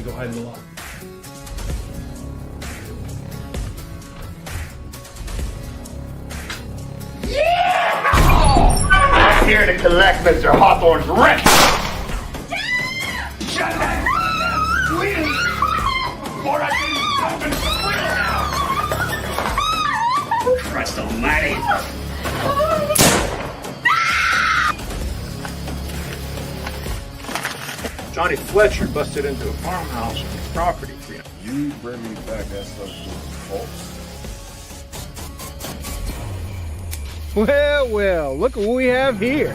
go hide in the loft. Yeah! I'm here to collect Mr. Hawthorne's rent! Shut that squeal! Before I get you fucking squeal now! Christ almighty! Johnny Fletcher busted into a farmhouse on his property. You bring me back that stuff false. Well, well, look what we have here.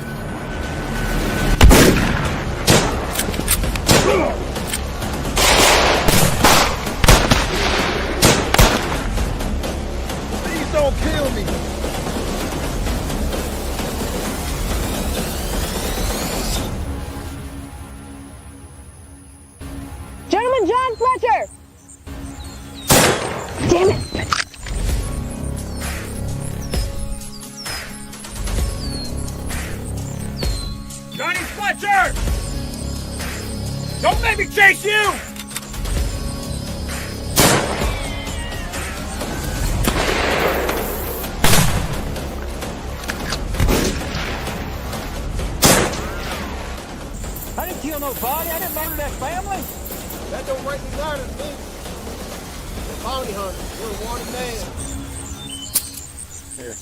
Please don't kill me. Gentleman John Fletcher! Damn it! Johnny Fletcher! Don't make me chase you! I didn't kill nobody. I didn't murder that family. That don't break me down to me. The bounty hunter. You're a wanted man. Here.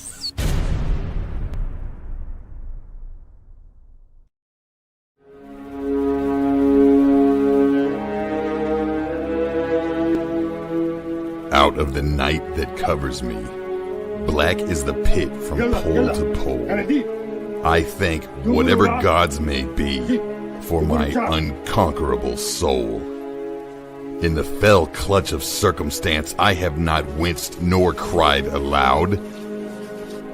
Out of the night that covers me, black is the pit from pole to pole. I thank whatever gods may be for my unconquerable soul. In the fell clutch of circumstance, I have not winced nor cried aloud.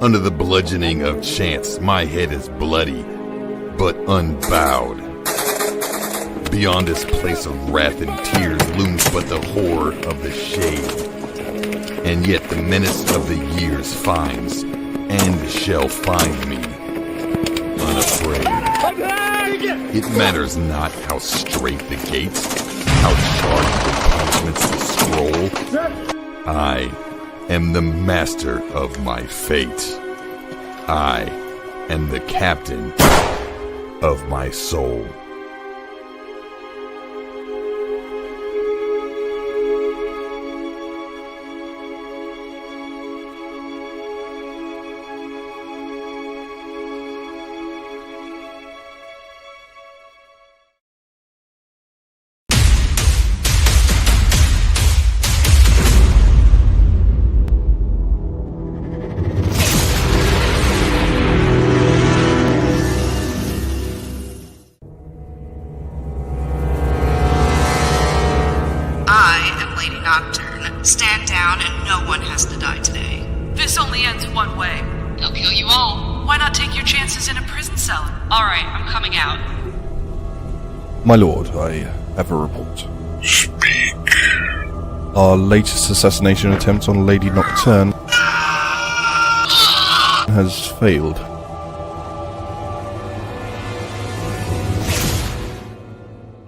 Under the bludgeoning of chance, my head is bloody, but unbowed. Beyond this place of wrath and tears looms but the horror of the shade. And yet the menace of the years finds, and shall find me, unafraid. It matters not how straight the gates, how charged the punishments the scroll. I am the master of my fate. I am the captain of my soul. Stand down and no one has to die today. This only ends one way. They'll kill you all. Why not take your chances in a prison cell? Alright, I'm coming out. My lord, I have a report. Speak. Our latest assassination attempt on Lady Nocturne has failed.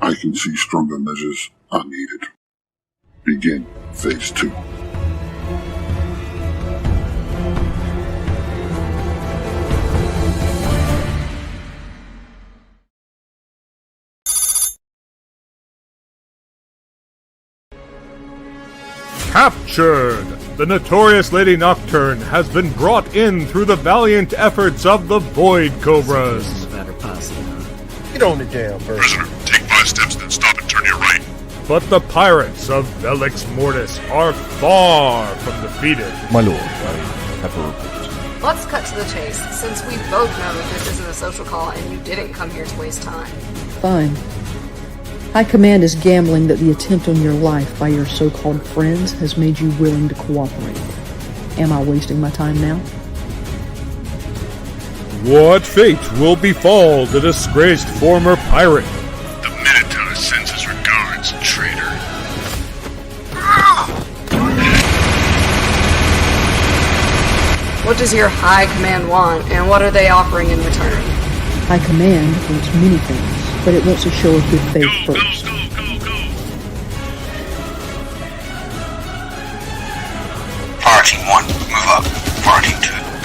I can see stronger measures are needed. Begin phase 2. Captured! The notorious Lady Nocturne has been brought in through the valiant efforts of the Void Cobras. Get on the damn person. Prisoner, take 5 steps, then stop and turn your right. But the pirates of Velix Mortis are far from defeated. My lord, I have a report. Let's cut to the chase, since we both know that this isn't a social call and you didn't come here to waste time. Fine. High Command is gambling that the attempt on your life by your so-called friends has made you willing to cooperate. Am I wasting my time now? What fate will befall the disgraced former pirate? The Minotaur sends his regards, traitor. What does your High Command want, and what are they offering in return? High Command wants many things, but it wants a show of good faith first.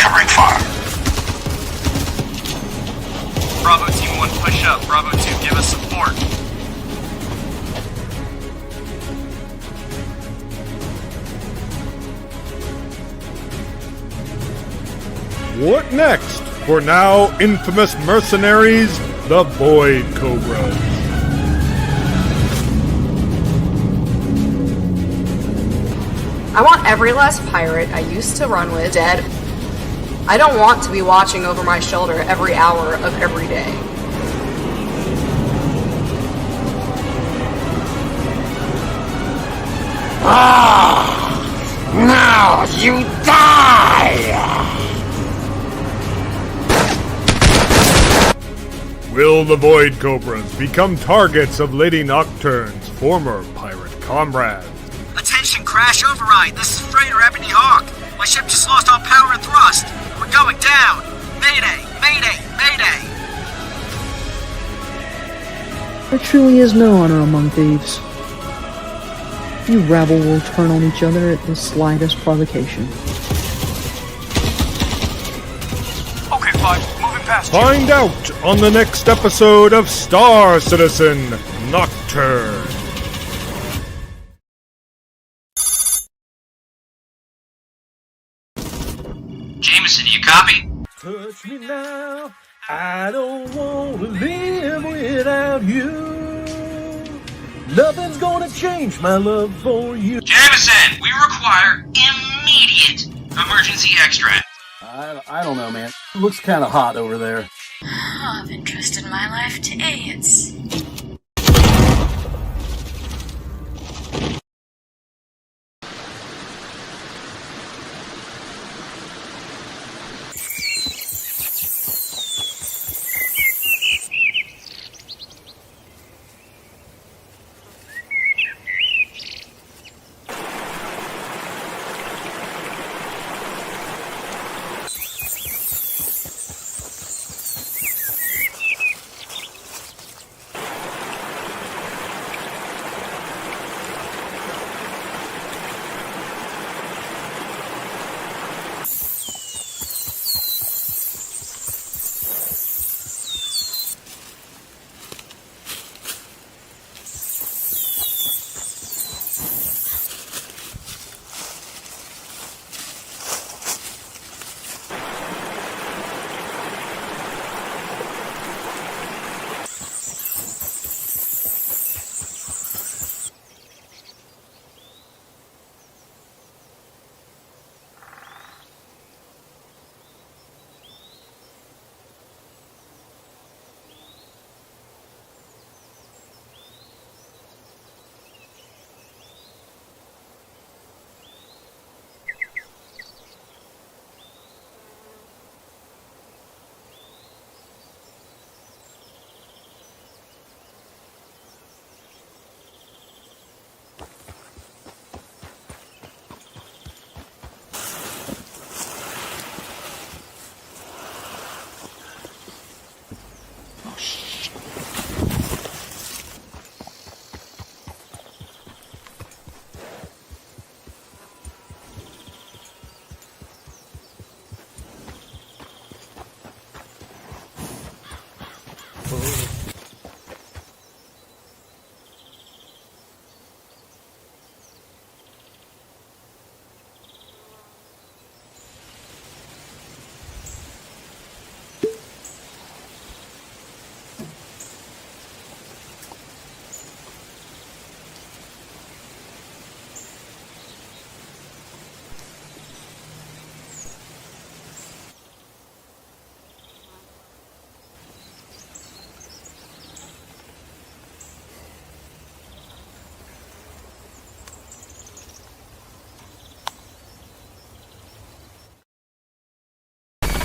Covering fire. Bravo Team 1, push up. Bravo 2, give us support. What next for now infamous mercenaries, the Void Cobras? I want every last pirate I used to run with dead. I don't want to be watching over my shoulder every hour of every day. Now you die! Will the Void Cobras become targets of Lady Nocturne's former pirate comrades? Attention, crash override. This is Freighter Ebony Hawk. My ship just lost all power and thrust. We're going down. Mayday, mayday, mayday. There truly is no honor among thieves. You rabble will turn on each other at the slightest provocation. Okay, fine. Moving past you. Find out on the next episode of Star Citizen Nocturne. Jameson, you copy? Touch me now, I don't want to live without you. Nothing's gonna change my love for you. Jameson, we require immediate emergency extract. I don't know, man. It looks kind of hot over there. Of interest in my life today, it's...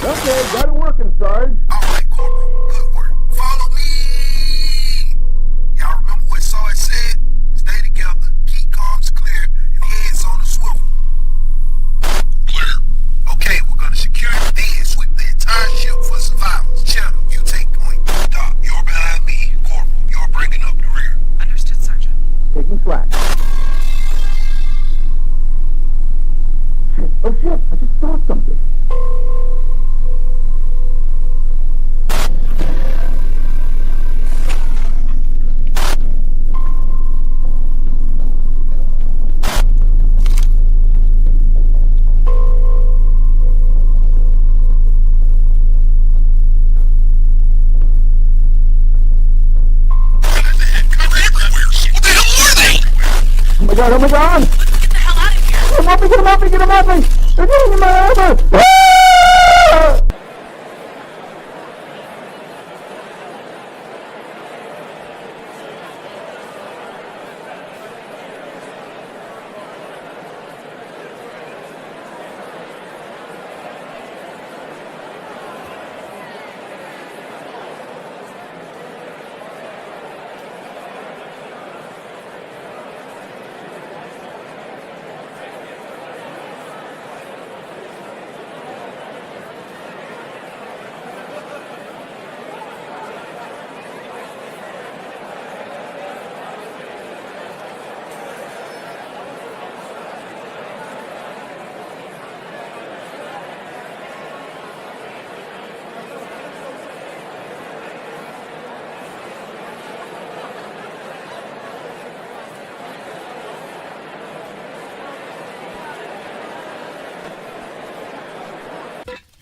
Okay, got it working, Sarge. Alright, Corporal. Good work. Follow me! Y'all remember what Sarge said? Stay together, keep comms clear, and heads on the swivel. Clear. Okay, we're gonna secure it, then sweep the entire ship for survivors. Channel, you take point. Doc, you're behind me. Corporal, you're bringing up the rear. Understood, Sergeant. Taking flat. Oh shit, I just saw something. God, oh my God! Get the hell out of here! Get him off me, get him off me, get him off me! They're getting in my armor! Ah!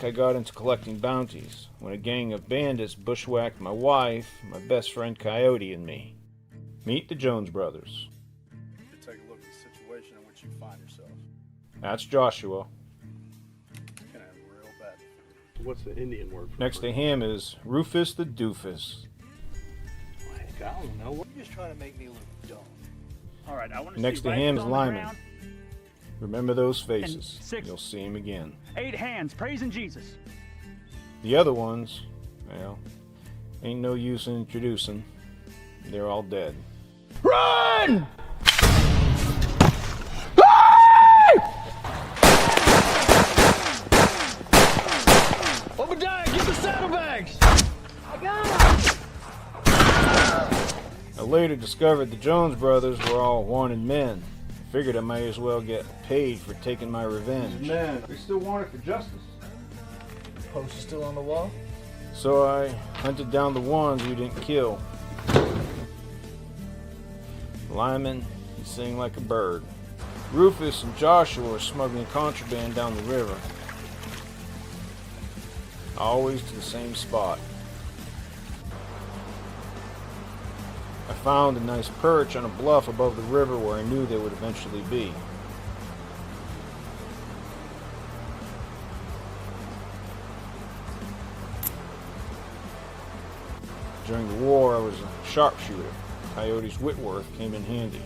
I got into collecting bounties when a gang of bandits bushwhacked my wife, my best friend Coyote, and me. Meet the Jones brothers. To take a look at the situation in which you find yourself. That's Joshua. It's gonna end real bad. What's the Indian word for Next to him is Rufus the Doofus. Heck, I don't know. You're just trying to make me look dumb. All right, I want to Next see to rifles him is on the Lyman. ground. Remember those faces. And 6. You'll see him again. 8 hands praising Jesus. The other ones, well, ain't no use in introducing. They're all dead. Run! Obadiah, get the saddlebags! I got them! I later discovered the Jones brothers were all wanted men. Figured I might as well get paid for taking my revenge. Man, we still wanted for justice. Post is still on the wall? So I hunted down the ones we didn't kill. Lyman, he sang like a bird. Rufus and Joshua were smuggling contraband down the river. Always to the same spot. I found a nice perch on a bluff above the river where I knew they would eventually be. During the war, I was a sharpshooter. Coyote's Whitworth came in handy.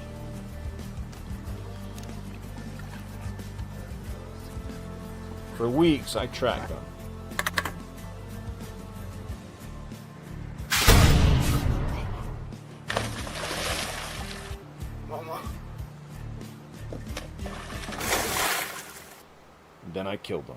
For weeks, I tracked them. Then I killed them.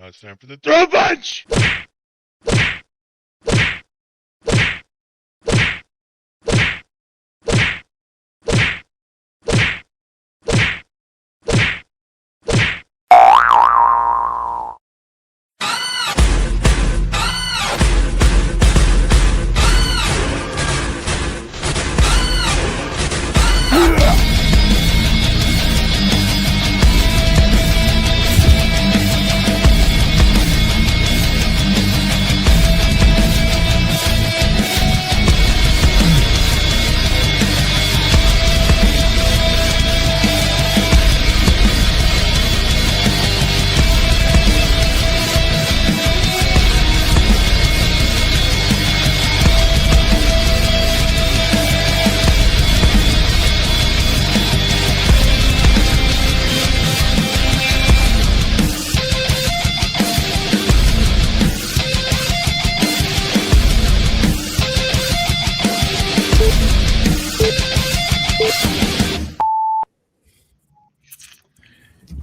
Now it's time for the throw punch!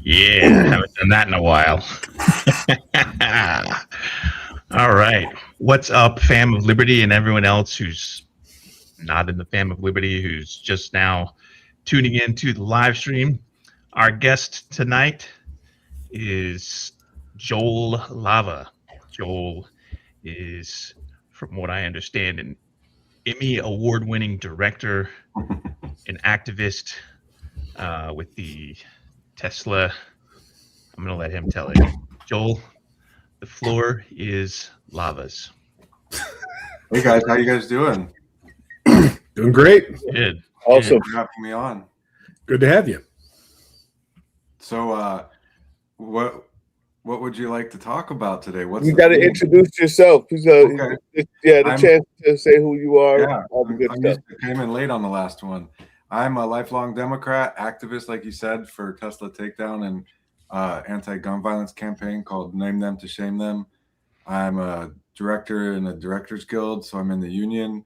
Yeah, haven't done that in a while. All right. What's up, Fam of Liberty, and everyone else who's not in the Fam of Liberty, who's just now tuning in to the live stream? Our guest tonight is Joel Lava. Joel is, from what I understand, an Emmy Award-winning director, an activist with the Tesla. I'm going to let him tell it. Joel, the floor is Lava's. Hey guys, how you guys doing? Doing great. Good. Awesome. Thanks for having me on. Good to have you. So, what would you like to talk about today? What's you got to introduce yourself. Okay. The chance to say who you are. Yeah, all the good stuff. I came in late on the last one. I'm a lifelong Democrat activist, like you said, for Tesla takedown and anti-gun violence campaign called Name Them to Shame Them. I'm a director in the Directors Guild, so I'm in the union.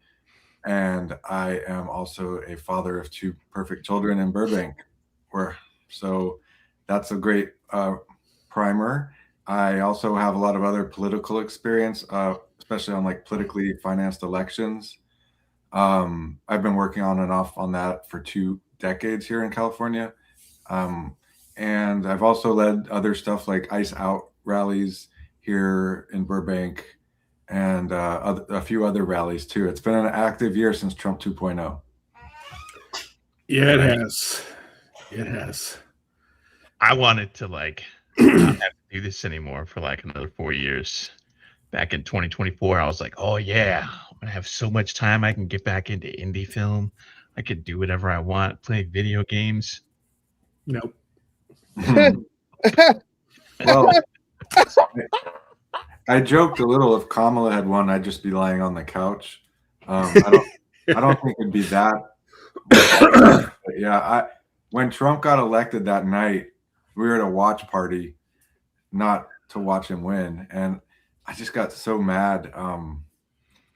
And I am also a father of 2 perfect children in Burbank. So that's a great primer. I also have a lot of other political experience, especially on like politically financed elections. I've been working on and off on that for 2 decades here in California. And I've also led other stuff like ICE Out rallies here in Burbank and a few other rallies too. It's been an active year since Trump 2.0. Yeah, it has. It has. I wanted to not have to do this anymore for like another 4 years. Back in 2024, I was like, oh yeah, I'm gonna have so much time. I can get back into indie film. I could do whatever I want, play video games. Nope. Well, I joked a little. If Kamala had won, I'd just be lying on the couch. I don't think it'd be that. But yeah, when Trump got elected that night, we were at a watch party, not to watch him win, and I just got so mad.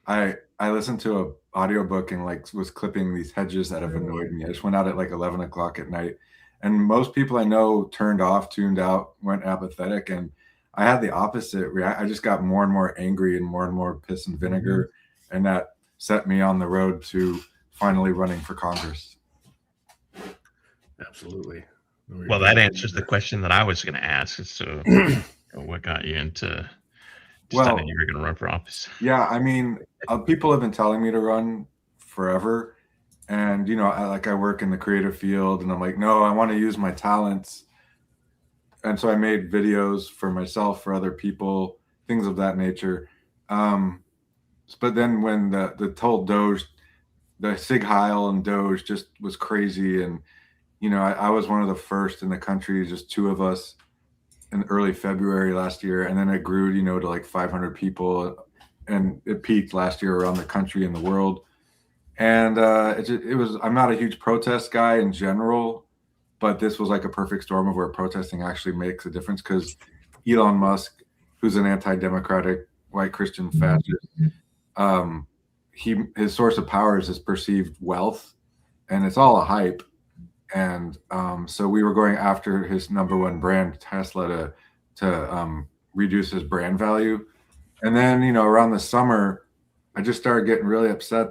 I listened to an audiobook and was clipping these hedges that have annoyed me. I just went out at 11 o'clock at night, and most people I know turned off, tuned out, went apathetic, and I had the opposite. I just got more and more angry and more piss and vinegar, and that set me on the road to finally running for Congress. Absolutely. Well, that answers the question that I was going to ask. So, what got you into deciding you were going to run for office? Yeah, I mean, people have been telling me to run forever, and I work in the creative field, and I'm like, no, I want to use my talents, and so I made videos for myself, for other people, things of that nature. But then when the whole Doge, the Sig Heil and Doge just was crazy, and I was one of the first in the country, just 2 of us in early February last year. And then it grew, to 500 people, and it peaked last year around the country and the world. And it was, I'm not a huge protest guy in general, but this was like a perfect storm of where protesting actually makes a difference, because Elon Musk, who's an anti-democratic white Christian fascist, his source of power is his perceived wealth, and it's all a hype. And so we were going after his #1 brand, Tesla, to reduce his brand value. And then, around the summer, I just started getting really upset.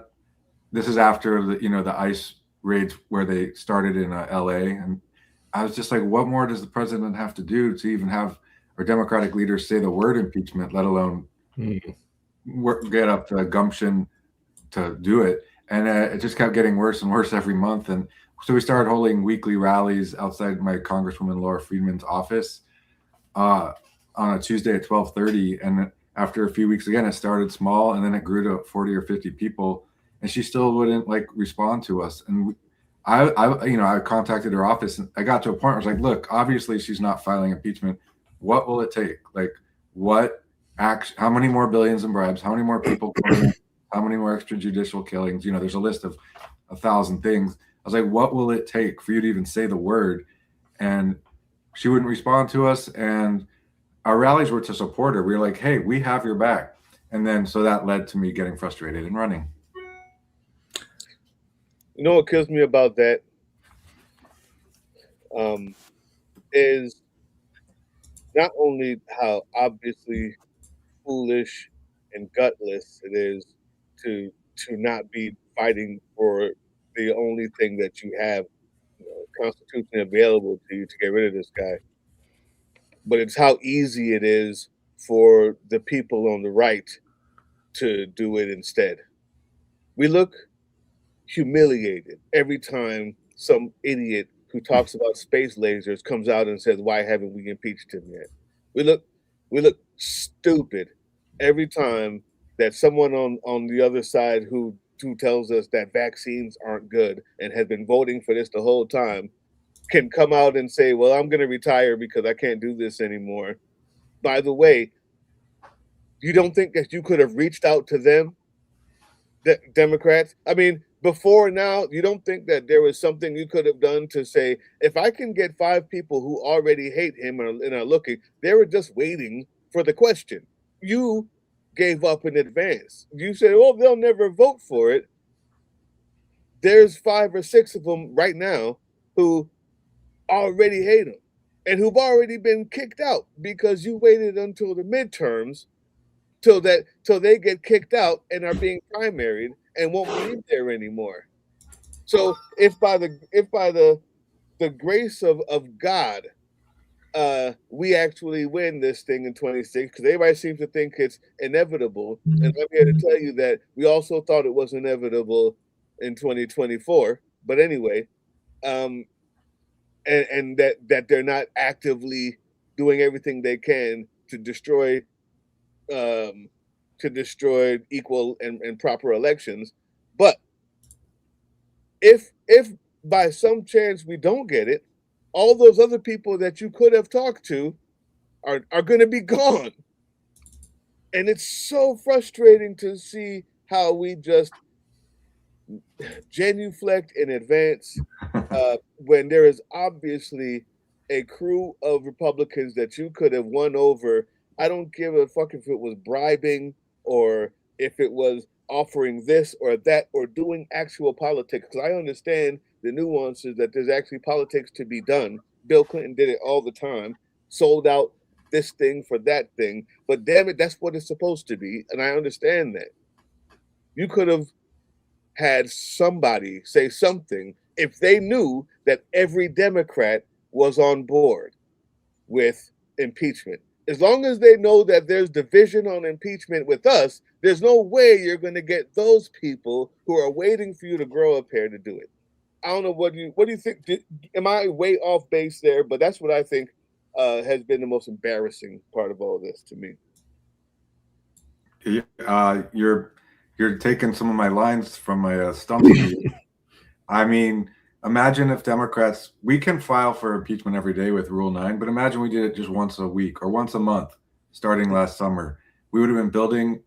This is after the ICE raids where they started in LA. And I was just like, what more does the president have to do to even have our Democratic leaders say the word impeachment, let alone get up the gumption to do it? And it just kept getting worse and worse every month. And so we started holding weekly rallies outside my Congresswoman Laura Friedman's office on a Tuesday at 12:30. And after a few weeks, again, it started small, and then it grew to 40 or 50 people, and she still wouldn't respond to us. And I contacted her office, and I got to a point where I was like, look, obviously she's not filing impeachment. What will it take? What action? How many more billions in bribes? How many more people? How many more extrajudicial killings? There's a list of 1,000 things. I was like, what will it take for you to even say the word? And she wouldn't respond to us. And our rallies were to support her. We were like, hey, we have your back. And then so that led to me getting frustrated and running. You know what kills me about that is not only how obviously foolish and gutless it is to not be fighting for the only thing that you have constitutionally available to you to get rid of this guy, but it's how easy it is for the people on the right to do it instead. We look humiliated every time some idiot who talks about space lasers comes out and says, why haven't we impeached him yet? We look stupid every time that someone on the other side who tells us that vaccines aren't good and has been voting for this the whole time can come out and say, well, I'm going to retire because I can't do this anymore. By the way, you don't think that you could have reached out to them, Democrats? I mean, before now, you don't think that there was something you could have done to say, if I can get 5 people who already hate him and are looking, they were just waiting for the question. You gave up in advance. You said, oh, they'll never vote for it. There's 5 or 6 of them right now who already hate him and who've already been kicked out because you waited until the midterms till they get kicked out and are being primaried and won't be in there anymore. So if by the grace of God, we actually win this thing in 26, because everybody seems to think it's inevitable. And I'm here to tell you that we also thought it was inevitable in 2024. But anyway, and that they're not actively doing everything they can to destroy equal and proper elections. But if by some chance we don't get it, all those other people that you could have talked to are going to be gone. And it's so frustrating to see how we just genuflect in advance when there is obviously a crew of Republicans that you could have won over. I don't give a fuck if it was bribing or if it was offering this or that or doing actual politics, because I understand the nuances that there's actually politics to be done. Bill Clinton did it all the time, sold out this thing for that thing, but damn it, that's what it's supposed to be, and I understand that. You could have had somebody say something if they knew that every Democrat was on board with impeachment. As long as they know that there's division on impeachment with us, there's no way you're going to get those people who are waiting for you to grow a pair to do it. I don't know, what do you think? Am I way off base there? But that's what I think has been the most embarrassing part of all this to me. You're taking some of my lines from my stump. I mean, imagine if Democrats, we can file for impeachment every day with Rule 9, but imagine we did it just once a week or once a month starting last summer. We would have been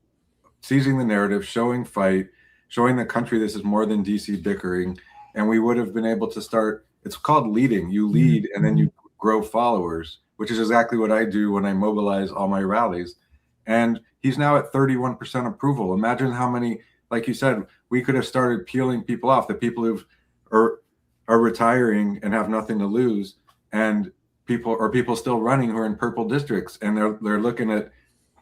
seizing the narrative, showing fight, showing the country this is more than DC bickering, and we would have been able to start. It's called leading. You lead and then you grow followers, which is exactly what I do when I mobilize all my rallies. And he's now at 31% approval. Imagine how many, like you said, we could have started peeling people off, the people who are retiring and have nothing to lose. And people still running who are in purple districts, and they're looking at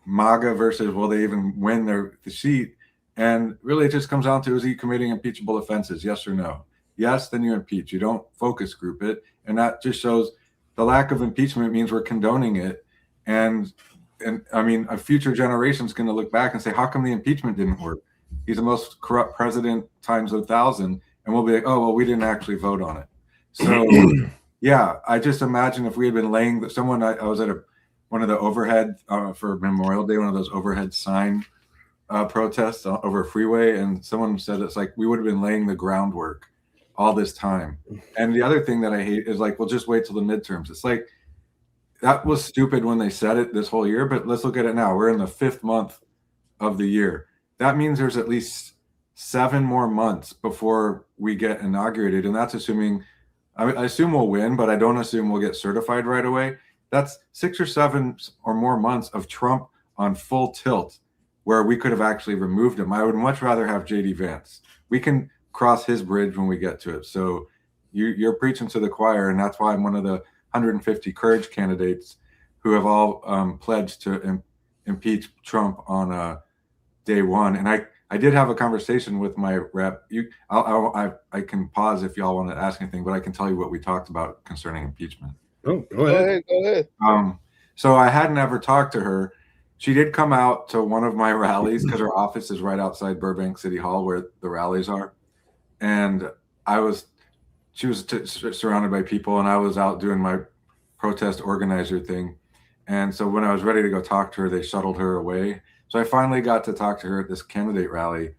MAGA versus will they even win the seat? And really, it just comes down to, is he committing impeachable offenses? Yes or no? Yes, then you impeach. You don't focus group it, and that just shows the lack of impeachment means we're condoning it. And I mean, a future generation is going to look back and say, how come the impeachment didn't work? He's the most corrupt president times 1,000, and we'll be like, oh well, we didn't actually vote on it. So yeah, I just imagine if we had been laying someone. I was at one of the overhead for Memorial Day, one of those overhead sign protests over a freeway, and someone said it's like we would have been laying the groundwork all this time. And the other thing that I hate is like, well, just wait till the midterms. It's like, that was stupid when they said it this whole year, but let's look at it now. We're in the 5th month of the year. That means there's at least 7 more months before we get inaugurated, and that's assuming. I assume we'll win, but I don't assume we'll get certified right away. That's 6 or 7 or more months of Trump on full tilt, where we could have actually removed him. I would much rather have JD Vance. We can cross his bridge when we get to it. So you're preaching to the choir, and that's why I'm one of the 150 Courage candidates who have all pledged to impeach Trump on day one. And I did have a conversation with my rep. I can pause if y'all want to ask anything, but I can tell you what we talked about concerning impeachment. Oh, go ahead. Go ahead. So I hadn't ever talked to her. She did come out to one of my rallies because her office is right outside Burbank City Hall where the rallies are. And she was surrounded by people, and I was out doing my protest organizer thing. And so when I was ready to go talk to her, they shuttled her away. So I finally got to talk to her at this candidate rally,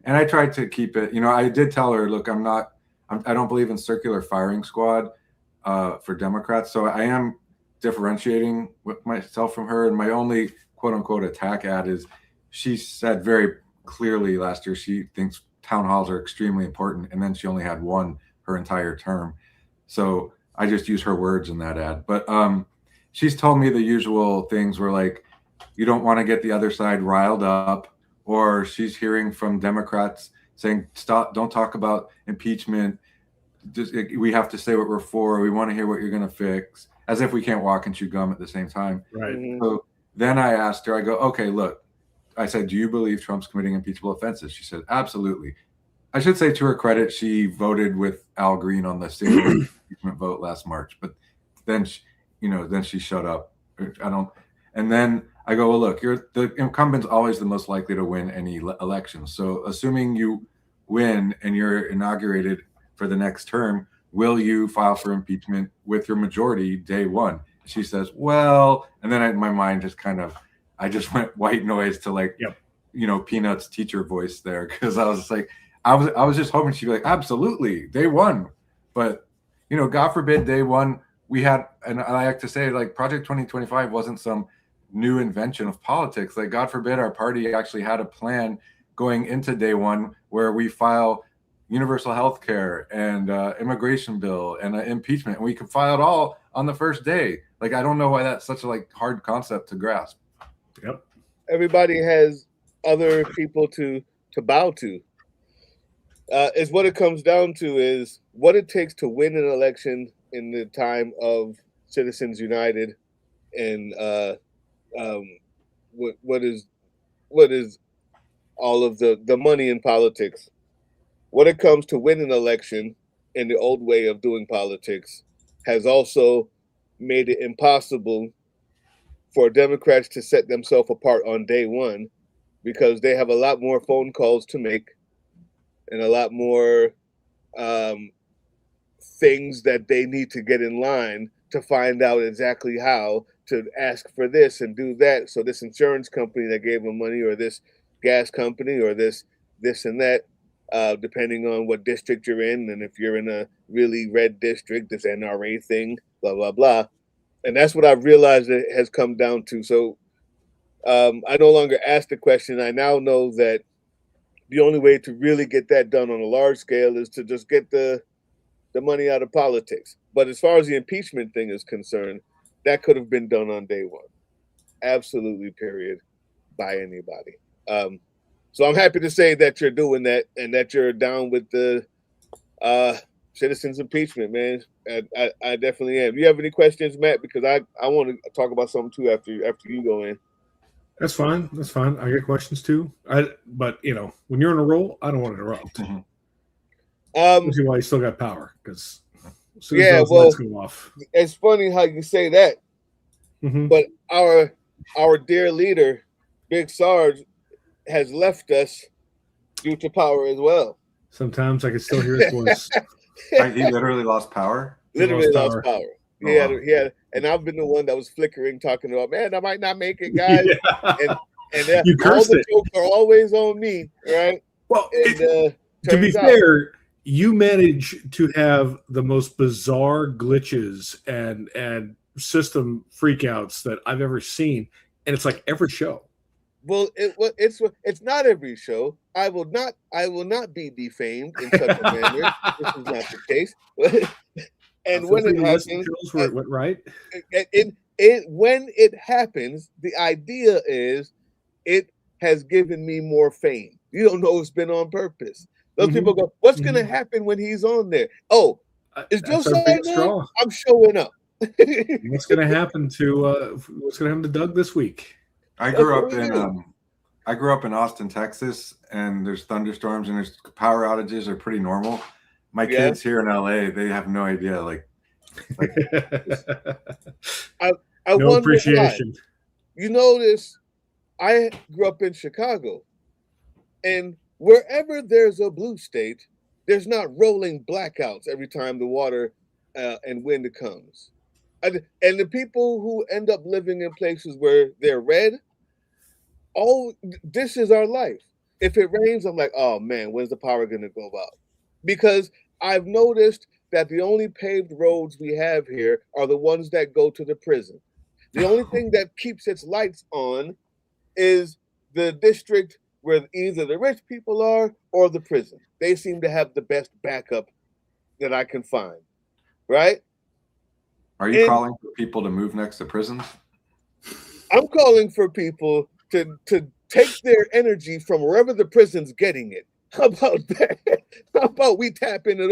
and I tried to keep it. I did tell her, look, I don't believe in circular firing squad for Democrats. So I am differentiating with myself from her. And my only quote unquote attack ad is she said very clearly last year she thinks town halls are extremely important, and then she only had one her entire term. So I just use her words in that ad. But she's told me the usual things where, like, you don't want to get the other side riled up, or she's hearing from Democrats saying, stop, don't talk about impeachment. We have to say what we're for. We want to hear what you're going to fix, as if we can't walk and chew gum at the same time. Right. So then I asked her, I go, okay, look, I said, do you believe Trump's committing impeachable offenses? She said, absolutely. I should say, to her credit, she voted with Al Green on the single impeachment vote last March, but then she shut up. And then I go, well, look, the incumbent's always the most likely to win any election. So assuming you win and you're inaugurated for the next term, will you file for impeachment with your majority day one? She says, well, and then my mind just I just went white noise to, like, Peanuts teacher voice there, because I was just like, I was just hoping she'd be like, absolutely, day one. But, God forbid day one we had, and I like to say, like, Project 2025 wasn't some new invention of politics. Like, God forbid our party actually had a plan going into day one where we file universal health care and immigration bill and impeachment, and we could file it all on the first day. Like, I don't know why that's such a hard concept to grasp. Yep. Everybody has other people to bow to. Is what it comes down to is what it takes to win an election in the time of Citizens United, and what is all of the money in politics. When it comes to winning an election in the old way of doing politics has also made it impossible for Democrats to set themselves apart on day one, because they have a lot more phone calls to make and a lot more things that they need to get in line to find out exactly how to ask for this and do that. So this insurance company that gave them money, or this gas company, or this and that, depending on what district you're in. And if you're in a really red district, this NRA thing, blah, blah, blah. And that's what I've realized it has come down to. So I no longer ask the question. I now know that the only way to really get that done on a large scale is to just get the money out of politics. But as far as the impeachment thing is concerned, that could have been done on day one. Absolutely, period, by anybody. So I'm happy to say that you're doing that and that you're down with the citizens impeachment, man. I definitely am. Do you have any questions, Matt? Because I want to talk about something too after you go in. That's fine. That's fine. I got questions too. But when you're in a roll, I don't want to interrupt. Especially while you still got power, because as soon as those lights go off. It's funny how you say that, but our dear leader, Big Sarge, has left us due to power as well. Sometimes I can still hear his voice. He literally lost power. Literally lost power. He had, and I've been the one that was flickering, talking about, man, I might not make it, guys. Yeah. And You all cursed the it. jokes are always on me, right? Well, and, to be turns out- fair, you manage to have the most bizarre glitches and system freakouts that I've ever seen, and it's like every show. Well, it's not every show. I will not be defamed in such a manner. This is not the case. And when it happens, where it went right. When it happens, the idea is it has given me more fame. You don't know it's been on purpose. Those people go, "What's going to happen when he's on there?" Oh, is Joe Sarge on? I'm showing up. What's going to happen to Doug this week? I grew up in Austin, Texas, and there's thunderstorms and there's power outages are pretty normal. My kids here in LA, they have no idea. I no wonder appreciation. why. You notice, I grew up in Chicago, and wherever there's a blue state, there's not rolling blackouts every time the water and wind comes. And the people who end up living in places where they're red, this is our life. If it rains, I'm like, oh man, when's the power going to go out? Because I've noticed that the only paved roads we have here are the ones that go to the prison. The only thing that keeps its lights on is the district where either the rich people are or the prison. They seem to have the best backup that I can find, right? Are you calling for people to move next to prisons? I'm calling for people to take their energy from wherever the prison's getting it. How about that? How about we tap into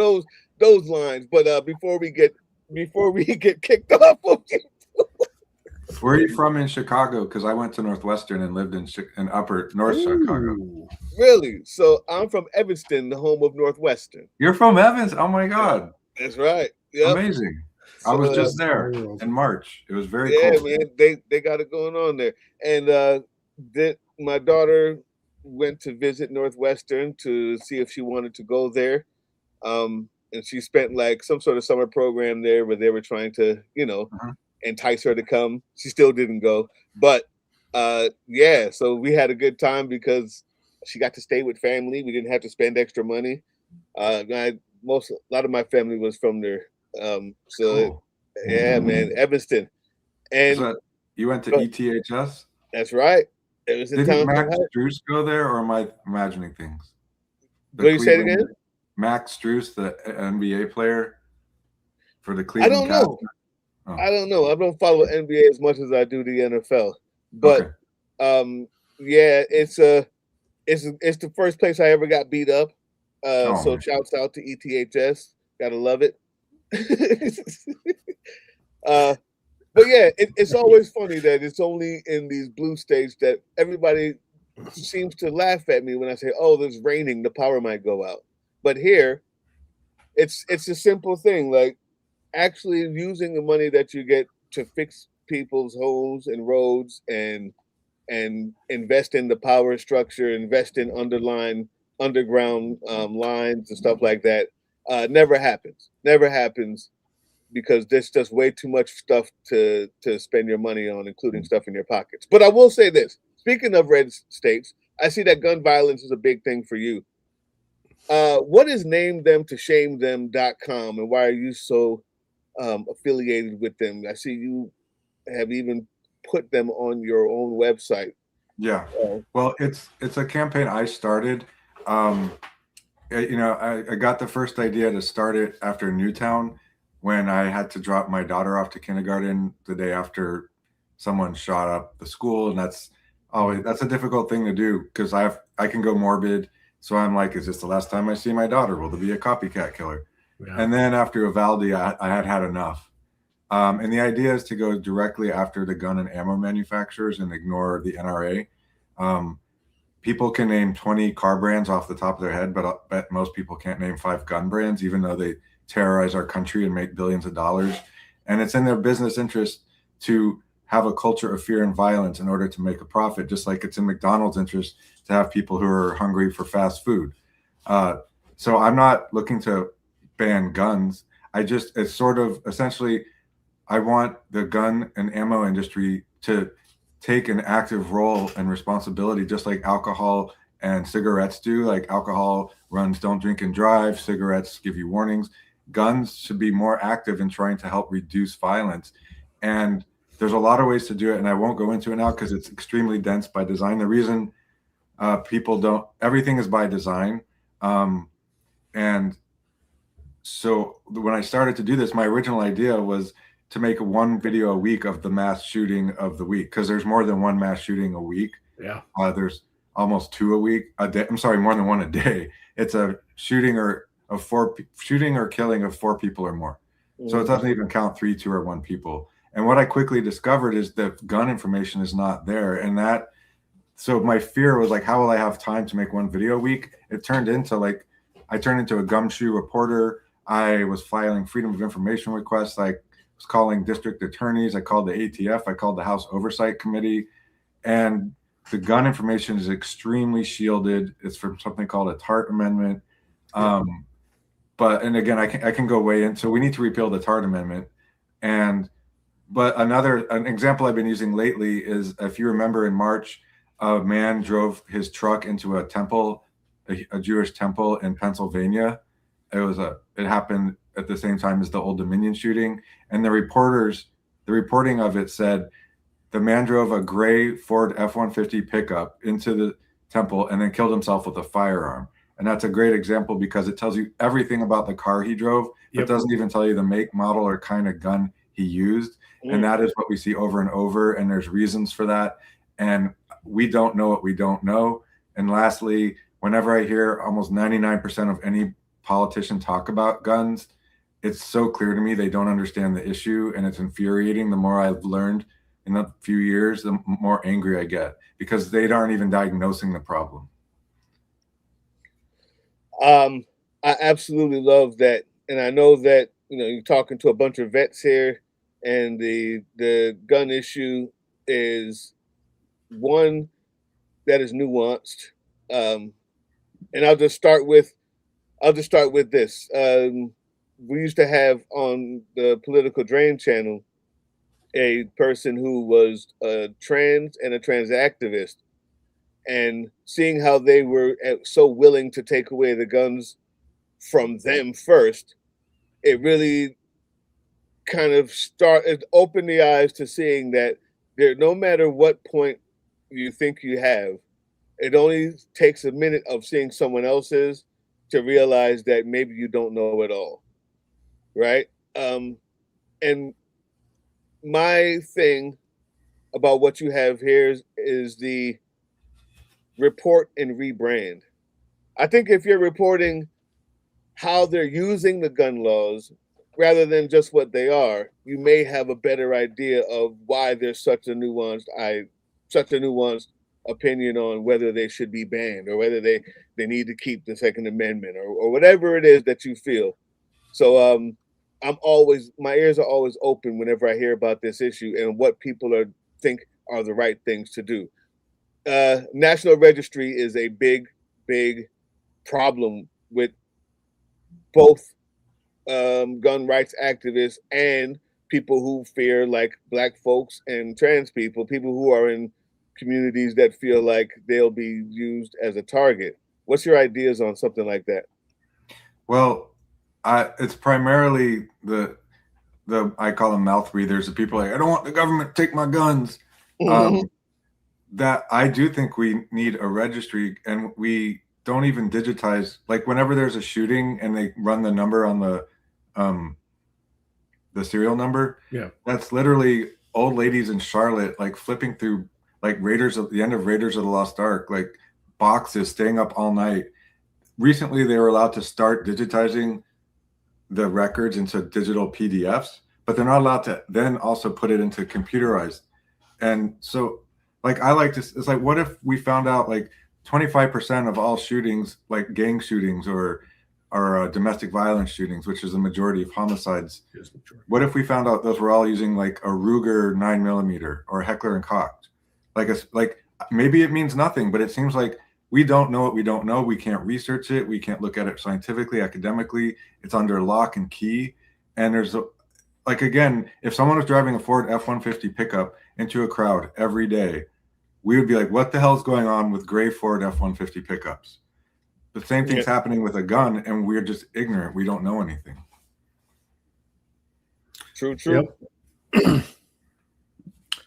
those lines? But before we get kicked off of you. Where are you from in Chicago? Because I went to Northwestern and lived in Upper North Chicago. Really? So I'm from Evanston, the home of Northwestern. You're from Evans? Oh my God! That's right. Yep. Amazing. I was just there in March. It was very cool. Yeah, man. They got it going on there. And my daughter went to visit Northwestern to see if she wanted to go there. And she spent like some sort of summer program there where they were trying to, entice her to come. She still didn't go. But so we had a good time because she got to stay with family. We didn't have to spend extra money. A lot of my family was from there. Cool. Yeah, man, Evanston. And so you went to ETHS? That's right. It was in Didn't Max Strus go there, or am I imagining things? What you say again? Max Strus, the NBA player for the Cleveland. I don't know. Oh. I don't know. I don't follow NBA as much as I do the NFL. But it's the first place I ever got beat up. So shouts out to ETHS. Gotta love it. But yeah, it's always funny that it's only in these blue states that everybody seems to laugh at me when I say, "Oh, it's raining, the power might go out." But here, it's a simple thing, like actually using the money that you get to fix people's homes and roads and invest in the power structure, invest in underground lines and stuff like that. Never happens because there's just way too much stuff to spend your money on, including stuff in your pockets. But I will say this, speaking of red states, I see that gun violence is a big thing for you. What is NameThem2ShameThem.com and why are you so affiliated with them? I see you have even put them on your own website. Yeah. Well, it's a campaign I started. I got the first idea to start it after Newtown when I had to drop my daughter off to kindergarten the day after someone shot up the school. And that's a difficult thing to do because I can go morbid. So I'm like, is this the last time I see my daughter? Will there be a copycat killer? Yeah. And then after Uvalde, I had had enough. And the idea is to go directly after the gun and ammo manufacturers and ignore the NRA. People can name 20 car brands off the top of their head, but I bet most people can't name 5 gun brands, even though they terrorize our country and make billions of dollars. And it's in their business interest to have a culture of fear and violence in order to make a profit, just like it's in McDonald's interest to have people who are hungry for fast food. So I'm not looking to ban guns. It's sort of essentially, I want the gun and ammo industry to take an active role and responsibility, just like alcohol and cigarettes do. Like alcohol runs don't drink and drive, cigarettes give you warnings. Guns should be more active in trying to help reduce violence. And there's a lot of ways to do it, and I won't go into it now because it's extremely dense by design. The reason people don't, everything is by design. And so when I started to do this, my original idea was to make one video a week of the mass shooting of the week, because there's more than one mass shooting a week. Yeah. There's almost 2 a week, a day. I'm sorry, more than one a day. It's a shooting or killing of 4 people or more. So it doesn't even count 3, 2, or 1 people. And what I quickly discovered is that gun information is not there. And so my fear was like, how will I have time to make one video a week? It turned into I turned into a gumshoe reporter. I was filing freedom of information requests. I was calling district attorneys. I called the ATF. I called the House Oversight Committee. And the gun information is extremely shielded. It's from something called a TART amendment. And again, I can go way into, we need to repeal the TART amendment. But an example I've been using lately is, if you remember, in March, a man drove his truck into a temple, a Jewish temple in Pennsylvania. It happened at the same time as the Old Dominion shooting. And the reporting of it said the man drove a gray Ford F-150 pickup into the temple and then killed himself with a firearm. And that's a great example because it tells you everything about the car he drove, but doesn't even tell you the make, model, or kind of gun he used. And that is what we see over and over. And there's reasons for that. And we don't know what we don't know. And lastly, whenever I hear almost 99% of any politician talk about guns, it's so clear to me they don't understand the issue, and it's infuriating. The more I've learned in a few years, the more angry I get, because they aren't even diagnosing the problem. I absolutely love that. And I know that, you're talking to a bunch of vets here, and the gun issue is one that is nuanced. And I'll just start with this. We used to have on the Political Drain channel a person who was a trans activist, and seeing how they were so willing to take away the guns from them first, it really kind of opened the eyes to seeing that no matter what point you think you have, it only takes a minute of seeing someone else's to realize that maybe you don't know it all, right? And my thing about what you have here is the report and rebrand. I think if you're reporting how they're using the gun laws rather than just what they are, you may have a better idea of why there's such a nuanced opinion on whether they should be banned or whether they need to keep the Second Amendment or whatever it is that you feel. So my ears are always open whenever I hear about this issue and what people think are the right things to do. National Registry is a big problem with both gun rights activists and people who fear, like Black folks and trans people who are in communities that feel like they'll be used as a target. What's your ideas on something like that? Well, it's primarily the I call them mouth breathers. The people like, I don't want the government to take my guns. That I do think we need a registry, and we don't even digitize. Like whenever there's a shooting and they run the number on the serial number, that's literally old ladies in Charlotte like flipping through like the end of Raiders of the Lost Ark, like boxes, staying up all night. Recently, they were allowed to start digitizing the records into digital PDFs, but they're not allowed to then also put it into computerized. And so, like, I like to, it's like, what if we found out like 25% of all shootings, like gang shootings or domestic violence shootings, which is the majority of homicides. What if we found out those were all using like a Ruger 9mm or Heckler and Koch? Like maybe it means nothing, but it seems like we don't know what we don't know. We can't research it. We can't look at it scientifically, academically. It's under lock and key. And there's like, again, if someone was driving a Ford F-150 pickup into a crowd every day, we would be like, what the hell is going on with gray Ford F-150 pickups? The same thing's happening with a gun, and we're just ignorant. We don't know anything. True. Yep.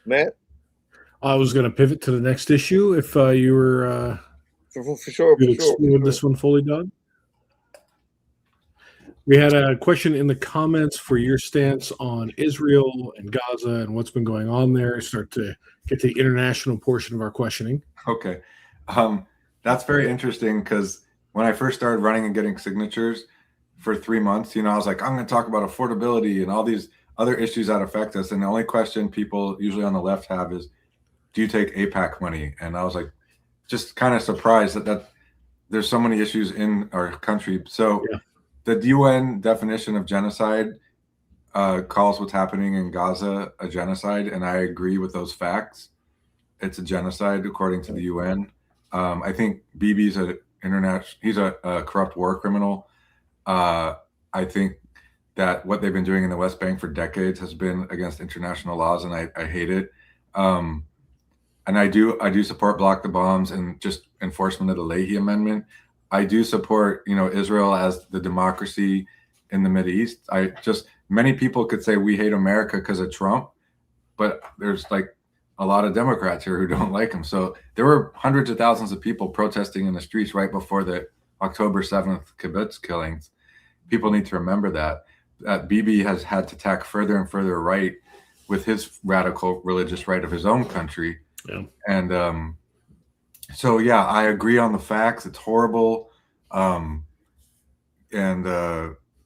Matt? I was going to pivot to the next issue if you were for sure. With this one fully done. We had a question in the comments for your stance on Israel and Gaza and what's been going on there. Start to get to the international portion of our questioning. Okay. That's very interesting because when I first started running and getting signatures for 3 months, I was like, I'm going to talk about affordability and all these other issues that affect us. And the only question people usually on the left have is, do you take AIPAC money? And I was like, just kind of surprised that there's so many issues in our country. So the UN definition of genocide calls what's happening in Gaza a genocide. And I agree with those facts. It's a genocide according to the UN. I think Bibi's he's a corrupt war criminal. I think that what they've been doing in the West Bank for decades has been against international laws, and I hate it. And I do support block the bombs and just enforcement of the Leahy Amendment. I do support, Israel as the democracy in the Mideast. Many people could say we hate America because of Trump, but there's like a lot of Democrats here who don't like him. So there were hundreds of thousands of people protesting in the streets right before the October 7th kibbutz killings. People need to remember that Bibi has had to tack further and further right with his radical religious right of his own country. Yeah. And so, yeah, I agree on the facts. It's horrible. And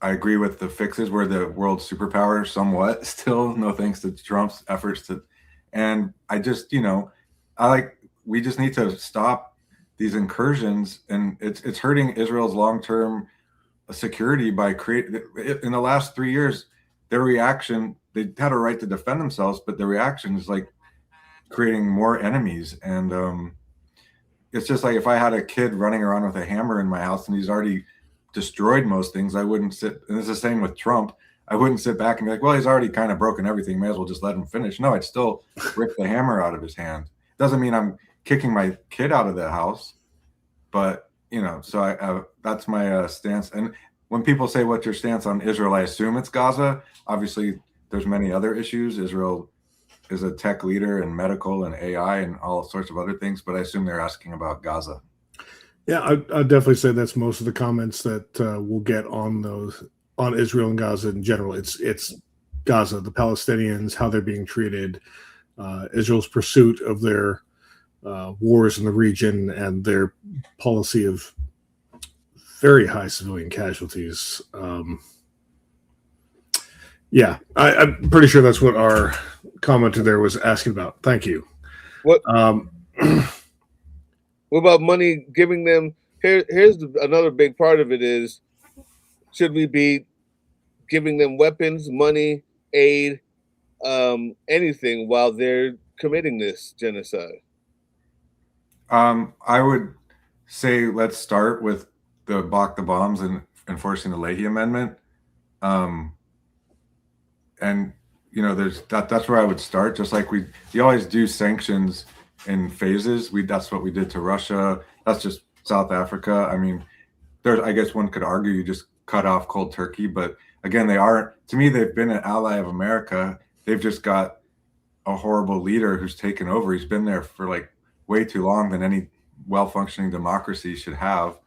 I agree with the fixes. We're the world superpower somewhat still, no thanks to Trump's efforts to. And I just, we just need to stop these incursions, and it's hurting Israel's long-term security by creating. In the last 3 years, their reaction, they had a right to defend themselves, but the reaction is like creating more enemies. And it's just like if I had a kid running around with a hammer in my house and he's already destroyed most things, I wouldn't sit. And it's the same with Trump. I wouldn't sit back and be like, well, he's already kind of broken everything. May as well just let him finish. No, I'd still rip the hammer out of his hand. Doesn't mean I'm kicking my kid out of the house, but so that's my stance. And when people say, what's your stance on Israel? I assume it's Gaza. Obviously, there's many other issues. Israel is a tech leader in medical and AI and all sorts of other things, but I assume they're asking about Gaza. Yeah, I'd definitely say that's most of the comments that we'll get on Israel and Gaza in general. It's Gaza, the Palestinians, how they're being treated, Israel's pursuit of their wars in the region, and their policy of very high civilian casualties. Yeah, I'm pretty sure that's what our commenter there was asking about. Thank you. What about money giving them? Here's another big part of it is, should we be giving them weapons, money, aid, anything while they're committing this genocide? I would say let's start with the block the bombs and enforcing the Leahy Amendment. And there's that's where I would start. Just like we always do sanctions in phases. That's what we did to Russia. That's just South Africa. I mean, I guess one could argue you just cut off cold turkey, but again, to me, they've been an ally of America. They've just got a horrible leader who's taken over. He's been there for like way too long than any well-functioning democracy should have.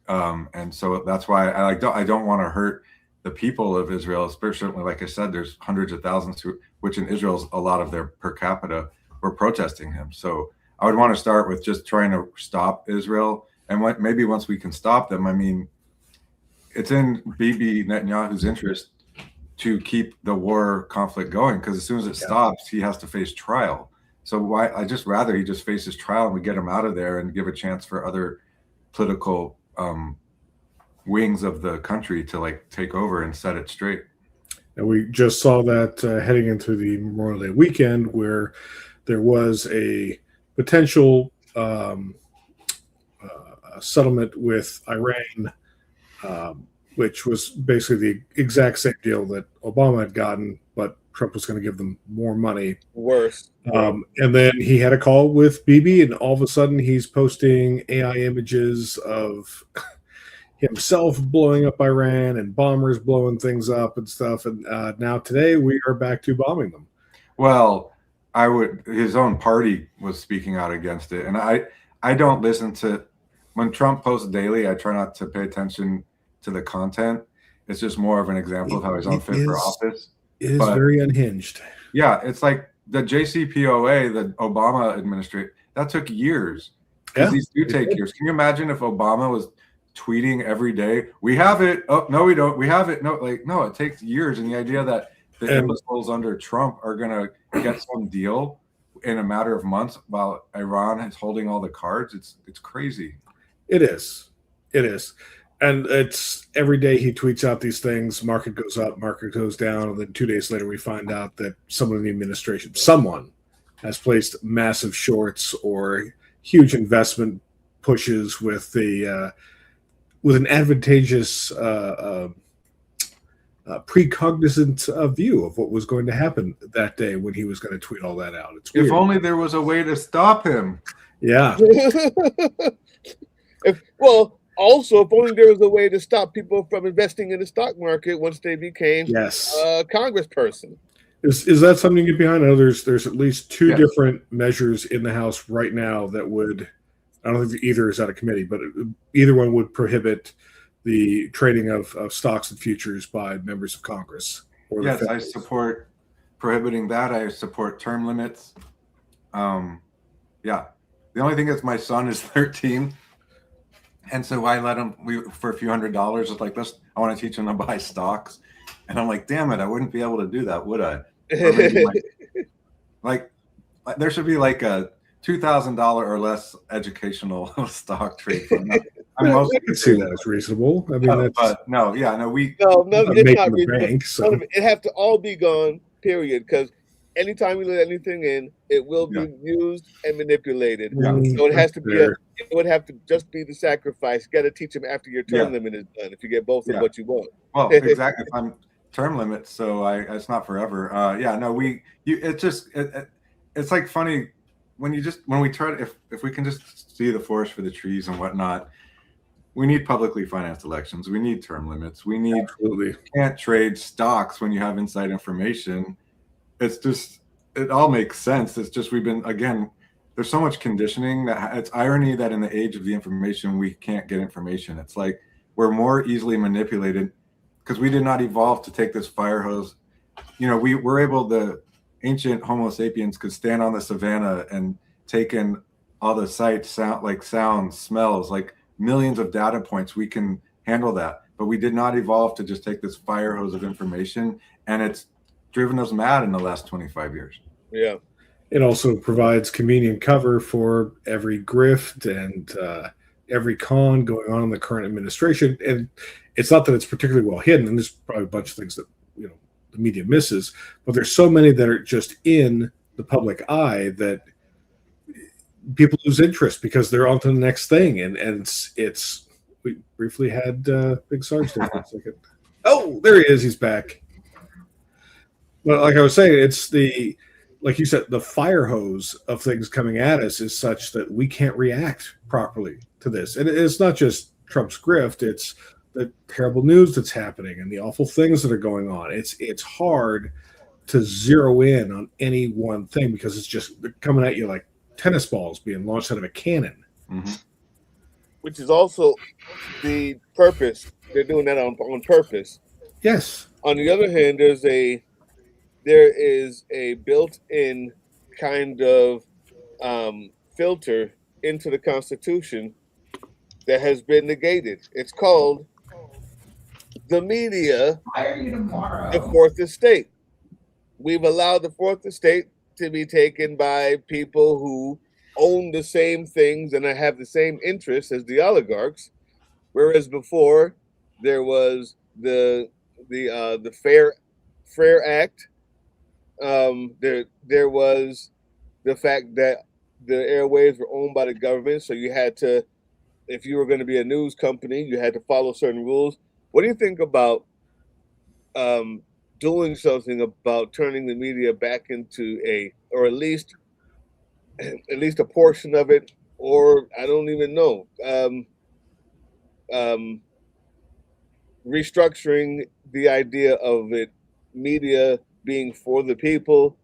And so that's why I don't want to hurt the people of Israel, especially, like I said, there's hundreds of thousands which in Israel is a lot of their per capita, were protesting him. So I would want to start with just trying to stop Israel. And maybe once we can stop them, I mean, it's in Bibi Netanyahu's interest to keep the war conflict going, because as soon as it stops, he has to face trial. So why? I just rather he just faces trial and we get him out of there and give a chance for other political wings of the country to like take over and set it straight. And we just saw that heading into the Memorial Day weekend, where there was a potential settlement with Iran, which was basically the exact same deal that Obama had gotten, but Trump was going to give them more money. Worse. And then he had a call with Bibi, and all of a sudden he's posting AI images of himself blowing up Iran and bombers blowing things up and stuff. And now today we are back to bombing them. Well, his own party was speaking out against it. And I don't listen to, when Trump posts daily, I try not to pay attention to the content. It's just more of an example of how he's unfit for office. It is very unhinged. Yeah, it's like the JCPOA, the Obama administration, that took years. Because these do take years. Can you imagine if Obama was tweeting every day, we have it, oh no we don't, we have it, no, like, no, it takes years. And the idea that the imbeciles under Trump are gonna get some deal in a matter of months while Iran is holding all the cards, it's crazy. It is. And it's every day he tweets out these things, market goes up, market goes down, and then 2 days later we find out that someone in the administration, someone has placed massive shorts or huge investment pushes with the with an advantageous precognizant view of what was going to happen that day when he was going to tweet all that out. It's weird. If only there was a way to stop him. Yeah. Also, if only there was a way to stop people from investing in the stock market once they became a congressperson. Is that something you get behind? I know there's at least two different measures in the House right now that would, I don't think either is out of committee, but either one would prohibit the trading of stocks and futures by members of Congress. Yes, I support prohibiting that. I support term limits. The only thing is my son is 13. And so I let him, for a few $100s, it's like, I want to teach him to buy stocks. And I'm like, damn it, I wouldn't be able to do that, would I? Or maybe like there should be like a $2,000 or less educational stock trade. I can see that as reasonable. I mean, it's not reasonable. Bank, so. It have to all be gone, period. Because anytime we let anything in, it will be used and manipulated. So it has to be it would have to just be the sacrifice. You got to teach them after your term limit is done. If you get both of what you want. Well, exactly. I'm term limit, so it's not forever. It's like funny when we try to, if we can just see the forest for the trees and whatnot. We need publicly financed elections. We need term limits. We need you can't trade stocks when you have inside information. It's just, it all makes sense. It's just, there's so much conditioning that it's irony that in the age of the information, we can't get information. It's like we're more easily manipulated because we did not evolve to take this fire hose. We were able, the ancient Homo sapiens could stand on the savannah and take in all the sights, sounds, smells, like millions of data points. We can handle that, but we did not evolve to just take this fire hose of information, and it's driven us mad in the last 25 years. Yeah. It also provides convenient cover for every grift and every con going on in the current administration. And it's not that it's particularly well hidden, and there's probably a bunch of things that the media misses, but there's so many that are just in the public eye that people lose interest because they're on to the next thing. And it's we briefly had Big Sarge there for a second. Oh, there he is. He's back. Well, like I was saying, it's like you said, the fire hose of things coming at us is such that we can't react properly to this. And it's not just Trump's grift, it's the terrible news that's happening and the awful things that are going on. It's hard to zero in on any one thing because it's just coming at you like tennis balls being launched out of a cannon. Mm-hmm. Which is also the purpose. They're doing that on purpose. Yes. On the other hand, there is a built-in kind of filter into the Constitution that has been negated. It's called the media the fourth estate. We've allowed the fourth estate to be taken by people who own the same things and have the same interests as the oligarchs, whereas before there was the Fair Act. There was the fact that the airwaves were owned by the government, so you had to, if you were going to be a news company, you had to follow certain rules. What do you think about doing something about turning the media back into or at least a portion of it, or I don't even know, restructuring the idea of media being for the people,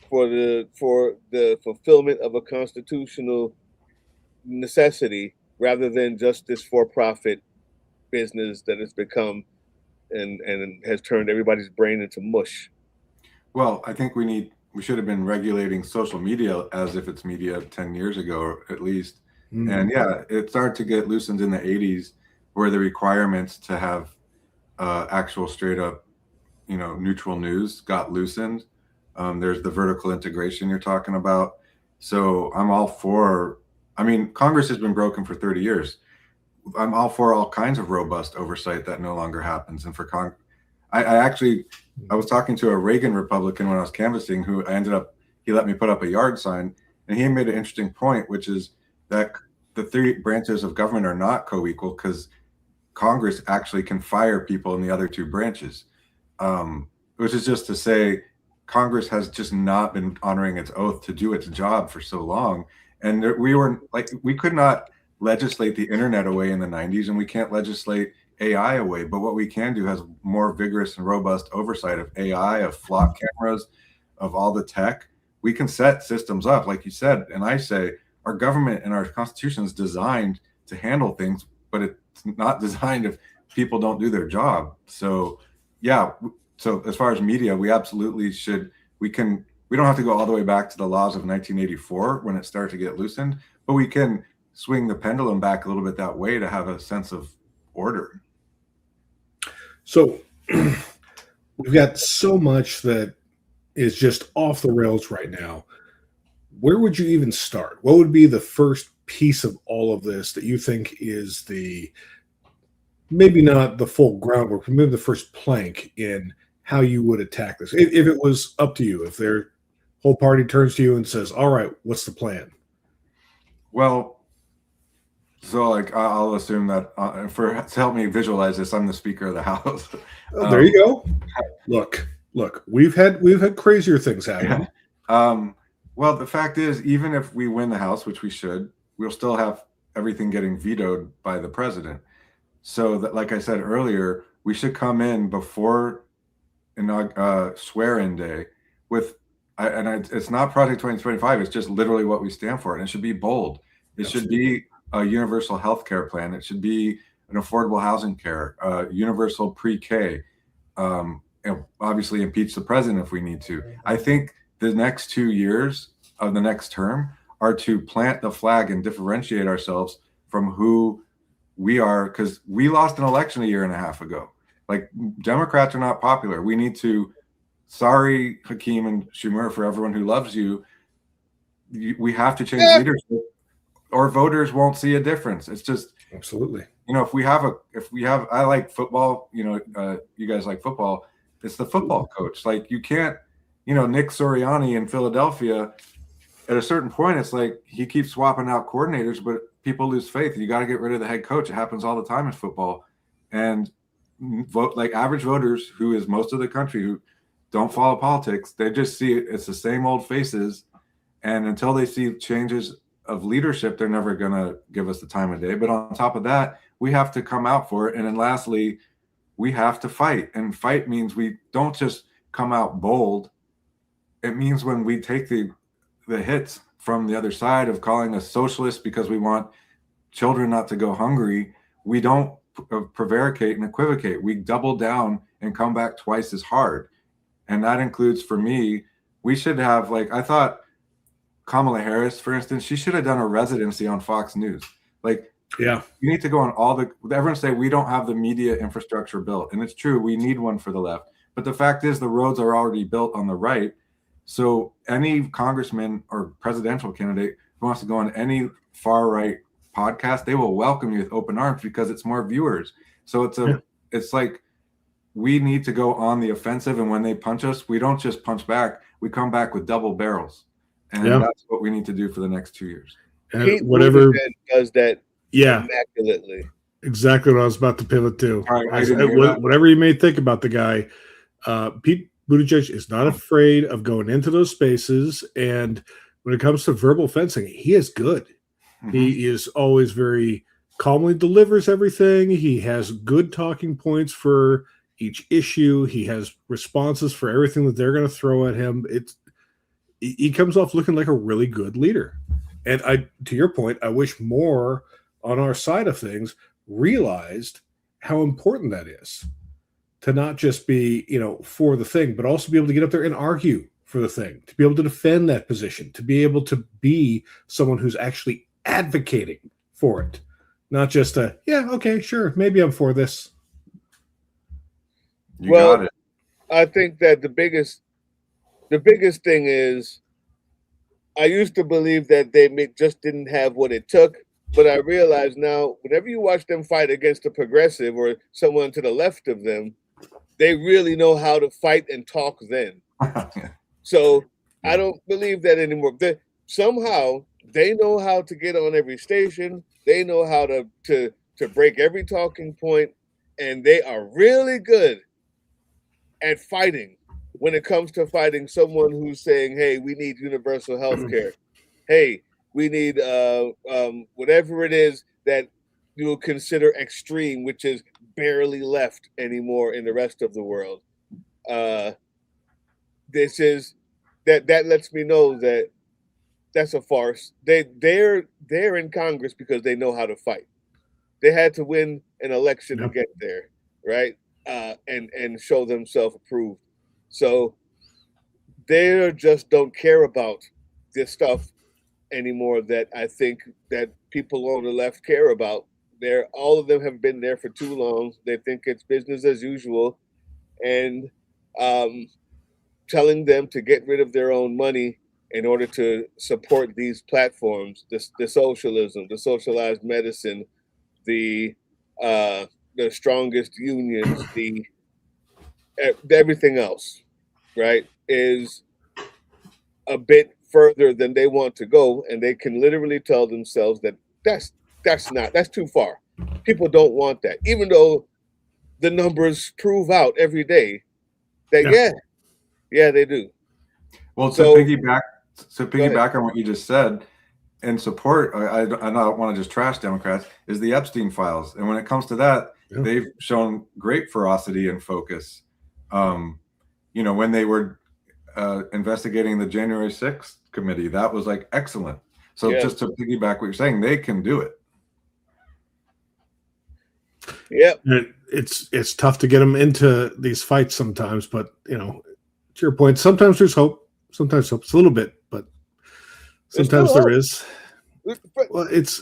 for the fulfillment of a constitutional necessity, rather than just this for-profit business that has become and has turned everybody's brain into mush. Well, I think we should have been regulating social media as if it's media 10 years ago, or at least. Mm-hmm. And yeah, it started to get loosened in the 80s, where the requirements to have actual straight up, neutral news got loosened. There's the vertical integration you're talking about. So I'm all for, Congress has been broken for 30 years. I'm all for all kinds of robust oversight that no longer happens. And for I was talking to a Reagan Republican when I was canvassing, who he let me put up a yard sign, and he made an interesting point, which is that the three branches of government are not co-equal, because Congress actually can fire people in the other two branches, which is just to say Congress has just not been honoring its oath to do its job for so long. And we could not legislate the internet away in the 90s, and we can't legislate AI away, but what we can do has more vigorous and robust oversight of AI, of flock cameras, of all the tech. We can set systems up, like you said, and I say our government and our Constitution is designed to handle things, but it's not designed if people don't do their job. So yeah, so as far as media, we absolutely should, we don't have to go all the way back to the laws of 1984 when it started to get loosened, but we can swing the pendulum back a little bit that way to have a sense of order. So we've got so much that is just off the rails right now. Where would you even start? What would be the first piece of all of this that you think is maybe not the full groundwork, but maybe the first plank in how you would attack this? If it was up to you, if their whole party turns to you and says, all right, what's the plan? Well, so I'll assume that to help me visualize this, I'm the Speaker of the House. Oh, there you go. Look, we've had crazier things happen. Yeah. Well, the fact is, even if we win the House, which we should, we'll still have everything getting vetoed by the president. So that, like I said earlier, we should come in before swear-in day with, it's not Project 2025. It's just literally what we stand for, and it should be bold. It should be a universal health care plan. It should be an affordable housing care, universal pre-K, and obviously impeach the president if we need to. I think the next 2 years of the next term are to plant the flag and differentiate ourselves from who we are, because we lost an election a year and a half ago. Like, Democrats are not popular. We need to, sorry, Hakeem and Schumer, for everyone who loves you, we have to change leadership, or voters won't see a difference. It's just absolutely. If we have, I like football. You guys like football. It's the football coach. Like, you can't, Nick Sirianni in Philadelphia. At a certain point, it's like he keeps swapping out coordinators, but people lose faith. You got to get rid of the head coach. It happens all the time in football. And average voters, who is most of the country, who don't follow politics, they just see it's the same old faces. And until they see changes of leadership, they're never going to give us the time of day. But on top of that, we have to come out for it. And then lastly, we have to fight. And fight means we don't just come out bold. It means when we take the hits from the other side of calling us socialists because we want children not to go hungry, we don't prevaricate and equivocate. We double down and come back twice as hard. And that includes, for me, we should have, I thought Kamala Harris, for instance, she should have done a residency on Fox News. Like, Yeah. You need to go on all the. Everyone say we don't have the media infrastructure built, and it's true. We need one for the left, but the fact is the roads are already built on the right. So any congressman or presidential candidate who wants to go on any far right podcast, they will welcome you with open arms because it's more viewers. So it's like we need to go on the offensive, and when they punch us, we don't just punch back. We come back with double barrels, and that's what we need to do for the next 2 years. And whatever does that. Yeah, immaculately. Exactly what I was about to pivot to. All right, whatever you may think about the guy, Pete Buttigieg is not afraid of going into those spaces. And when it comes to verbal fencing, he is good. Mm-hmm. He is always very calmly delivers everything. He has good talking points for each issue. He has responses for everything that they're going to throw at him. He comes off looking like a really good leader. And to your point, I wish more on our side of things realized how important that is to not just be, for the thing, but also be able to get up there and argue for the thing, to be able to defend that position, to be able to be someone who's actually advocating for it, not just okay, sure, maybe I'm for this. You got it. I think that the biggest thing is I used to believe that they just didn't have what it took. But I realize now, whenever you watch them fight against a progressive or someone to the left of them, they really know how to fight and talk then. So I don't believe that anymore. Somehow they know how to get on every station. They know how to break every talking point, and they are really good at fighting when it comes to fighting someone who's saying, hey, we need universal health care. Hey, we need whatever it is that you will consider extreme, which is barely left anymore in the rest of the world. This is that lets me know that that's a farce. They're in Congress because they know how to fight. They had to win an election to get there, right? And show themselves approved. So they just don't care about this stuff anymore that I think that people on the left care about. All of them have been there for too long. They think it's business as usual, and telling them to get rid of their own money in order to support these platforms, the socialism, the socialized medicine, the strongest unions, everything else, right, is a bit further than they want to go, and they can literally tell themselves that that's too far. People don't want that, even though the numbers prove out every day that they do. Well, so piggyback on what you just said, and support. I don't want to just trash Democrats. Is the Epstein files, and when it comes to that, they've shown great ferocity and focus. When they were investigating the January 6th committee, that was like excellent. So just to piggyback what you're saying, they can do it. Yeah, it's tough to get them into these fights sometimes, but to your point, sometimes there's hope. Sometimes it's a little bit, but sometimes there is. Well, it's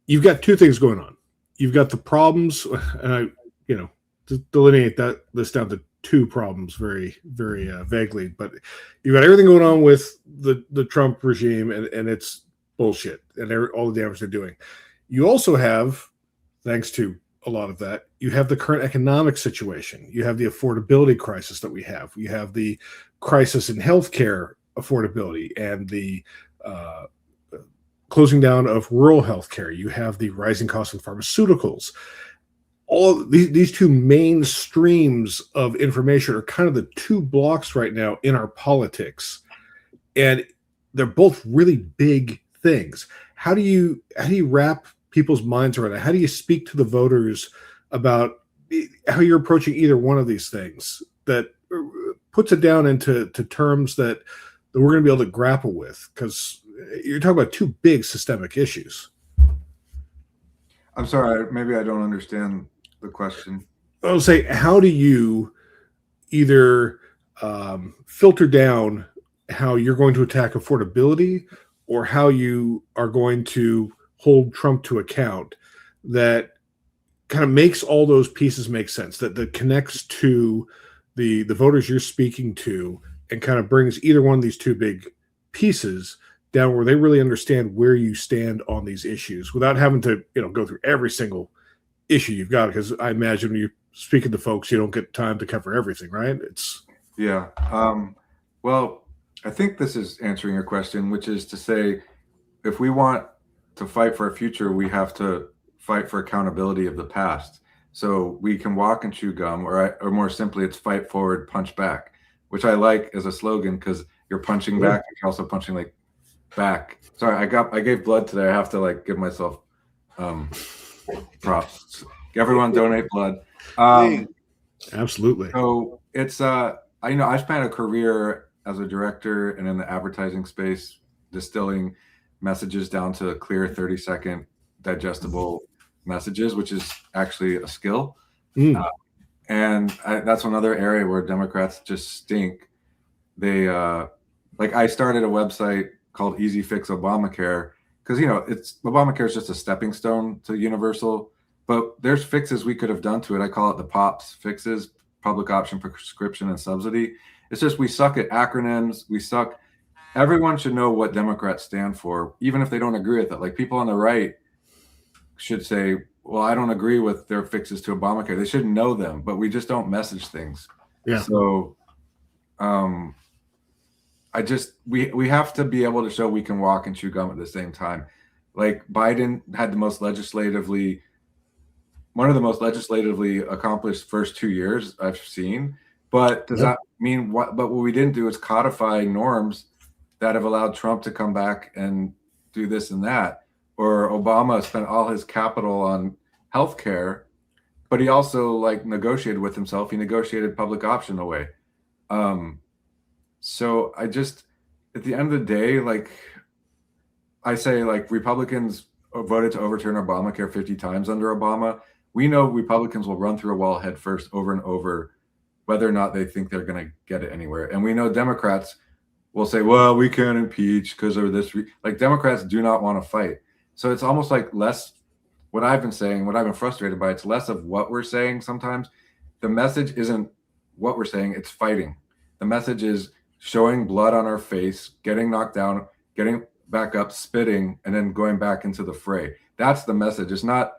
you've got two things going on. You've got the problems, and to delineate this down to two problems very, very vaguely, but you've got everything going on with the Trump regime, and it's bullshit, and all the damage they're doing. You also have, thanks to a lot of that, you have the current economic situation. You have the affordability crisis that we have. You have the crisis in healthcare affordability and the closing down of rural healthcare. You have the rising cost of pharmaceuticals. All these two main streams of information are kind of the two blocks right now in our politics, and they're both really big things. How do you wrap people's minds around it? How do you speak to the voters about how you're approaching either one of these things that puts it down into terms that we're going to be able to grapple with? Because you're talking about two big systemic issues. I'm sorry, maybe I don't understand the question. I'll say, how do you either filter down how you're going to attack affordability, or how you are going to hold Trump to account that kind of makes all those pieces make sense, that connects to the voters you're speaking to, and kind of brings either one of these two big pieces down where they really understand where you stand on these issues without having to, go through every single issue you've got. Because I imagine when you're speaking to folks, you don't get time to cover everything, right? Yeah. Well, I think this is answering your question, which is to say, if we want to fight for a future, we have to fight for accountability of the past. So we can walk and chew gum, or more simply, it's fight forward, punch back, which I like as a slogan because you're punching back, and you're also punching back. Sorry, I gave blood today. I have to give myself props. Everyone donate blood. Absolutely. So it's I spent a career as a director and in the advertising space, distilling messages down to clear 30-second digestible messages, which is actually a skill. And that's another area where Democrats just stink. They I started a website called Easy Fix Obamacare because Obamacare is just a stepping stone to universal, but there's fixes we could have done to it. I call it the POPs fixes: public option, prescription, and subsidy. It's just we suck at acronyms. We suck. Everyone should know what Democrats stand for, even if they don't agree with it. People on the right should say, well, I don't agree with their fixes to Obamacare. They should know them, but we just don't message things. Yeah. So we have to be able to show we can walk and chew gum at the same time. Biden had one of the most legislatively accomplished first 2 years I've seen. But does that mean what? But what we didn't do is codify norms that have allowed Trump to come back and do this and that. Or Obama spent all his capital on healthcare, but he also negotiated with himself. He negotiated public option away. So I just, at the end of the day, I say, Republicans voted to overturn Obamacare 50 times under Obama. We know Republicans will run through a wall head first over and over, whether or not they think they're going to get it anywhere. And we know Democrats will say, well, we can't impeach because of this. Democrats do not want to fight. So it's almost less what I've been saying, what I've been frustrated by. It's less of what we're saying sometimes. The message isn't what we're saying, it's fighting. The message is showing blood on our face, getting knocked down, getting back up, spitting, and then going back into the fray. That's the message. It's not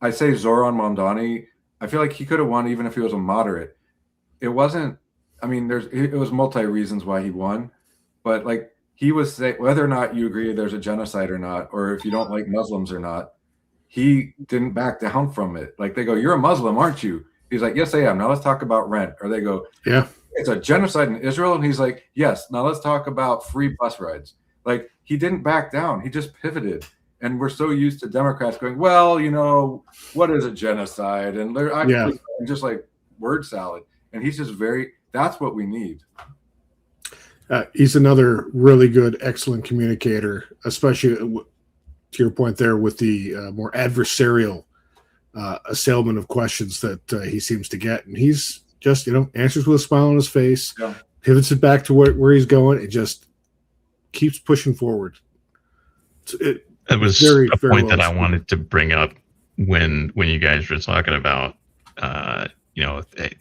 I say Zoran Mamdani. I feel like he could have won even if he was a moderate. It wasn't, it was multi reasons why he won, but he was saying whether or not you agree there's a genocide or not, or if you don't like Muslims or not, he didn't back down from it. They go, you're a Muslim, aren't you? He's like, yes, I am. Now let's talk about rent. Or they go, yeah, it's a genocide in Israel. And he's like, yes, now let's talk about free bus rides. He didn't back down. He just pivoted. And we're so used to Democrats going, well, what is a genocide? And they're actually just word salad. And he's just that's what we need. He's another really good, excellent communicator, especially to your point there with the more adversarial assailment of questions that he seems to get. And he's just, answers with a smile on his face, pivots it back to where he's going, and just keeps pushing forward. It was a point that I wanted to bring up when you guys were talking about,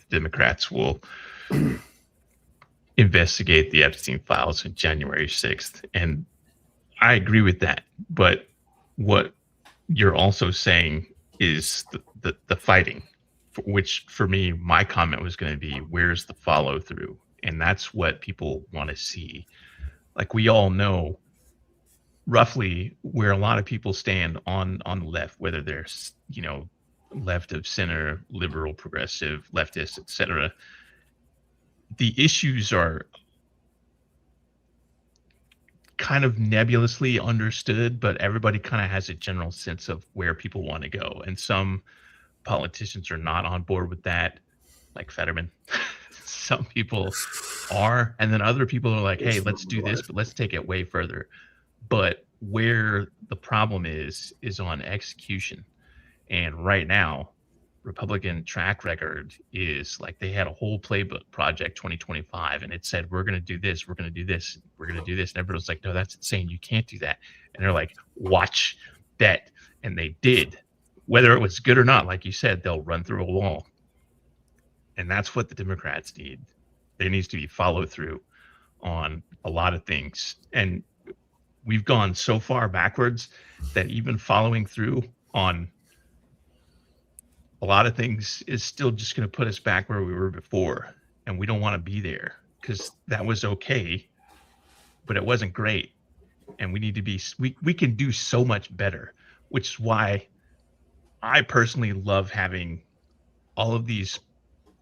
Democrats will investigate the Epstein files on January 6th. And I agree with that. But what you're also saying is the fighting, which for me, my comment was going to be, where's the follow through? And that's what people want to see. We all know roughly where a lot of people stand on the left, whether they're, left of center, liberal, progressive, leftist, etc. The issues are kind of nebulously understood, but everybody kind of has a general sense of where people want to go. And some politicians are not on board with that, like Fetterman. Some people are, and then other people are like, hey, let's do this, but let's take it way further. But where the problem is on execution. And right now, Republican track record is they had a whole playbook, Project 2025, and it said, we're going to do this, we're going to do this, we're going to do this. And everybody's like, no, that's insane. You can't do that. And they're like, watch debt, and they did. Whether it was good or not, like you said, they'll run through a wall. And that's what the Democrats need. There needs to be follow through on a lot of things. And we've gone so far backwards that even following through on a lot of things is still just going to put us back where we were before. And we don't want to be there, because that was okay, but it wasn't great. And we need to be, we can do so much better, which is why I personally love having all of these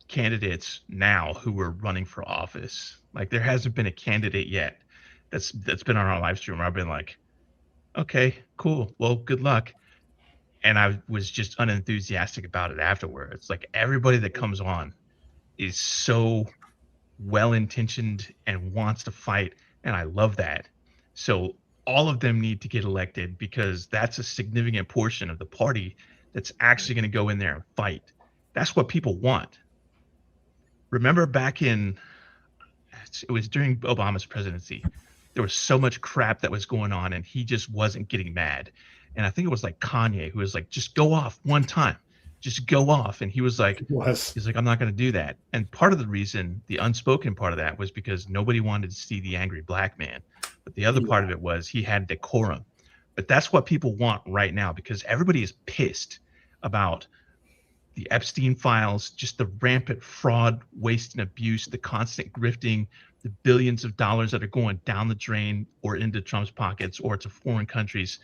candidates now who are running for office. Like, there hasn't been a candidate yet that's been on our live stream where I've been like, okay, cool, well, good luck. And I was just unenthusiastic about it afterwards. Like, everybody that comes on is so well-intentioned and wants to fight, and I love that. So all of them need to get elected, because that's a significant portion of the party that's actually going to go in there and fight. That's what people want. Remember back in, it was during Obama's presidency, there was so much crap that was going on, and he just wasn't getting mad. And I think it was like Kanye, who was like, just go off one time, just go off. And he was like, he's like, I'm not going to do that. And part of the reason, the unspoken part of that, was because nobody wanted to see the angry black man. But the other part of it was he had decorum. But that's what people want right now, because everybody is pissed about the Epstein files, just the rampant fraud, waste, and abuse, the constant grifting, the billions of dollars that are going down the drain or into Trump's pockets or to foreign countries.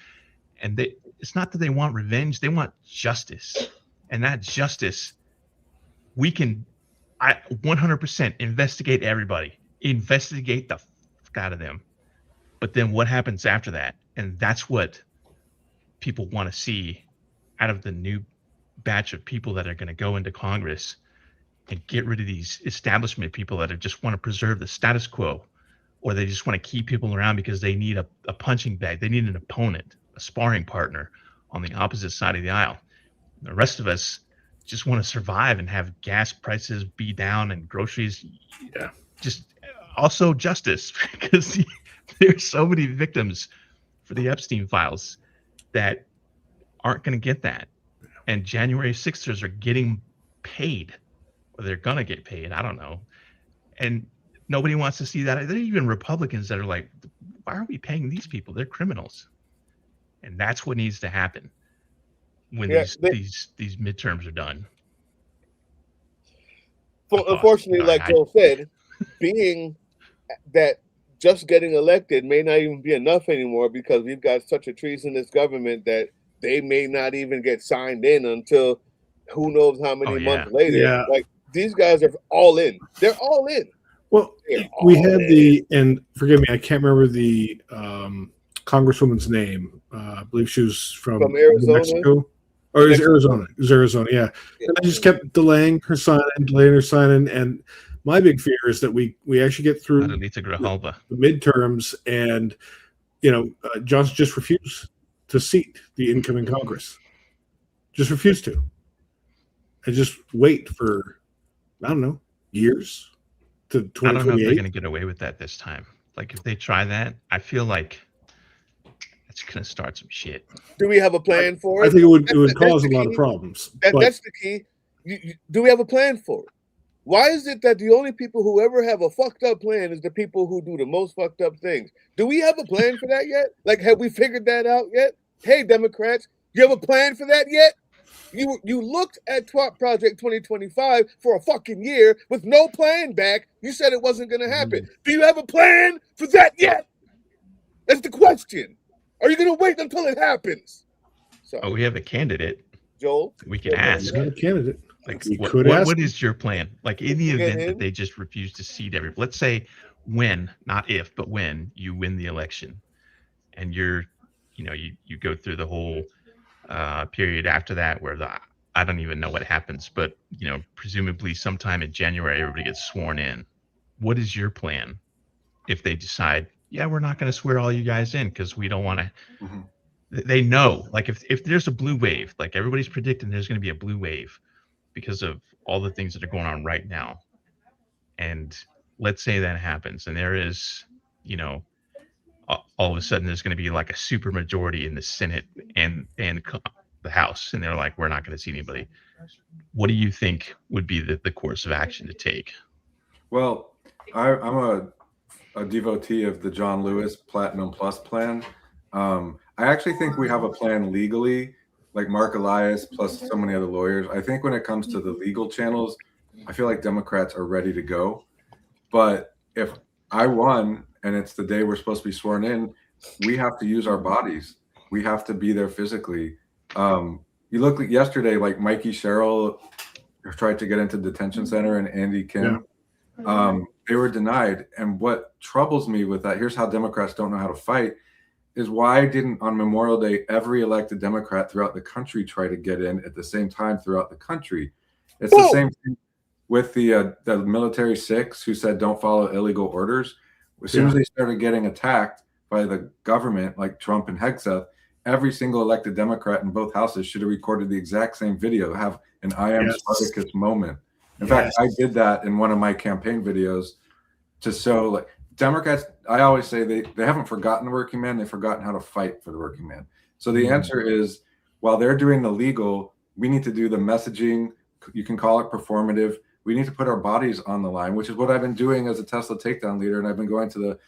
And it's not that they want revenge, they want justice. And that justice, we can 100% investigate everybody, investigate the fuck out of them. But then what happens after that? And that's what people want to see out of the new batch of people that are going to go into Congress, and get rid of these establishment people that just want to preserve the status quo, or they just want to keep people around because they need a punching bag. They need an opponent, a sparring partner on the opposite side of the aisle. The rest of us just want to survive and have gas prices be down and groceries. Yeah. Just also justice, because there's so many victims for the Epstein files that aren't going to get that. And January 6ers are getting paid, or they're going to get paid. I don't know. And nobody wants to see that. There are even Republicans that are like, why are we paying these people? They're criminals. And that's what needs to happen when these midterms are done. Unfortunately, like Joel said, being that just getting elected may not even be enough anymore, because we've got such a treasonous government that they may not even get signed in until who knows how many months later. Yeah. Like, these guys are all in. They're all in. Well, we had and forgive me, I can't remember the Congresswoman's name. I believe she was from Arizona. New Mexico. Or is Arizona? It was Arizona, yeah. And I just kept delaying her signing. And my big fear is that we actually get through the midterms, and Johnson just refused to seat the incoming Congress. Just refused to. And just wait for, I don't know, years to 2028. I don't know if they're going to get away with that this time. Like, if they try that, I feel like it's going to start some shit. Do we have a plan for it? I think it would cause a lot of problems. That's the key. Do we have a plan for it? Why is it that the only people who ever have a fucked up plan is the people who do the most fucked up things? Do we have a plan for that yet? Like, have we figured that out yet? Hey, Democrats, you have a plan for that yet? You looked at Twat Project 2025 for a fucking year with no plan back. You said it wasn't going to happen. Do you have a plan for that yet? That's the question. Are you going to wait until it happens? Oh, we have a candidate. Joel? We can ask. We have a candidate. Like, what is your plan? Like, in the event that they just refuse to seat let's say when, not if, but when you win the election, and you go through the whole period after that where I don't even know what happens, but presumably sometime in January everybody gets sworn in. What is your plan if they decide, yeah, we're not going to swear all you guys in because we don't want to? Mm-hmm. They know, like, if there's a blue wave, like everybody's predicting there's going to be a blue wave because of all the things that are going on right now. And let's say that happens, and there is, all of a sudden there's going to be like a super majority in the Senate and the House, and they're like, we're not going to see anybody. What do you think would be the course of action to take? Well, I'm a devotee of the John Lewis Platinum Plus plan. I actually think we have a plan legally, like Mark Elias plus so many other lawyers. I think when it comes to the legal channels, I feel like Democrats are ready to go. But if I won and it's the day we're supposed to be sworn in, we have to use our bodies. We have to be there physically. You look like yesterday, like Mikey Sherrill tried to get into detention center and Andy Kim. Yeah. They were denied. And what troubles me with that, here's how Democrats don't know how to fight, is why didn't on Memorial Day every elected Democrat throughout the country try to get in at the same time throughout the country? It's the same thing with the military six who said don't follow illegal orders. As soon as they started getting attacked by the government, like Trump and Hegseth, every single elected Democrat in both houses should have recorded the exact same video, have an I am Spartacus moment. In fact, I did that in one of my campaign videos to show, like, Democrats, I always say they haven't forgotten the working man, they've forgotten how to fight for the working man. So the answer is, while they're doing the legal, we need to do the messaging. You can call it performative. We need to put our bodies on the line, which is what I've been doing as a Tesla takedown leader. And I've been going to the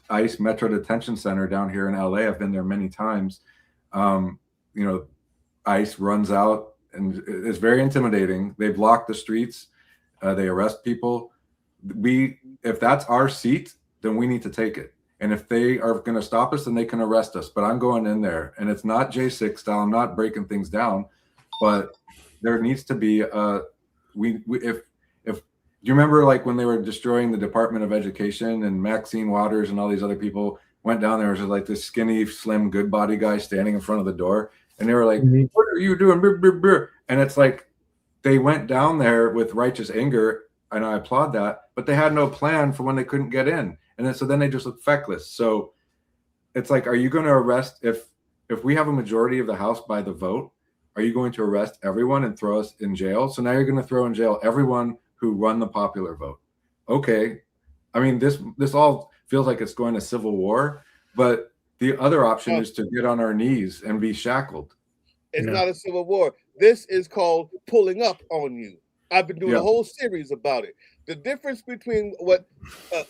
ICE Metro Detention Center down here in LA. I've been there many times. ICE runs out and it's very intimidating. They block the streets. They arrest people. If that's our seat, then we need to take it. And if they are going to stop us, then they can arrest us. But I'm going in there, and it's not J6 style. I'm not breaking things down, but there needs to be if do you remember, like, when they were destroying the Department of Education and Maxine Waters and all these other people went down there, was just like this skinny, slim, good body guy standing in front of the door, and they were like, "What are you doing?" And it's like they went down there with righteous anger, and I applaud that, but they had no plan for when they couldn't get in, and then they just look feckless. So it's like, are you going to arrest if we have a majority of the House by the vote? Are you going to arrest everyone and throw us in jail? So now you're going to throw in jail everyone who won the popular vote. Okay. I mean, this all feels like it's going to civil war, but the other option is to get on our knees and be shackled. It's not a civil war. This is called pulling up on you. I've been doing a whole series about it. The difference between what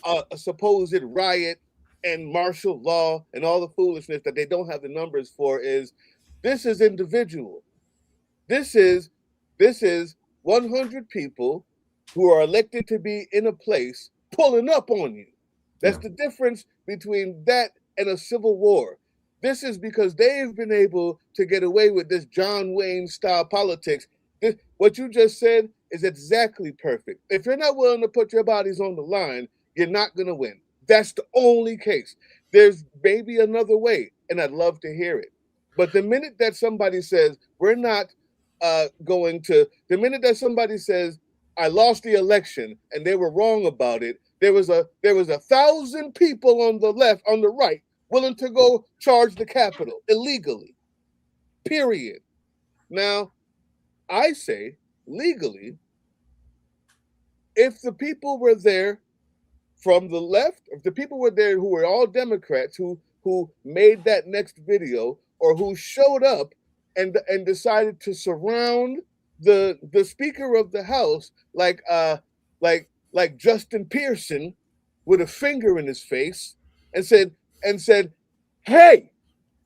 a supposed riot and martial law and all the foolishness that they don't have the numbers for is, this is individual. This is 100 people who are elected to be in a place pulling up on you. That's the difference between that and a civil war. This is because they've been able to get away with this John Wayne style politics. What you just said is exactly perfect. If you're not willing to put your bodies on the line, you're not going to win. That's the only case. There's maybe another way, and I'd love to hear it. But the minute that somebody says, we're not the minute that somebody says, I lost the election and they were wrong about it, there was 1,000 people on the left, on the right, willing to go charge the Capitol illegally. Period. Now, I say legally, if the people were there from the left, if the people were there who were all Democrats who made that next video, or who showed up and decided to surround the Speaker of the House like Justin Pearson with a finger in his face and said, hey,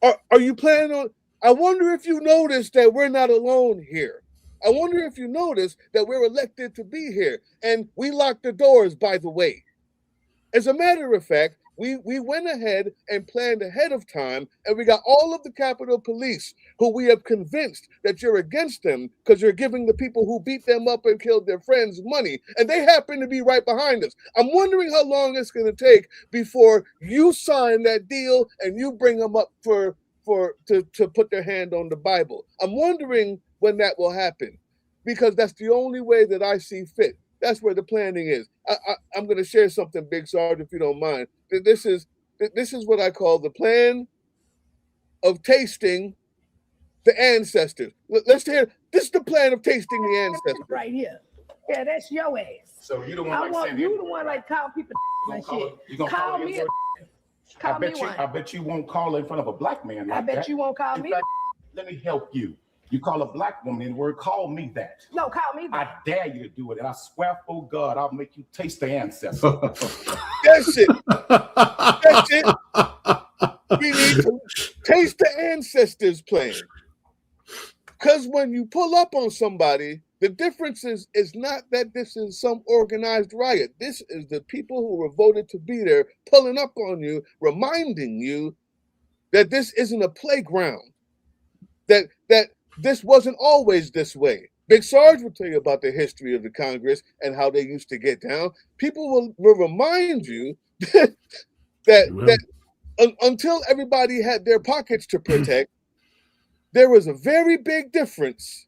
are you planning on, I wonder if you noticed that we're not alone here. I wonder if you noticed that we're elected to be here. And we locked the doors, by the way. As a matter of fact, we went ahead and planned ahead of time, and we got all of the Capitol Police who we have convinced that you're against them because you're giving the people who beat them up and killed their friends money, and they happen to be right behind us. I'm wondering how long it's going to take before you sign that deal and you bring them up to put their hand on the Bible. I'm wondering when that will happen, because that's the only way that I see fit. That's where the planning is. I'm going to share something, Big Sarge, if you don't mind. This is what I call the plan of tasting the ancestors. Let's hear. This is the plan of tasting the ancestors. Right here. Yeah, that's your ass. So you the one. I want you the one like call people and shit. Call me. Call me I one. bet you won't call in front of a black man like I bet that. you won't call In me. fact, let me help you. You call a black woman in the word, call me that. No, call me that. I dare you to do it, and I swear for God, I'll make you taste the ancestor. That's it. That's it. We need to taste the ancestors plan. Because when you pull up on somebody, the difference is not that this is some organized riot. This is the people who were voted to be there pulling up on you, reminding you that this isn't a playground, that this wasn't always this way. Big Sarge will tell you about the history of the Congress and how they used to get down. People will remind you that until everybody had their pockets to protect, there was a very big difference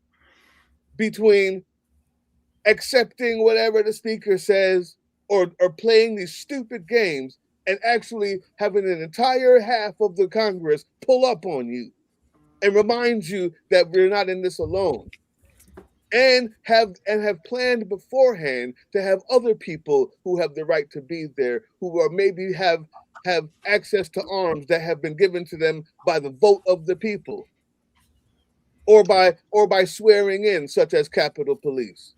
between accepting whatever the speaker says or playing these stupid games and actually having an entire half of the Congress pull up on you and remind you that we're not in this alone. And have planned beforehand to have other people who have the right to be there, who are maybe have access to arms that have been given to them by the vote of the people, or by swearing in, such as Capitol Police,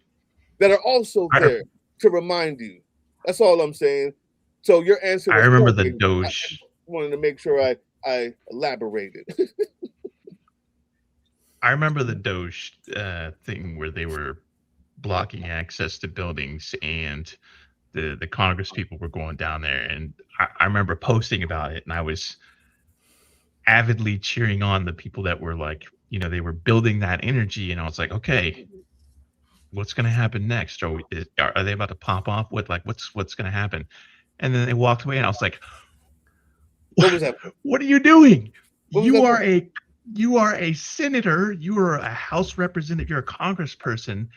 that are also there to remind you. That's all I'm saying. So your answer. I remember the Doge. I wanted to make sure I elaborated. I remember the Doge thing where they were blocking access to buildings, and the Congress people were going down there, and I remember posting about it, and I was avidly cheering on the people that were like, they were building that energy, and I was like, okay, what's going to happen next? Are they about to pop off? What's going to happen? And then they walked away, and I was like, what was that? What are you doing? You are a senator. You are a House representative. You're a congressperson.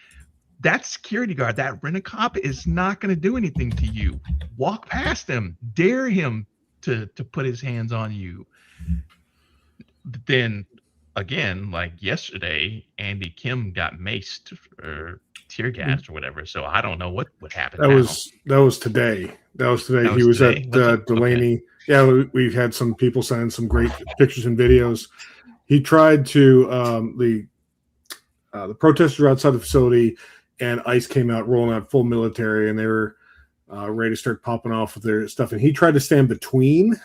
That security guard, that rent-a-cop, is not going to do anything to you. Walk past him. Dare him to put his hands on you. But then, again, like yesterday, Andy Kim got maced or tear gassed or whatever. So I don't know what happened. That was today. He was at Delaney. Okay. Yeah, we've had some people send some great pictures and videos. He tried to the protesters were outside the facility, and ICE came out rolling out full military, and they were ready to start popping off with their stuff. And he tried to stand between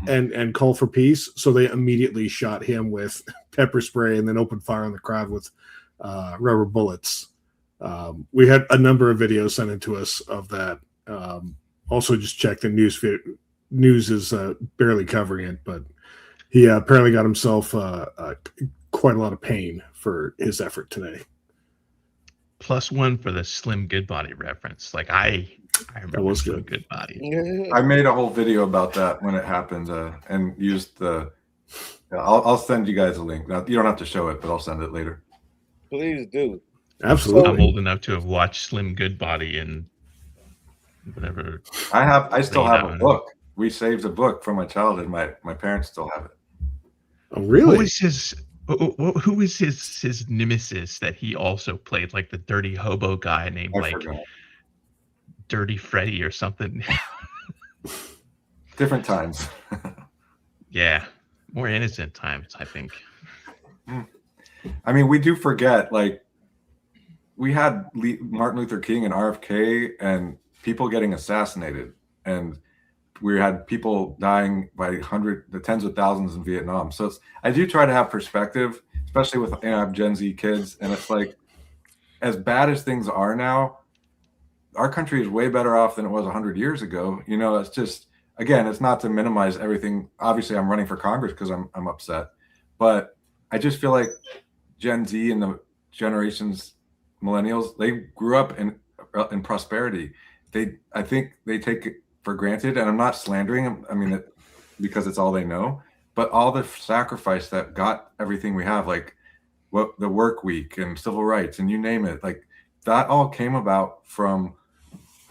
and call for peace, so they immediately shot him with pepper spray and then opened fire on the crowd with rubber bullets. We had a number of videos sent in to us of that. Also, just check the news. News is barely covering it, but he apparently got himself quite a lot of pain for his effort today. +1 for the Slim Goodbody reference. Like I remember that was Slim Goodbody. I made a whole video about that when it happened, and used the. I'll send you guys a link. Now, you don't have to show it, but I'll send it later. Please do. Absolutely. I'm old enough to have watched Slim Goodbody and whatever. I still have a book. We saved a book from my childhood. My parents still have it. Oh, really? Who is his nemesis that he also played, like the dirty hobo guy named Dirty Freddy or something? Different times. Yeah, more innocent times, I think. I mean, we do forget, like, we had Martin Luther King and RFK and people getting assassinated, and we had people dying by the tens of thousands in Vietnam. So I do try to have perspective, especially with I have Gen Z kids, and it's like, as bad as things are now, our country is way better off than it was 100 years ago. It's just, again, it's not to minimize everything. Obviously, I'm running for Congress because I'm upset, but I just feel like Gen Z and the generations, millennials, they grew up in prosperity. I think they take it for granted, and I'm not slandering them. I mean, because it's all they know, but all the sacrifice that got everything we have, like the work week and civil rights and you name it, like that all came about from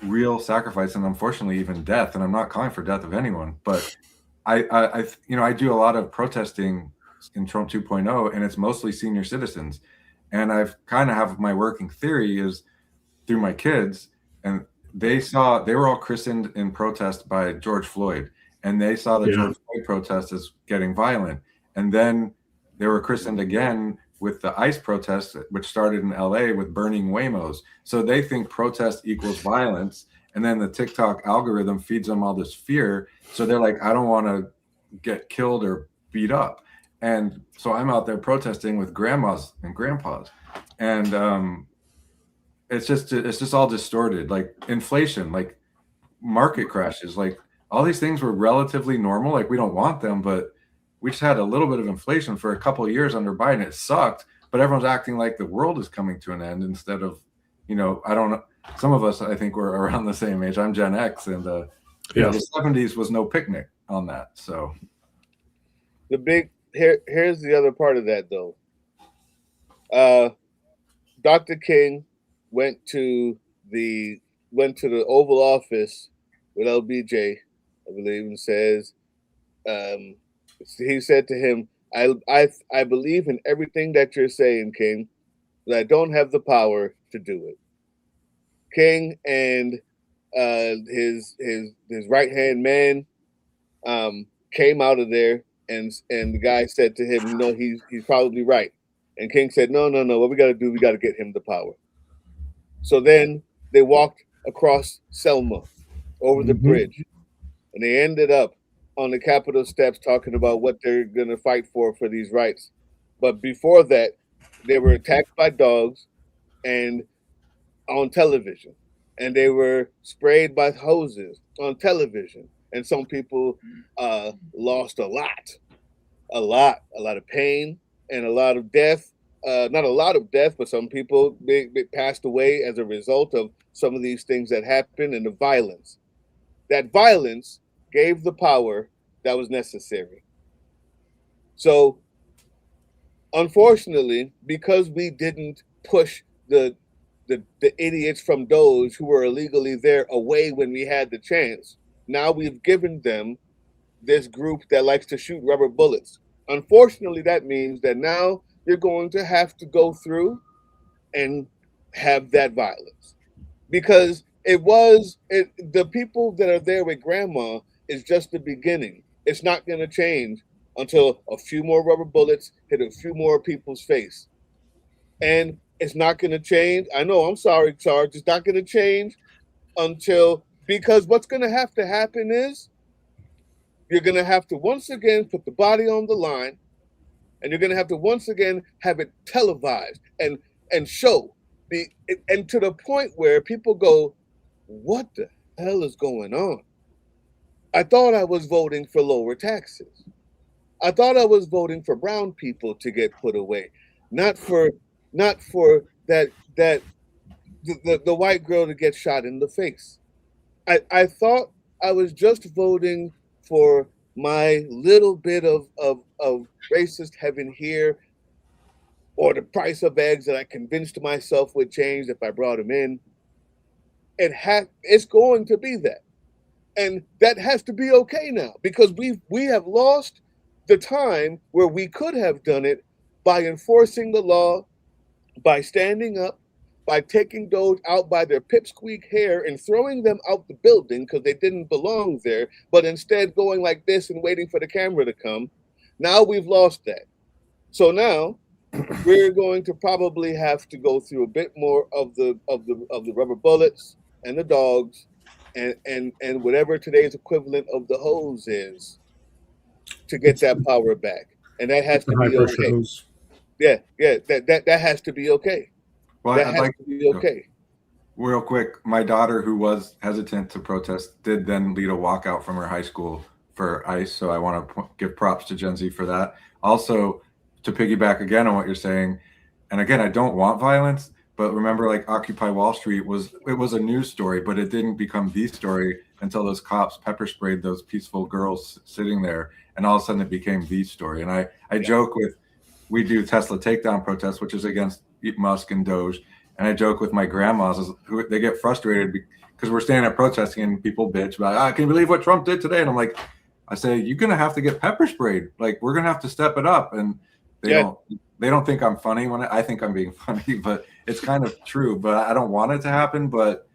real sacrifice and unfortunately even death. And I'm not calling for death of anyone, but I do a lot of protesting in Trump 2.0, and it's mostly senior citizens. And I've kind of have my working theory is through my kids, and they were all christened in protest by George Floyd. and they saw the Yeah. George Floyd protest as getting violent. And then they were christened again with the ICE protest, which started in LA with burning Waymos. So they think protest equals violence. And then the TikTok algorithm feeds them all this fear. So they're like, I don't want to get killed or beat up. And so I'm out there protesting with grandmas and grandpas. And it's just all distorted, like inflation, like market crashes, like all these things were relatively normal. Like we don't want them, but we just had a little bit of inflation for a couple of years under Biden. It sucked, but everyone's acting like the world is coming to an end instead of, I don't know. Some of us, I think, were around the same age. I'm Gen X, and the 70s was no picnic on that. So here's the other part of that, though. Dr. King went to the Oval Office with LBJ, I believe, and says, he said to him, I believe in everything that you're saying, King, but I don't have the power to do it. King and his right hand man came out of there, and the guy said to him, he's probably right. And King said, no, what we got to do, we got to get him the power. So then they walked across Selma over the bridge, and they ended up on the Capitol steps talking about what they're going to fight for these rights. But before that, they were attacked by dogs and on television, and they were sprayed by hoses on television. And some people lost a lot of pain and a lot of death. Not a lot of death, but some people they passed away as a result of some of these things that happened and the violence. That violence gave the power that was necessary. So, unfortunately, because we didn't push the idiots from those who were illegally there away when we had the chance, now we've given them this group that likes to shoot rubber bullets. Unfortunately, that means that now you're going to have to go through and have that violence, because the people that are there with grandma is just the beginning. It's not going to change until a few more rubber bullets hit a few more people's face. And it's not going to change. I know, I'm sorry, Sarge. It's not going to change because what's going to have to happen is you're going to have to once again put the body on the line, and you're going to have to once again have it televised and show and to the point where people go, what the hell is going on? I thought I was voting for lower taxes. I thought I was voting for brown people to get put away, not for that the white girl to get shot in the face. I thought I was just voting for my little bit of racist heaven here, or the price of eggs that I convinced myself would change if I brought them in. It's going to be that. And that has to be okay now, because we have lost the time where we could have done it by enforcing the law, by standing up, by taking those out by their pipsqueak hair and throwing them out the building because they didn't belong there, but instead going like this and waiting for the camera to come. Now we've lost that. So now we're going to probably have to go through a bit more of the rubber bullets and the dogs and whatever today's equivalent of the hose is to get that power back. And that has to be okay. Hose. Yeah, that has to be okay. Well, that has to be okay. Real quick, my daughter, who was hesitant to protest, did then lead a walkout from her high school for ICE. So I want to give props to Gen Z for that. Also, to piggyback again on what you're saying, and again, I don't want violence, but remember, like Occupy Wall Street was a news story, but it didn't become the story until those cops pepper sprayed those peaceful girls sitting there, and all of a sudden it became the story. And I joke with, we do Tesla takedown protests, which is against Musk and Doge, and I joke with my grandmas who they get frustrated because we're standing there protesting and people bitch about, I can't believe what Trump did today, and I'm like, I say, you're gonna have to get pepper sprayed. Like, we're gonna have to step it up. And they don't think I'm funny when I think I'm being funny, but it's kind of true. But I don't want it to happen. But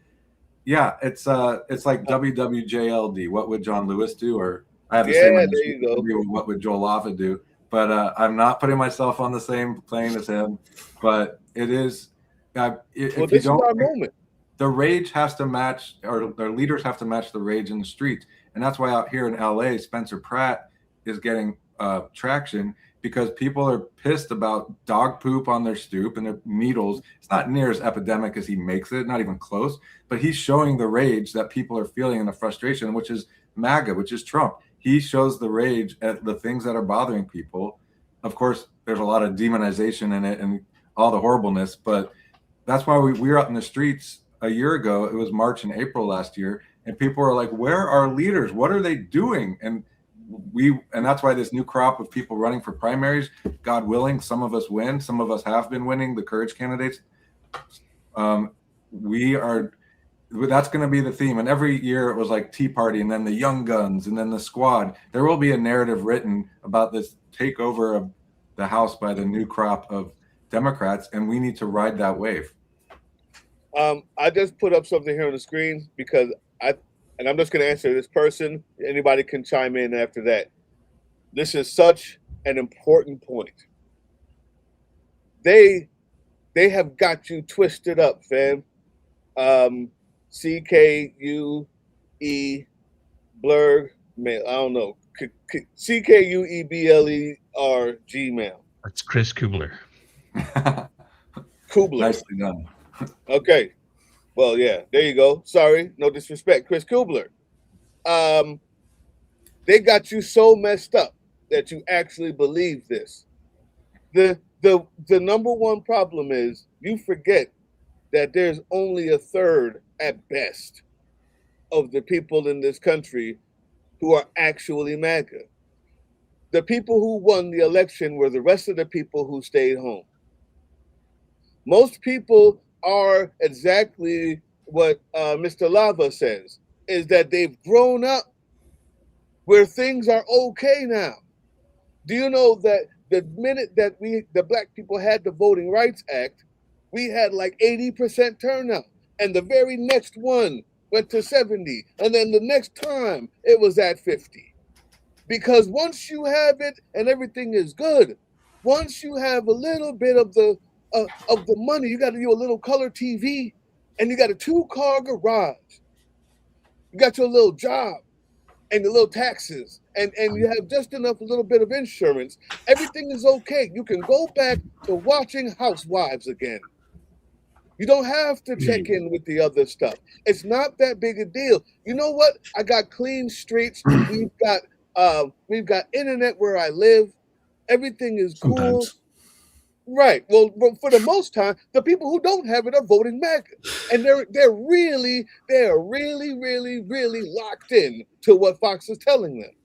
yeah, it's like WWJLD. What would John Lewis do? Or I have the Yeah, same there you go. idea with what would Joel Lava do. But I'm not putting myself on the same plane as him. But it is, if Well, you this is don't, our moment. the rage has to match, or their leaders have to match the rage in the streets. And that's why out here in LA, Spencer Pratt is getting traction, because people are pissed about dog poop on their stoop and their needles. It's not near as epidemic as he makes it, not even close, but he's showing the rage that people are feeling and the frustration, which is MAGA, which is Trump. He shows the rage at the things that are bothering people. Of course, there's a lot of demonization in it and all the horribleness, but that's why we were out in the streets a year ago. It was March and April last year, and people were like, where are leaders? What are they doing? And that's why this new crop of people running for primaries, God willing, some of us win, some of us have been winning, the Courage candidates. That's going to be the theme. And every year it was like Tea Party, and then the Young Guns, and then the Squad. There will be a narrative written about this takeover of the House by the new crop of Democrats, and we need to ride that wave. I just put up something here on the screen because I'm just going to answer this person. Anybody can chime in after that. This is such an important point. They have got you twisted up, fam. CKUE blurg mail. I don't know. CKUEBLER Gmail. That's Chris Kubler. Kubler. Nicely done. Okay. Well, yeah, there you go. Sorry, no disrespect, Chris Kubler. They got you so messed up that you actually believe this. The number one problem is you forget that there's only a third at best of the people in this country who are actually MAGA. The people who won the election were the rest of the people who stayed home. Most people are exactly what Mr. Lava says, is that they've grown up where things are okay now. Do you know that the minute that the black people had the Voting Rights Act, we had like 80% turnout, and the very next one went to 70, and then the next time it was at 50. Because once you have it and everything is good, once you have a little bit of the money, you got to do a little color TV, and you got a 2-car garage, you got your little job and your little taxes, and you have just enough, a little bit of insurance, everything is okay. You can go back to watching Housewives again. You don't have to check in with the other stuff. It's not that big a deal. You know what? I got clean streets. We've got internet where I live. Everything is cool. Sometimes. Right. Well, for the most time, the people who don't have it are voting MAGA, and they're really, really locked in to what Fox is telling them.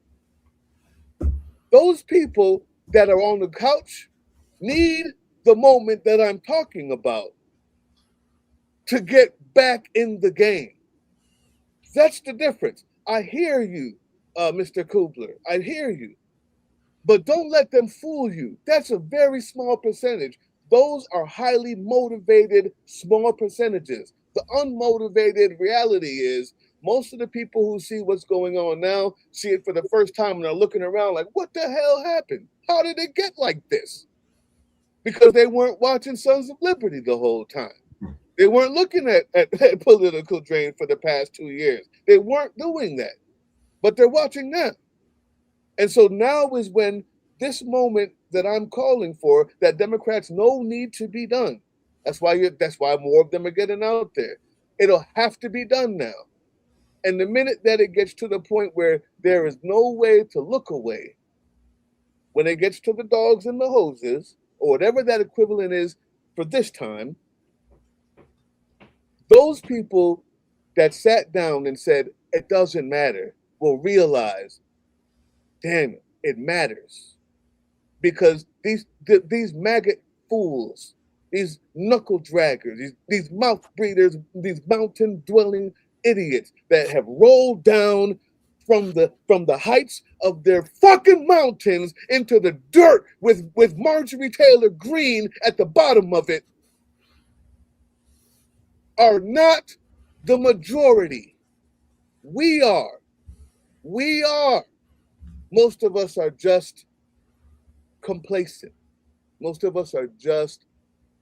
Those people that are on the couch need the moment that I'm talking about to get back in the game. That's the difference. I hear you, Mr. Kubler. I hear you. But don't let them fool you. That's a very small percentage. Those are highly motivated small percentages. The unmotivated reality is most of the people who see what's going on now see it for the first time and are looking around like, what the hell happened? How did it get like this? Because they weren't watching Sons of Liberty the whole time. They weren't looking at Political Drain for the past 2 years. They weren't doing that. But they're watching now. And so now is when this moment that I'm calling for, that Democrats know need to be done. That's why more of them are getting out there. It'll have to be done now. And the minute that it gets to the point where there is no way to look away, when it gets to the dogs and the hoses, or whatever that equivalent is for this time, those people that sat down and said, it doesn't matter, will realize, damn it, it matters. Because these MAGA fools, these knuckle draggers, these mouth breathers, these mountain dwelling idiots that have rolled down from the heights of their fucking mountains into the dirt with Marjorie Taylor Greene at the bottom of it, are not the majority. We are. Most of us are just complacent. Most of us are just,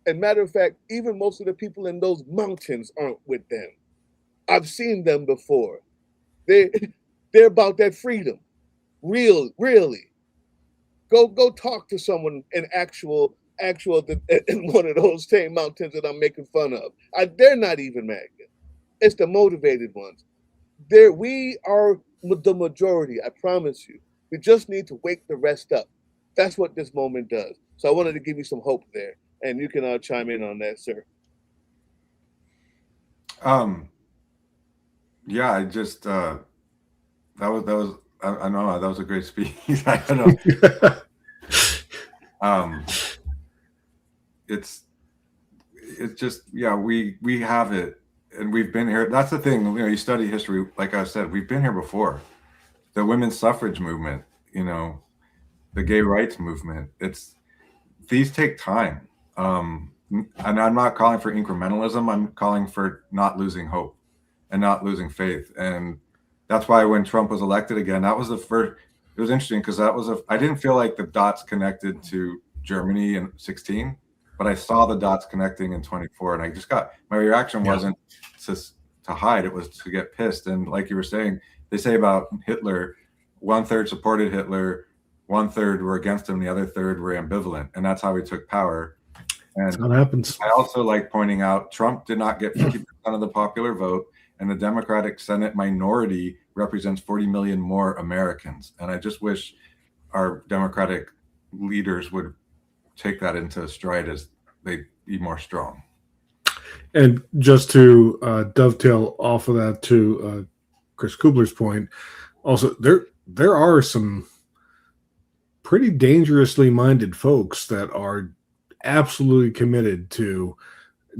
and matter of fact, even most of the people in those mountains aren't with them. I've seen them before. They're about that freedom. Really. Go talk to someone in actual in one of those same mountains that I'm making fun of. They're not even magnet. It's the motivated ones. We are the majority, I promise you. We just need to wake the rest up. That's what this moment does. So I wanted to give you some hope there, and you can chime in on that, sir. Yeah, I just that was I know that was a great speech. I don't know. It's just, yeah, we have it, and we've been here. That's the thing, you study history, like I said, we've been here before. The women's suffrage movement, the gay rights movement, these take time. And I'm not calling for incrementalism, I'm calling for not losing hope and not losing faith. And that's why when Trump was elected again, that was the first. It was interesting because I didn't feel like the dots connected to Germany in 16, but I saw the dots connecting in 24, and I just my reaction wasn't to hide, it was to get pissed. And like you were saying, they say about Hitler, 1/3 supported Hitler, 1/3 were against him, the other third were ambivalent, and that's how he took power. And that's what happens. I also like pointing out Trump did not get 50% of the popular vote, and the Democratic Senate minority represents 40 million more Americans. And I just wish our Democratic leaders would take that into stride as they be more strong. And just to dovetail off of that to Chris Kubler's point, also there are some pretty dangerously minded folks that are absolutely committed to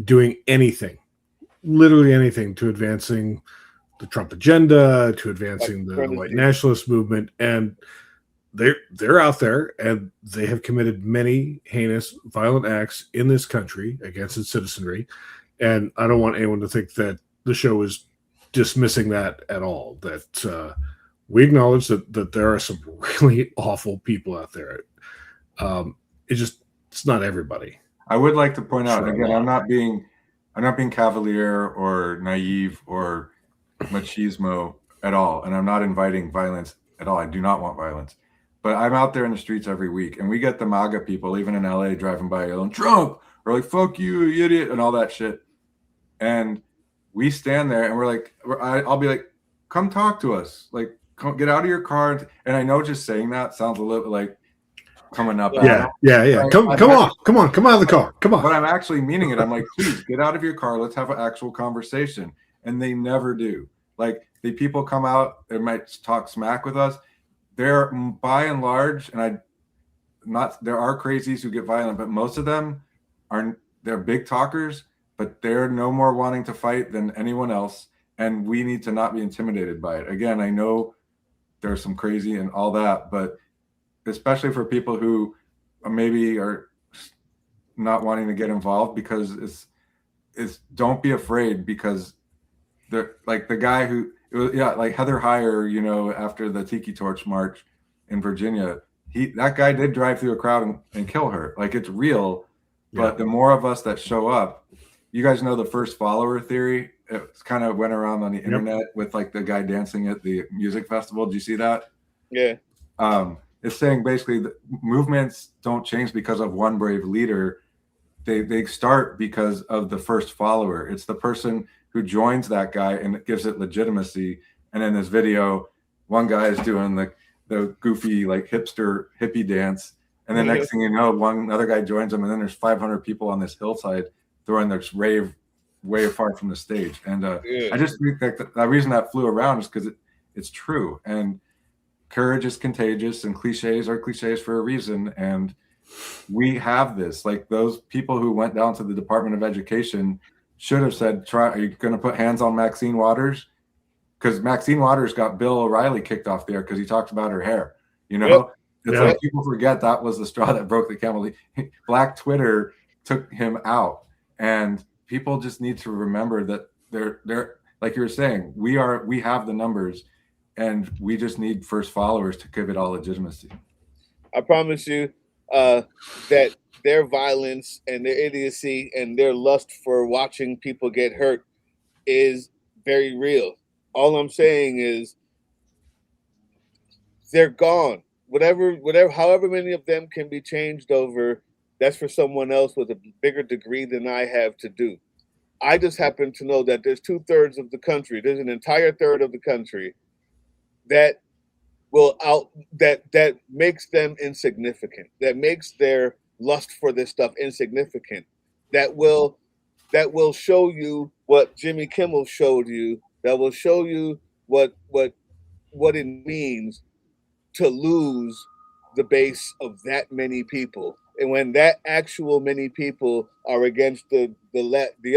doing anything, literally anything, to advancing the Trump agenda, to advancing the white nationalist movement, and they're out there, and they have committed many heinous, violent acts in this country against its citizenry. And I don't want anyone to think that the show is dismissing that at all. That we acknowledge that there are some really awful people out there. It's not everybody. I would like to point out again, I'm not being cavalier or naive or machismo at all, and I'm not inviting violence at all. I do not want violence. But I'm out there in the streets every week, and we get the MAGA people, even in LA, driving by yelling Trump or like "fuck you, you idiot" and all that shit. And we stand there, and we're like, I'll be like, "Come talk to us. Like, come get out of your car." And I know just saying that sounds a little like coming up. Yeah. Come out of the car. Come on. But I'm actually meaning it. I'm like, please get out of your car. Let's have an actual conversation. And they never do. Like, the people come out, they might talk smack with us. They're by and large, and there are crazies who get violent, but most of them they're big talkers, but they're no more wanting to fight than anyone else. And we need to not be intimidated by it. Again, I know there's some crazy and all that, but especially for people who maybe are not wanting to get involved, because it's don't be afraid, because they're like the guy who, like Heather Heyer, after the Tiki Torch March in Virginia, that guy did drive through a crowd and kill her. Like, it's real. But the more of us that show up, you guys know the first follower theory. It kind of went around on the internet with like the guy dancing at the music festival. Did you see that? Yeah. It's saying basically that movements don't change because of one brave leader. They start because of the first follower. It's the person who joins that guy and gives it legitimacy. And in this video, one guy is doing the goofy like hippie dance, and the next thing you know, another guy joins him, and then there's 500 people on this hillside throwing this rave way apart from the stage. And I just think that the reason that flew around is because it's true. And courage is contagious, and cliches are cliches for a reason. And we have this, like, those people who went down to the Department of Education should have said, are you going to put hands on Maxine Waters? Because Maxine Waters got Bill O'Reilly kicked off there because he talked about her hair. It's like people forget that was the straw that broke the camel. Black Twitter took him out, and people just need to remember that they're like you were saying, we have the numbers. and we just need first followers to give it all legitimacy. I promise you that their violence and their idiocy and their lust for watching people get hurt is very real. All I'm saying is they're gone. Whatever, however many of them can be changed over, that's for someone else with a bigger degree than I have to do. I just happen to know that there's 2/3 of the country. There's an entire third of the country that that makes them insignificant. That makes their lust for this stuff insignificant. That will show you what Jimmy Kimmel showed you. That will show you what it means to lose the base of that many people. And when that actual many people are against the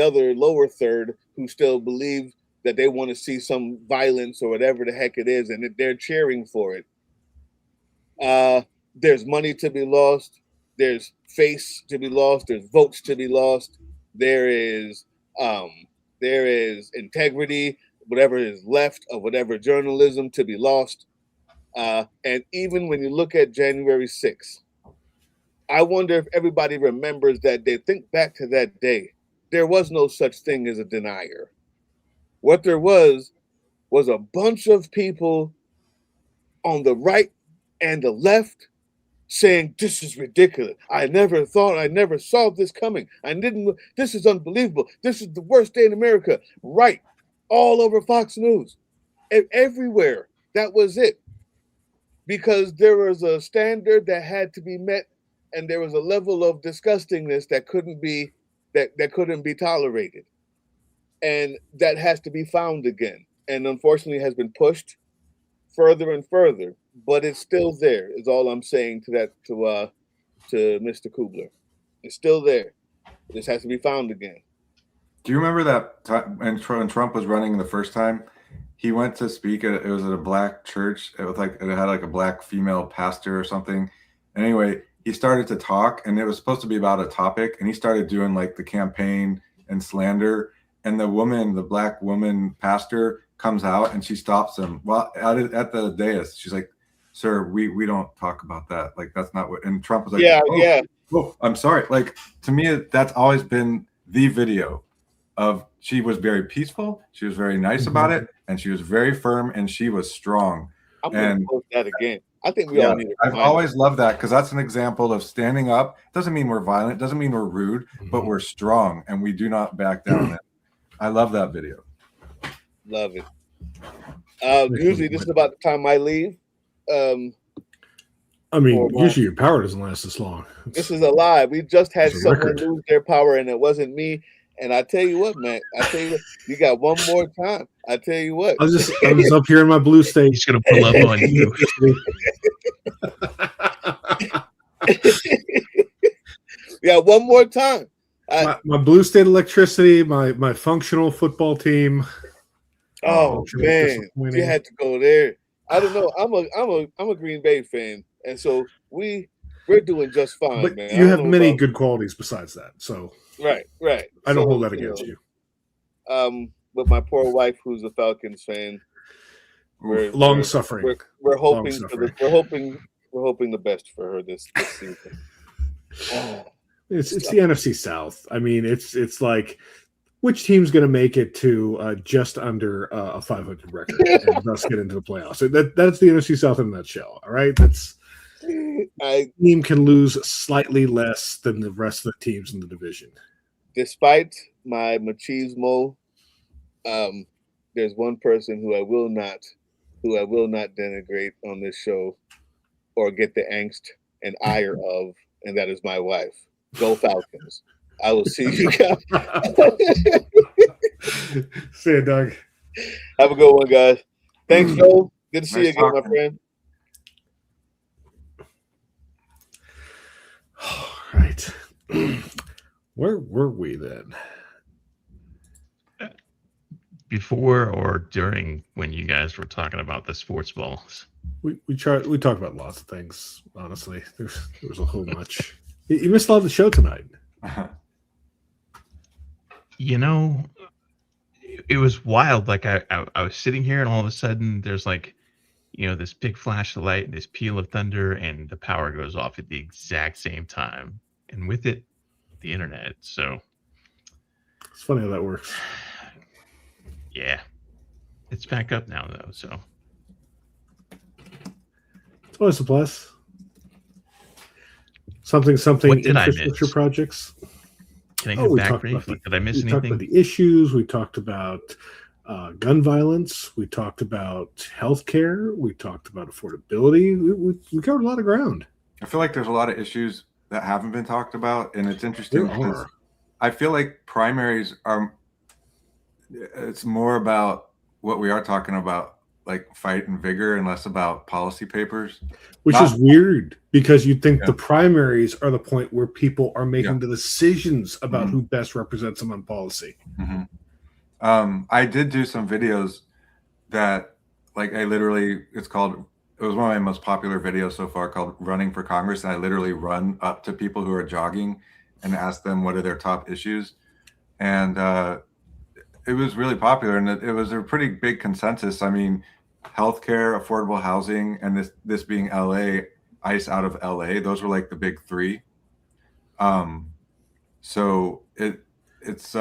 other lower third who still believe that they want to see some violence or whatever the heck it is, and that they're cheering for it, there's money to be lost, there's face to be lost, there's votes to be lost, there is integrity, whatever is left of whatever journalism to be lost. And even when you look at January 6th, I wonder if everybody remembers that day. Think back to that day. There was no such thing as a denier. What there was a bunch of people on the right and the left saying, this is ridiculous. I never saw this coming. This is unbelievable. This is the worst day in America. Right. All over Fox News. Everywhere. That was it. Because there was a standard that had to be met, and there was a level of disgustingness that couldn't be tolerated. And that has to be found again. And unfortunately has been pushed further and further, but it's still there, is all I'm saying to Mr. Kubler. It's still there. This has to be found again. Do you remember that time when Trump was running the first time? He went to speak it was at a black church. It had like a black female pastor or something. Anyway, he started to talk, and it was supposed to be about a topic, and he started doing like the campaign and slander. And the black woman pastor comes out and she stops him. Well, at the dais, she's like, "Sir, we don't talk about that. Like, that's not what." And Trump was like, "Oh, I'm sorry." Like, to me, that's always been the video of she was very peaceful, she was very nice about it, and she was very firm, and she was strong. I'm going to post that again. I think we all need to. I've always loved that, because that's an example of standing up. Doesn't mean we're violent, doesn't mean we're rude, but we're strong, and we do not back down. I love that video. Love it. Usually this is about the time I leave. I mean, usually your power doesn't last this long. This is a lie. We just had someone lose their power, and it wasn't me. And I tell you what, man, you got one more time. I tell you what. I was up here in my blue state. He's gonna pull up on you. Yeah, one more time. My blue state electricity, my functional football team. Oh man, you had to go there. I don't know. I'm a Green Bay fan, and so we're doing just fine, but man. You have many good qualities besides that, so right. I don't hold that against you. But my poor wife, who's a Falcons fan, long suffering. We're hoping we're hoping the best for her this season. It's the NFC South. I mean, it's like, which team's going to make it to just under a 500 record and thus get into the playoffs? So that's the NFC South in a nutshell. All right, team can lose slightly less than the rest of the teams in the division. Despite my machismo, there's one person who I will not denigrate on this show or get the angst and ire of, and that is my wife. Go Falcons. I will see you guys. See you, Doug. Have a good one, guys. Thanks, Joe. Good to see you again, my friend. All right. Where were we then? Before or during when you guys were talking about the sports balls? We talked about lots of things, honestly. There was a whole bunch. You missed a lot of the show tonight. You know, it was wild. Like I was sitting here, and all of a sudden, there's like this big flash of light, this peal of thunder, and the power goes off at the exact same time. And with it, the internet. So it's funny how that works. Yeah. It's back up now, though, so. It's always a plus. Something What did I infrastructure miss? projects. Can I get back brief? Did I miss we talked anything? about the issues. We talked about gun violence. We talked about healthcare. We talked about affordability. We covered a lot of ground. I feel like there's a lot of issues that haven't been talked about, and it's interesting because I feel like primaries are. It's more about what we are talking about, like fight and vigor, and less about policy papers. Which is weird because you'd think the primaries are the point where people are making the decisions about who best represents them on policy. I did do some videos that, like, it was one of my most popular videos so far, called Running for Congress. And I literally run up to people who are jogging and ask them what are their top issues. And it was really popular, and it was a pretty big consensus. I mean, healthcare, affordable housing, and this being LA, ICE out of LA, those were like the big three. So it's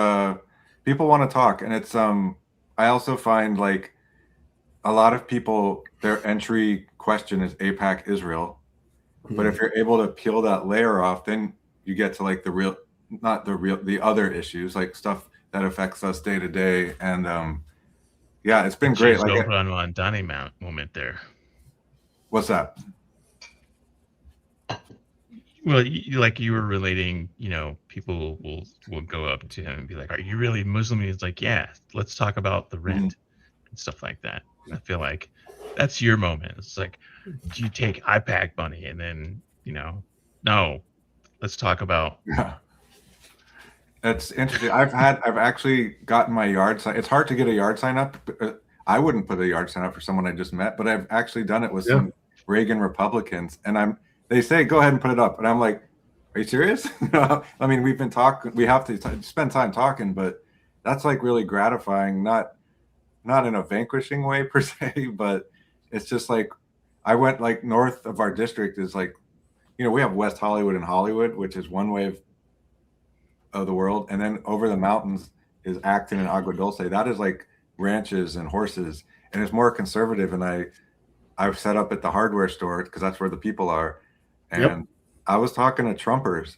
people want to talk, and it's I also find like a lot of people, their entry question is AIPAC Israel, but if you're able to peel that layer off, then you get to like the other issues, like stuff that affects us day to day. And yeah, it's been great. Like on Donnie Mount moment there. What's that? Well, you were relating, people will go up to him and be like, "Are you really Muslim?" And he's like, "Yeah, let's talk about the rent and stuff like that." And I feel like that's your moment. It's like, do you take IPAC money and then, no, let's talk about. Yeah. That's interesting. I've actually gotten my yard sign. It's hard to get a yard sign up. I wouldn't put a yard sign up for someone I just met, but I've actually done it with some Reagan Republicans, and they say, go ahead and put it up. And I'm like, are you serious? I mean, we've been talking, we have to spend time talking, but that's like really gratifying. Not in a vanquishing way per se, but it's just like, I went like north of our district is like, we have West Hollywood and Hollywood, which is one way of the world. And then over the mountains is Acton and Agua Dulce. That is like ranches and horses, and it's more conservative. And I've set up at the hardware store because that's where the people are. And I was talking to Trumpers,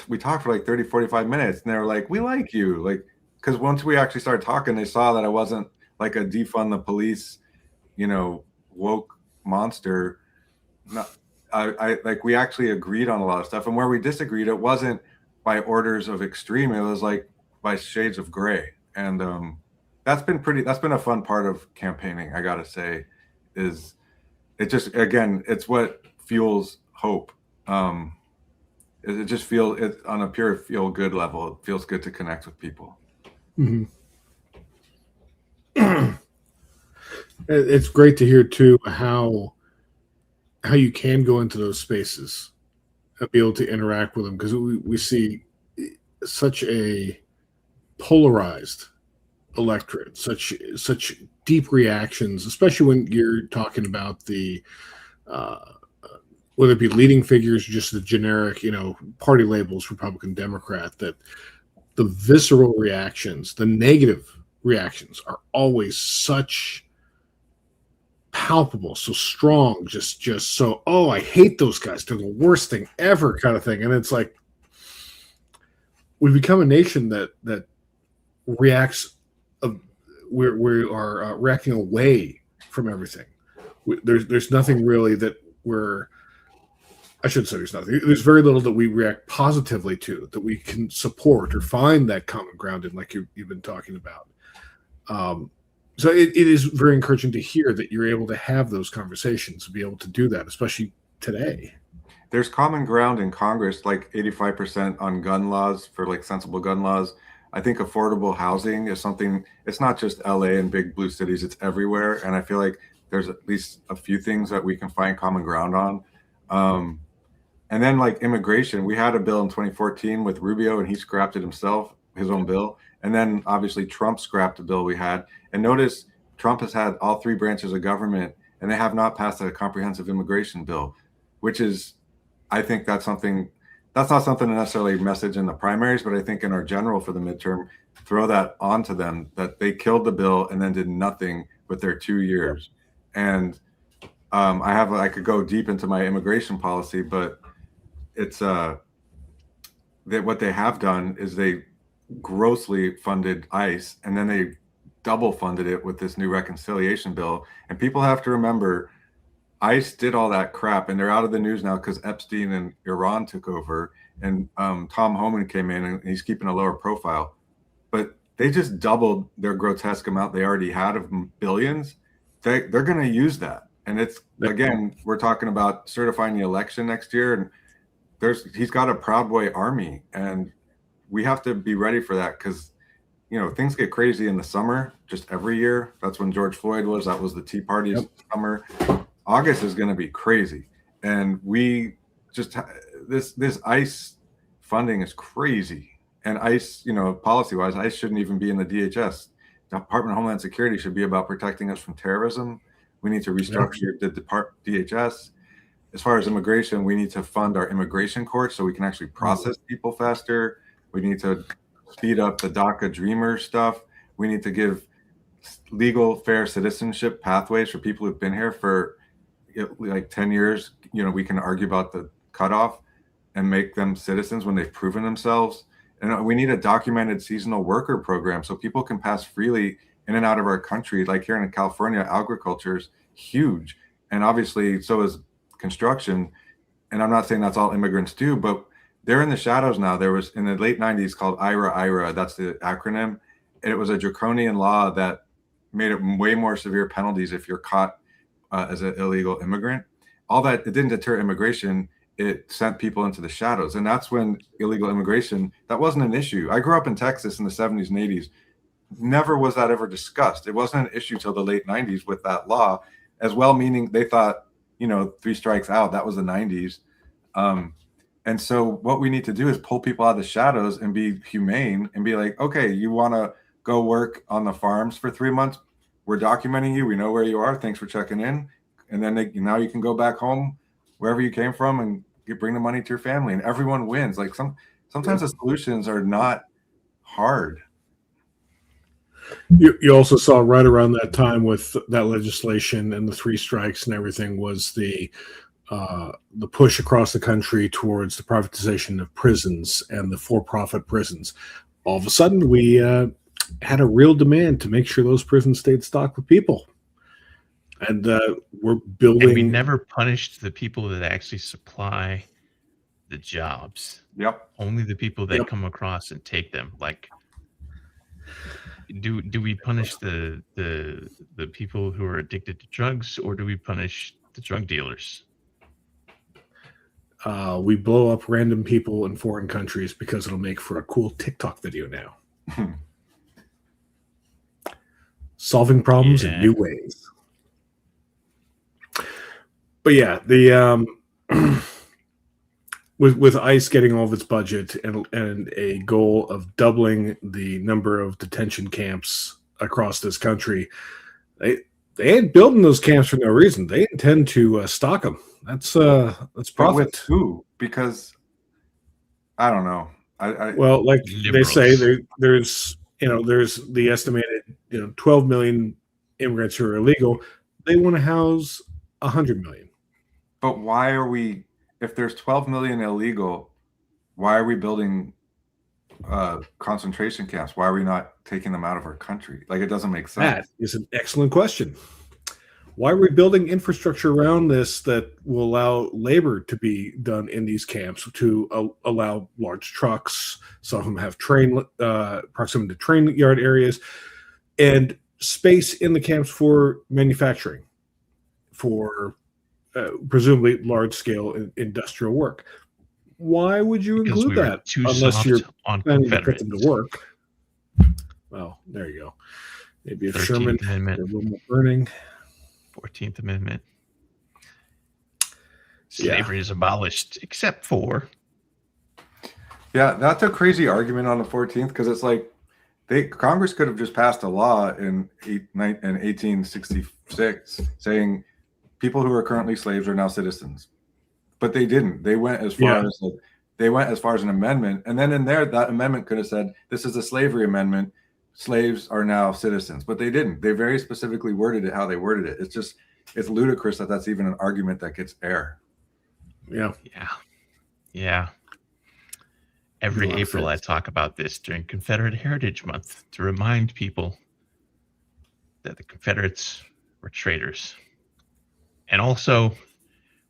we talked for like 30, 45 minutes, and they were like, we like you. Like, because once we actually started talking, they saw that I wasn't like a defund the police, woke monster. No, I like, we actually agreed on a lot of stuff. And where we disagreed, it wasn't by orders of extreme, it was like by shades of gray. And that's been a fun part of campaigning, I gotta say. Is it just, again, it's what fuels hope. It just feels, on a pure feel good level, it feels good to connect with people. It's great to hear too how you can go into those spaces and be able to interact with them, because we see such a polarized electorate, such deep reactions, especially when you're talking about the whether it be leading figures or just the generic, party labels, Republican, Democrat, that the visceral reactions, the negative reactions are always such palpable, so strong, just so, oh, I hate those guys, they're the worst thing ever kind of thing. And it's like, we become a nation that reacts, we are reacting away from everything. There's nothing really that I should say there's nothing. There's very little that we react positively to, that we can support or find that common ground in, like you've been talking about. So it is very encouraging to hear that you're able to have those conversations, to be able to do that, especially today. There's common ground in Congress, like 85% on gun laws, for like sensible gun laws. I think affordable housing is something, it's not just LA and big blue cities, it's everywhere. And I feel like there's at least a few things that we can find common ground on. And then like immigration, we had a bill in 2014 with Rubio, and he scrapped it himself, his own bill. And then obviously Trump scrapped the bill we had. And notice Trump has had all three branches of government, and they have not passed a comprehensive immigration bill, which is, I think that's not something to necessarily message in the primaries, but I think in our general for the midterm, throw that onto them, that they killed the bill and then did nothing with their 2 years. And I could go deep into my immigration policy, but it's that what they have done is they grossly funded ICE, and then they double funded it with this new reconciliation bill. And people have to remember, ICE did all that crap, and they're out of the news now because Epstein and Iran took over, and Tom Homan came in, and he's keeping a lower profile. But they just doubled their grotesque amount they already had of billions. They're going to use that. And it's, again, we're talking about certifying the election next year, and he's got a Proud Boy army, and we have to be ready for that because, you know, things get crazy in the summer, just every year. That's when George Floyd was. That was the Tea Party's summer. August is going to be crazy, and we just this ICE funding is crazy. And ICE, you know, policy-wise, ICE shouldn't even be in the DHS. The Department of Homeland Security should be about protecting us from terrorism. We need to restructure the DHS. As far as immigration, we need to fund our immigration courts so we can actually process people faster. We need to speed up the DACA Dreamer stuff. We need to give legal, fair citizenship pathways for people who've been here for like 10 years. You know, we can argue about the cutoff and make them citizens when they've proven themselves. And we need a documented seasonal worker program so people can pass freely in and out of our country. Like here in California, agriculture is huge. And obviously, so is construction. And I'm not saying that's all immigrants do, but they're in the shadows now. There was in the late 90s called IRA, that's the acronym. And it was a draconian law that made it way more severe penalties if you're caught as an illegal immigrant. All that, it didn't deter immigration. It sent people into the shadows. And that's when illegal immigration, that wasn't an issue. I grew up in Texas in the 70s and 80s. Never was that ever discussed. It wasn't an issue till the late 90s with that law, as well, meaning they thought, you know, 3 strikes out. That was the 90s. And so what we need to do is pull people out of the shadows and be humane and be like, okay, you want to go work on the farms for 3 months? We're documenting you. We know where you are. Thanks for checking in. And then now you can go back home wherever you came from and you bring the money to your family, and everyone wins. Like sometimes the solutions are not hard. You also saw right around that time with that legislation and the 3 strikes and everything was the push across the country towards the privatization of prisons and the for-profit prisons. All of a sudden, we had a real demand to make sure those prisons stayed stocked with people. And we're building. And we never punished the people that actually supply the jobs. Yep. Only the people that come across and take them. Like, do we punish the people who are addicted to drugs, or do we punish the drug dealers? We blow up random people in foreign countries because it'll make for a cool TikTok video now. Solving problems in new ways. But yeah, the with ICE getting all of its budget and a goal of doubling the number of detention camps across this country, they ain't building those camps for no reason. They intend to stock them. That's profit. But with who? Because I don't know. Well, like Liberals. they say, there's the estimated 12 million immigrants who are illegal. They want to house 100 million. But why are we, if there's 12 million illegal, why are we building concentration camps? Why are we not taking them out of our country? Like, it doesn't make sense. That is an excellent question. Why are we building infrastructure around this that will allow labor to be done in these camps, to allow large trucks? Some of them have proximity to train yard areas, and space in the camps for manufacturing, for presumably large-scale industrial work. Why would you include that unless you're planning to put them to work? Well, there you go. Maybe if Sherman did a little more burning. 14th Amendment. Slavery is abolished, except for. Yeah, that's a crazy argument on the 14th, because it's like Congress could have just passed a law in 1866 saying people who are currently slaves are now citizens. But they didn't. They went as far as an amendment, and then in there, that amendment could have said, "This is a slavery amendment. Slaves are now citizens," but they didn't. They very specifically worded it how they worded it. It's ludicrous that that's even an argument that gets air. Yeah. Every April, I talk about this during Confederate Heritage Month to remind people that the Confederates were traitors, and also,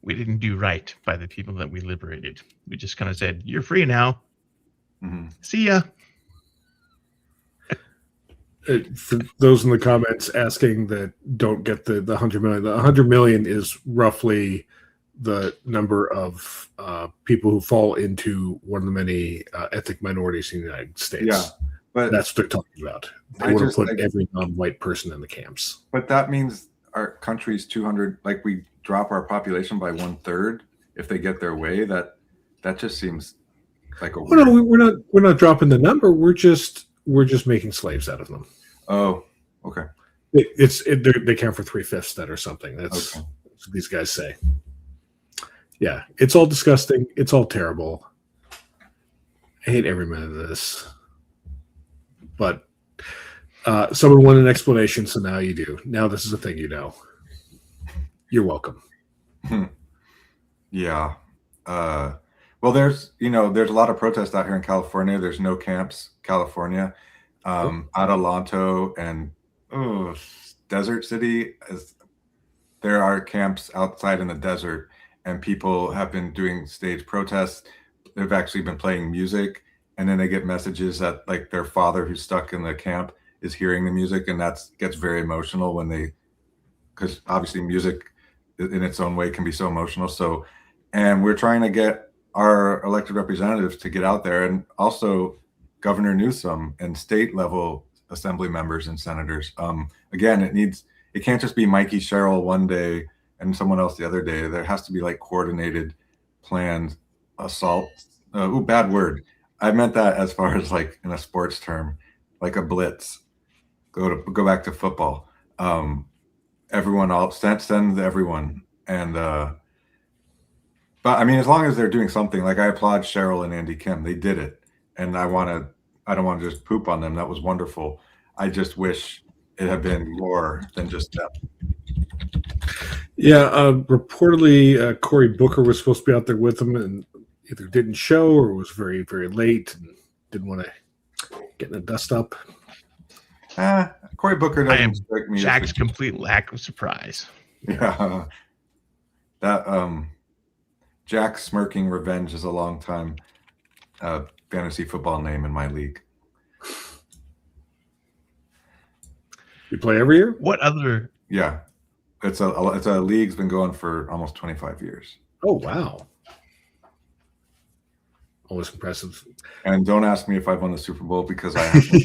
we didn't do right by the people that we liberated. We just kind of said, "You're free now. See ya." For those in the comments asking that don't get the 100 million, the 100 million is roughly the number of people who fall into one of the many ethnic minorities in the United States. Yeah, but that's what they're talking about. They want to put every non-white person in the camps. But that means our country's 200. Like we drop our population by 1/3 if they get their way. That just seems like a. Well, no, we're not dropping the number. We're just making slaves out of them. Oh, okay. They count for 3/5 that or something. That's what these guys say. Yeah, it's all disgusting. It's all terrible. I hate every minute of this. But someone wanted an explanation, so now you do. Now this is a thing you know. You're welcome. Yeah. Well, there's a lot of protests out here in California. There's no camps, California. Adelanto and Desert City, there are camps outside in the desert, and people have been doing stage protests. They've actually been playing music, and then they get messages that like their father who's stuck in the camp is hearing the music, and that gets very emotional because obviously music in its own way can be so emotional. So, and we're trying to get our elected representatives to get out there, and also Governor Newsom and state level assembly members and senators. Again, it can't just be Mikey Sherrill one day and someone else the other day. There has to be like coordinated, planned assault. Bad word. I meant that as far as like in a sports term, like a blitz. Go back to football. Everyone, send everyone. And but I mean, as long as they're doing something, like I applaud Cheryl and Andy Kim. They did it, and I don't want to just poop on them. That was wonderful. I just wish it had been more than just them. Yeah, reportedly Cory Booker was supposed to be out there with them and either didn't show or was very, very late and didn't want to get in the dust up. Cory Booker doesn't strike me. Jack's complete lack of surprise. Yeah. That Jack Smirking Revenge is a long time fantasy football name in my league. You play every year? What other? Yeah, it's a league's been going for almost 25 years. Oh wow, always impressive. And don't ask me if I've won the Super Bowl because I haven't.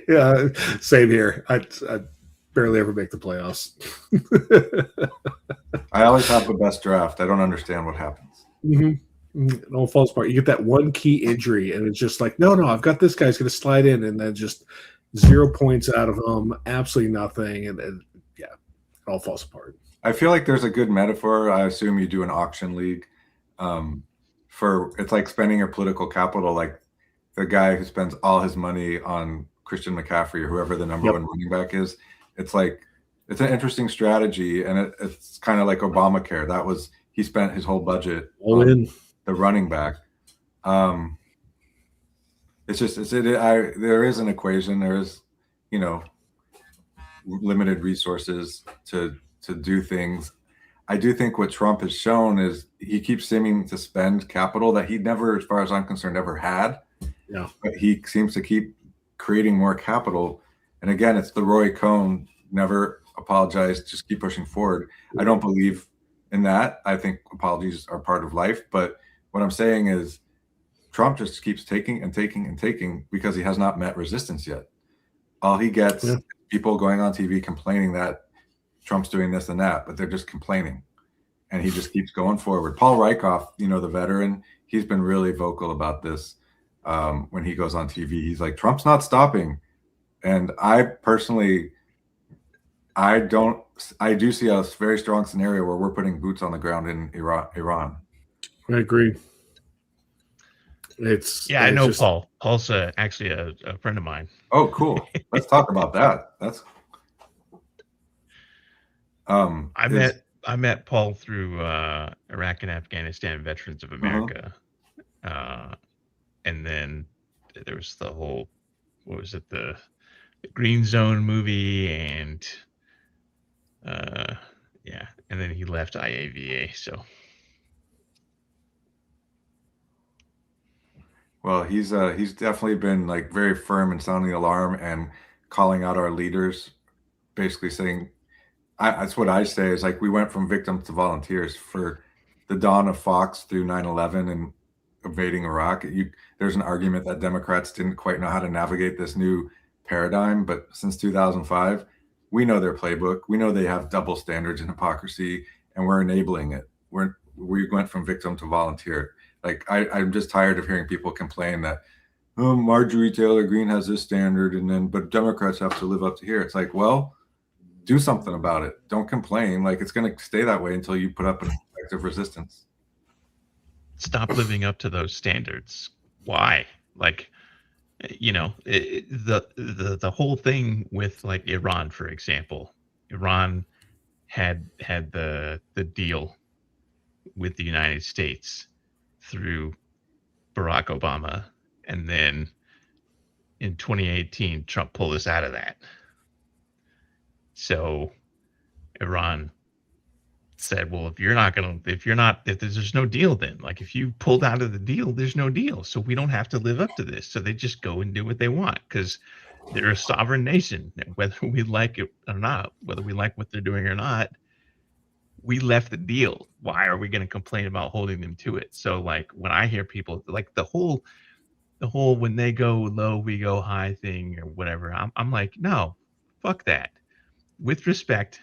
Yeah, same here. I barely ever make the playoffs. I always have the best draft. I don't understand what happens. It all falls apart. You get that one key injury, and it's just like, no, I've got this guy's going to slide in, and then just 0 points out of him, absolutely nothing, and yeah, it all falls apart. I feel like there's a good metaphor. I assume you do an auction league. It's like spending your political capital, like the guy who spends all his money on Christian McCaffrey or whoever the number one running back is. It's like it's an interesting strategy, and it's kind of like Obamacare. He spent his whole budget on the running back. There is an equation. There is, limited resources to do things. I do think what Trump has shown is he keeps seeming to spend capital that he never, as far as I'm concerned, ever had. Yeah. But he seems to keep creating more capital. And again, it's the Roy Cohn, never apologize, just keep pushing forward. I don't believe in that. I think apologies are part of life. But what I'm saying is Trump just keeps taking and taking and taking because he has not met resistance yet. All he gets is people going on TV complaining that Trump's doing this and that, but they're just complaining. And he just keeps going forward. Paul Rykoff, the veteran, he's been really vocal about this when he goes on TV. He's like, Trump's not stopping. And I personally I do see a very strong scenario where we're putting boots on the ground in Iran. I agree. I know Paul. Paul's actually a friend of mine. Oh, cool. Let's talk about that. That's I met Paul through Iraq and Afghanistan Veterans of America, and then there was the whole, what was it, the Green Zone movie, and and then he left IAVA. So, well, he's definitely been like very firm in sounding the alarm and calling out our leaders, basically saying, that's what I say is like we went from victims to volunteers for the dawn of Fox through 9/11 and invading Iraq. There's an argument that Democrats didn't quite know how to navigate this new paradigm, but since 2005, we know their playbook. We know they have double standards and hypocrisy, and we're enabling it. We went from victim to volunteer. Like I'm just tired of hearing people complain that, oh, Marjorie Taylor Greene has this standard, but Democrats have to live up to here. It's like, well, do something about it. Don't complain. Like it's going to stay that way until you put up an effective resistance. Stop living up to those standards. Why? Like, the whole thing with like Iran, for example. Iran had the deal with the United States through Barack Obama, and then in 2018 Trump pulled us out of that. So Iran said, well, if there's no deal, then like if you pulled out of the deal, there's no deal. So we don't have to live up to this. So they just go and do what they want because they're a sovereign nation. Whether we like it or not, whether we like what they're doing or not, we left the deal. Why are we going to complain about holding them to it? So like when I hear people like the whole when they go low, we go high thing or whatever, I'm like, no, fuck that. With respect,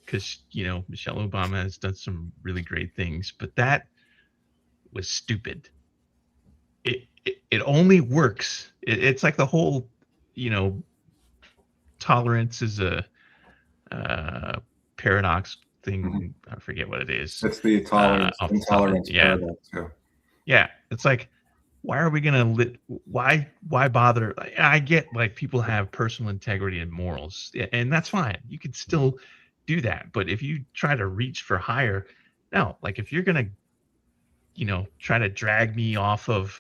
because Michelle Obama has done some really great things, but that was stupid. It only works. It's like the whole tolerance is a paradox thing. I forget what it is. It's the intolerance paradox. Yeah, it's like, why are we gonna why bother? I get like people have personal integrity and morals, and that's fine. You can still do that, but if you try to reach for higher, no, like if you're gonna try to drag me off of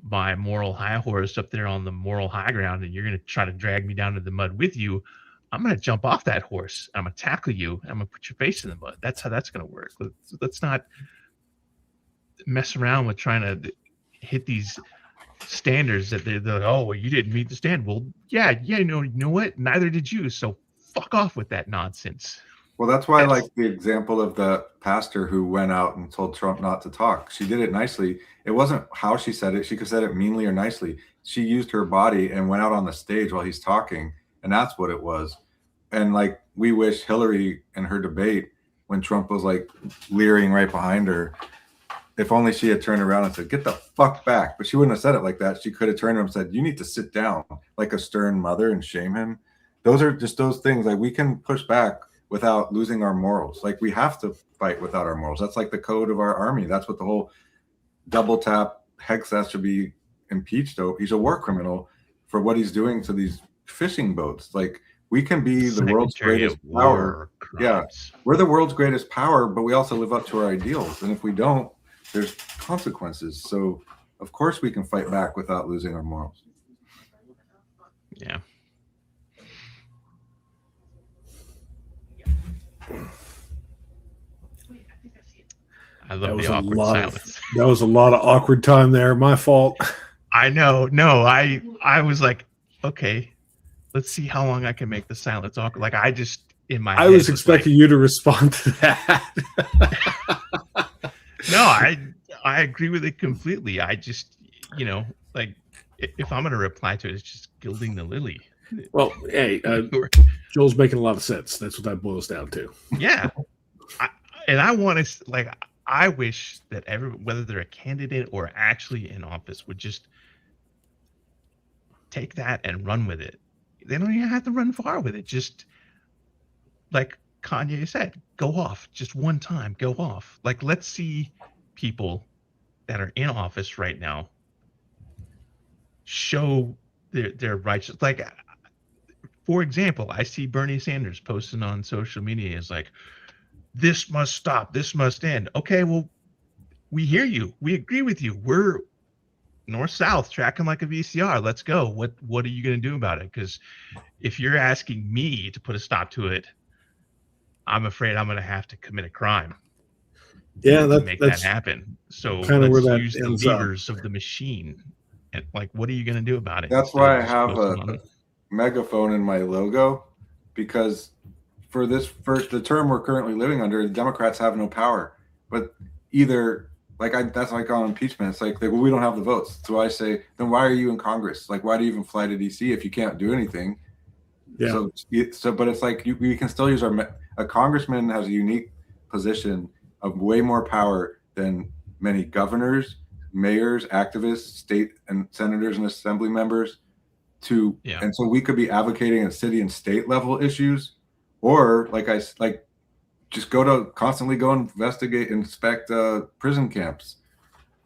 my moral high horse up there on the moral high ground, and you're gonna try to drag me down to the mud with you, I'm gonna jump off that horse. I'm gonna tackle you. I'm gonna put your face in the mud. That's how that's gonna work. Let's not mess around with trying to hit these standards that they're like, oh, well, you didn't meet the standard. Well, yeah, you know what? Neither did you. So fuck off with that nonsense. Well, that's why I like the example of the pastor who went out and told Trump not to talk. She did it nicely. It wasn't how she said it. She could have said it meanly or nicely. She used her body and went out on the stage while he's talking, and that's what it was. And like we wish Hillary in her debate when Trump was like leering right behind her, if only she had turned around and said, get the fuck back. But she wouldn't have said it like that. She could have turned to him and said, you need to sit down, like a stern mother, and shame him. Those are just those things. Like we can push back without losing our morals. Like we have to fight without our morals. That's like the code of our army. That's what the whole double tap Hexas should be impeached. He's a war criminal for what he's doing to these fishing boats. Like we can be the world's greatest power. Yeah, we're the world's greatest power, but we also live up to our ideals. And if we don't, there's consequences. So of course we can fight back without losing our morals. Yeah. I love the awkward silence. That was a lot of awkward time there. My fault. I know. No, I was like, okay, let's see how long I can make the silence awkward. Like I just in my I was expecting you to respond to that. No, I agree with it completely. I just, like if I'm going to reply to it, it's just gilding the lily. Well, hey, Joel's making a lot of sense. That's what that boils down to. Yeah. I want to, like, I wish that whether they're a candidate or actually in office, would just take that and run with it. They don't even have to run far with it. Just like Kanye said, go off just one time, go off. Like, let's see people that are in office right now show their righteous. Like, for example, I see Bernie Sanders posting on social media is like, this must stop, this must end. Okay, well, we hear you, we agree with you. We're north south tracking like a VCR. Let's go. What are you going to do about it? Because if you're asking me to put a stop to it, I'm afraid I'm going to have to commit a crime. Yeah, to make that happen. So let's use the levers of the machine. And like, what are you going to do about it? That's why I have a megaphone in my logo, because for the term we're currently living under, the Democrats have no power. But either that's like on impeachment. It's like, well, we don't have the votes. So I say, then why are you in Congress? Like, why do you even fly to DC if you can't do anything? Yeah. So but it's like we can still use a congressman has a unique position of way more power than many governors, mayors, activists, state and senators and assembly members. And so we could be advocating at city and state level issues, or just constantly go investigate, inspect prison camps.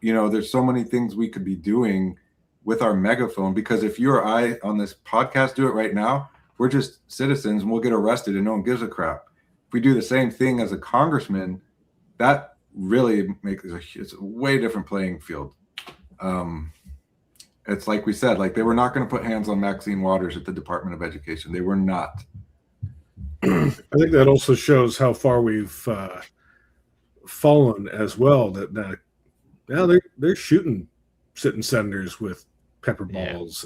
There's so many things we could be doing with our megaphone, because if you or I on this podcast do it right now, we're just citizens and we'll get arrested and no one gives a crap. If we do the same thing as a congressman, that really it's a way different playing field. It's like we said, like they were not going to put hands on Maxine Waters at the Department of Education. They were not. I think that also shows how far we've fallen as well. That now they're shooting sitting senators with pepper balls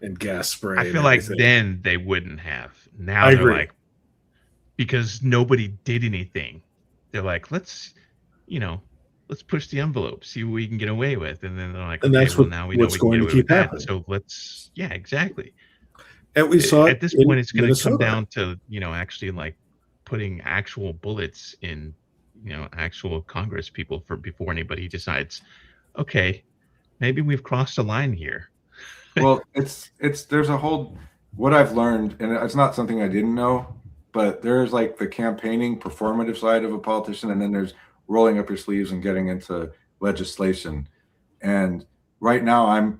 and gas spray. I feel like then they wouldn't have. Now they're like, because nobody did anything. They're like, let's push the envelope, see what we can get away with, and then they're like, and that's now we know what's going to keep happening. So exactly. And we saw at this point, it's going to come down to actually like putting actual bullets in actual Congress people before anybody decides, okay, maybe we've crossed a line here. Well, there's a whole, what I've learned, and it's not something I didn't know, but there's like the campaigning performative side of a politician, and then there's rolling up your sleeves and getting into legislation. And right now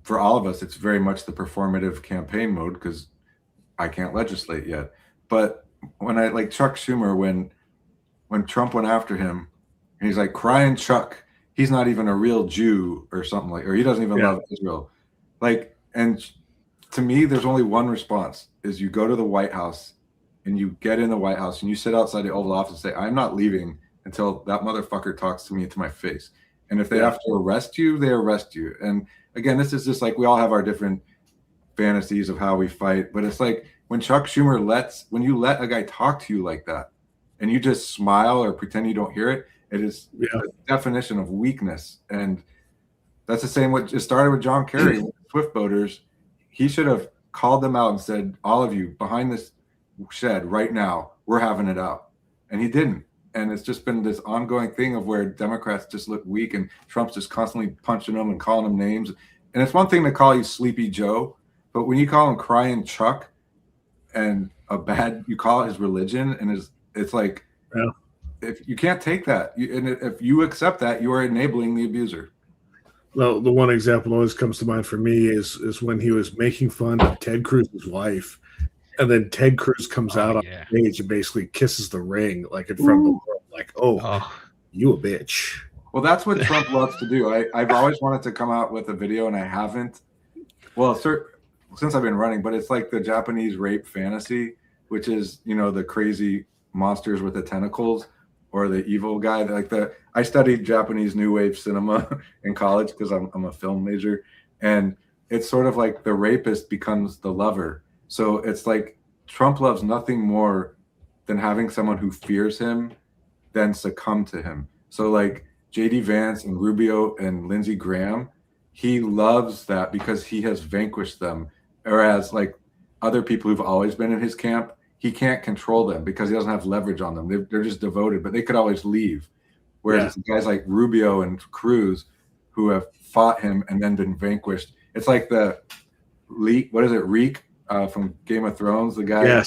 for all of us, it's very much the performative campaign mode, because I can't legislate yet. But when I like Chuck Schumer, when Trump went after him, he's like, crying Chuck, he's not even a real Jew or something or he doesn't even love Israel. Like, and to me, there's only one response, is you go to the White House and you get in the White House and you sit outside the Oval Office and say, I'm not leaving until that motherfucker talks to me to my face. And if they have to arrest you, they arrest you. And again, this is just like, we all have our different fantasies of how we fight, but it's like when Chuck Schumer when you let a guy talk to you like that and you just smile or pretend you don't hear it, it is the definition of weakness. And that's the same what just started with John Kerry with Swift voters. He should have called them out and said, all of you behind this shed right now, we're having it out. And he didn't. And it's just been this ongoing thing of where Democrats just look weak and Trump's just constantly punching them and calling them names. And it's one thing to call you Sleepy Joe, but when you call him Crying Chuck and you call it his religion, and it's like, if you can't take that, and if you accept that, you are enabling the abuser. Well, the one example that always comes to mind for me is when he was making fun of Ted Cruz's wife, and then Ted Cruz comes out on stage and basically kisses the ring like in front of the world, like, you a bitch. Well, that's what Trump loves to do. I've always wanted to come out with a video, and I haven't. Well, since I've been running, but it's like the Japanese rape fantasy, which is, the crazy monsters with the tentacles or the evil guy. I studied Japanese New Wave cinema in college because I'm a film major, and it's sort of like the rapist becomes the lover. So it's like Trump loves nothing more than having someone who fears him then succumb to him. So like J.D. Vance and Rubio and Lindsey Graham, he loves that because he has vanquished them. Whereas like other people who've always been in his camp, he can't control them because he doesn't have leverage on them. They're just devoted, but they could always leave. Whereas guys like Rubio and Cruz who have fought him and then been vanquished. It's like the Reek from Game of Thrones, the guy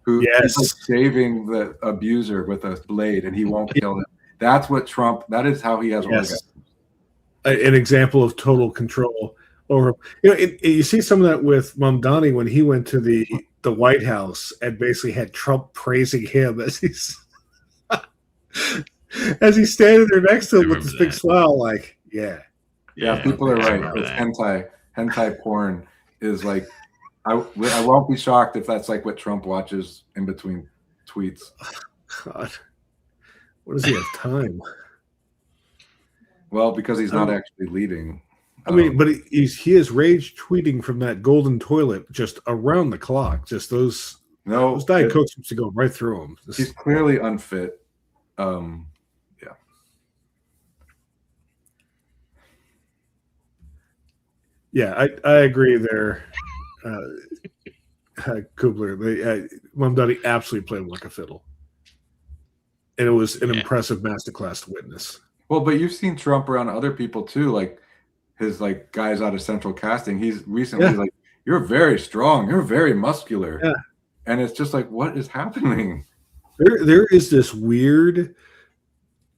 who Yes. is like shaving the abuser with a blade, and he won't kill him. That's what Trump. That is how he has orgasms. An example of total control over. You see some of that with Mamdani when he went to the White House and basically had Trump praising him as he's standing there next to him with this big smile, like, yeah. People are right. It's hentai porn is like. I won't be shocked if that's like what Trump watches in between tweets. God, what does he have time? Well, because he's not actually leading. I mean, but he is rage tweeting from that golden toilet just around the clock. Just those Diet Cokes used to go right through him. He's clearly unfit. Yeah, I agree there. Kubler, Mamdani absolutely played him like a fiddle. And it was an impressive masterclass to witness. Well, but you've seen Trump around other people too, like his like guys out of Central Casting. He's recently like, you're very strong, you're very muscular. Yeah. And it's just like, what is happening? There is this weird,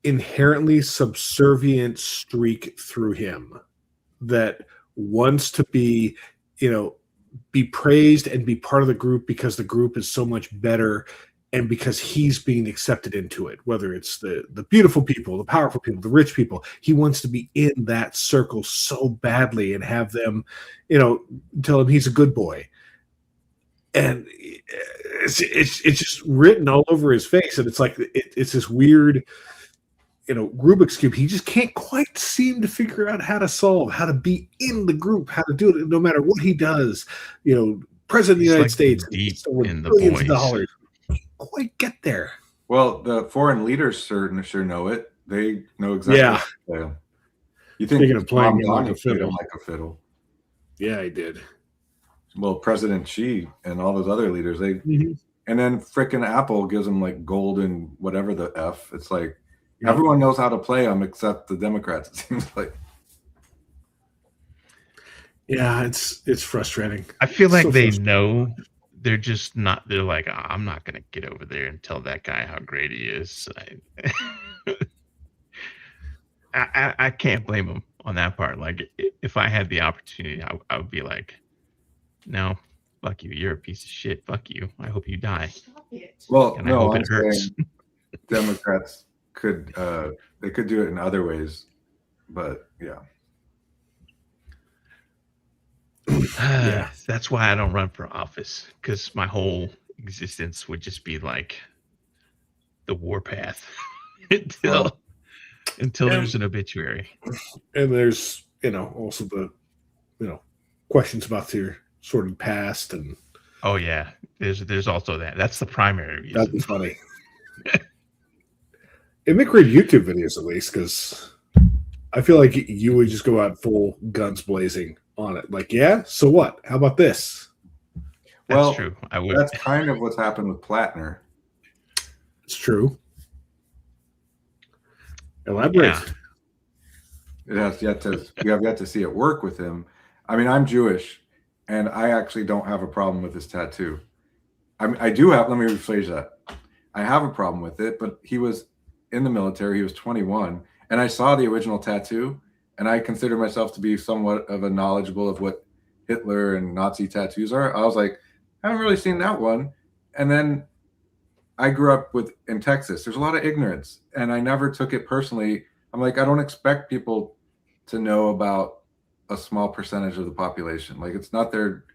inherently subservient streak through him that wants to be, be praised and be part of the group because the group is so much better and because he's being accepted into it, whether it's the beautiful people, the powerful people, the rich people. He wants to be in that circle so badly and have them, tell him he's a good boy. And it's just written all over his face. And it's like, it's this weird, Rubik's Cube. He just can't quite seem to figure out how to solve, how to be in the group, how to do it no matter what he does. President of the United States, in the billions of boys. dollars. Quite get there. Well, the foreign leaders sure know it. They know exactly. Yeah. What to play. You think Speaking of playing him like a played fiddle. him like a fiddle? Yeah, he did. Well, President Xi and all those other leaders, and then frickin' Apple gives them like gold and whatever the F. It's like everyone knows how to play them except the Democrats. It seems like. Yeah, it's frustrating. I feel like So they frustrating. know. They're just not. They're like, I'm not gonna get over there and tell that guy how great he is. I can't blame him on that part. Like, if I had the opportunity, I would be like, no, fuck you. You're a piece of shit. Fuck you. I hope you die. Well, And I no, hope I'm it hurts. saying Democrats could they could do it in other ways, but yeah. That's why I don't run for office, because my whole existence would just be like the warpath until there's an obituary. And there's, also the, questions about your sordid past and. Oh yeah, there's also that. That's the primary reason. That'd be funny. It make great YouTube videos at least, because I feel like you would just go out full guns blazing on it. Like, yeah, so what? How about this? Well, true. I would. That's kind of what's happened with Plattner. It's true. Elaborate. We have yet to see it work with him. I mean, I'm Jewish, and I actually don't have a problem with his tattoo. I do have. Let me rephrase that. I have a problem with it, but he was in the military. He was 21, and I saw the original tattoo, and I consider myself to be somewhat of a knowledgeable of what Hitler and Nazi tattoos are. I was like, I haven't really seen that one. And then I grew up in Texas. There's a lot of ignorance, and I never took it personally. I'm like, I don't expect people to know about a small percentage of the population. Like, it's not their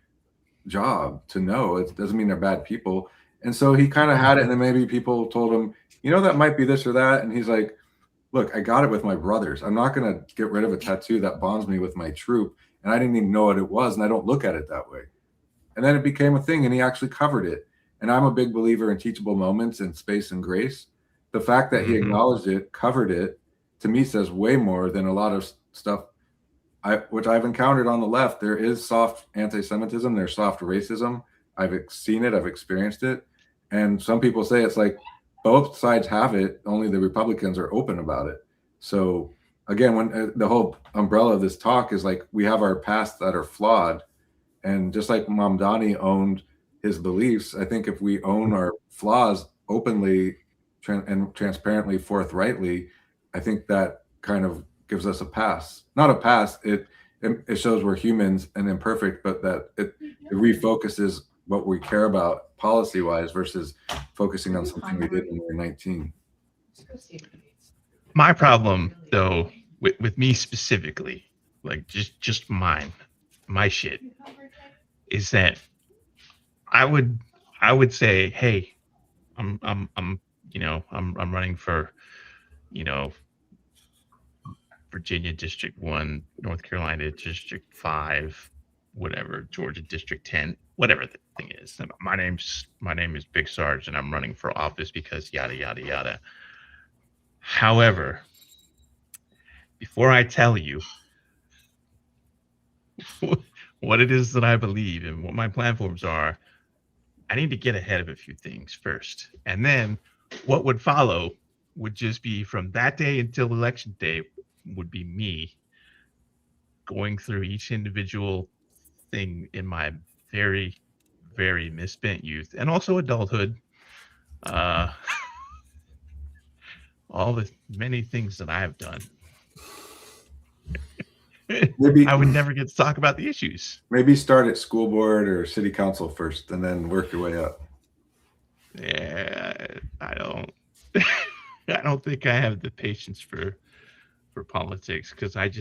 job to know. It doesn't mean they're bad people. And so he kind of had it, and then maybe people told him, that might be this or that. And he's like, look, I got it with my brothers. I'm not going to get rid of a tattoo that bonds me with my troop. And I didn't even know what it was, and I don't look at it that way. And then it became a thing, and he actually covered it. And I'm a big believer in teachable moments and space and grace. The fact that he acknowledged it, covered it, to me says way more than a lot of stuff which I've encountered on the left. There is soft anti-Semitism. There's soft racism. I've seen it. I've experienced it. And some people say it's like both sides have it. Only the Republicans are open about it. So again, when the whole umbrella of this talk is like, we have our past that are flawed. And just like Mamdani owned his beliefs. I think if we own our flaws openly and transparently, forthrightly, I think that kind of gives us a pass. Not a pass. It shows we're humans and imperfect, but that it refocuses what we care about policy-wise versus focusing on something we did when we were 19. My problem, though, with me specifically, like just my shit, is that I would say, hey, I'm running for, Virginia District 1, North Carolina District 5, whatever, Georgia District 10, whatever the thing is. My name is Big Sarge, and I'm running for office because yada yada yada. However, before I tell you what it is that I believe and what my platforms are, I need to get ahead of a few things first. And then what would follow would just be from that day until election day would be me going through each individual thing in my very, very misspent youth and also adulthood. All the many things that I've done. Maybe I would never get to talk about the issues. Maybe start at school board or city council first and then work your way up. Yeah, I don't think I have the patience for politics, because I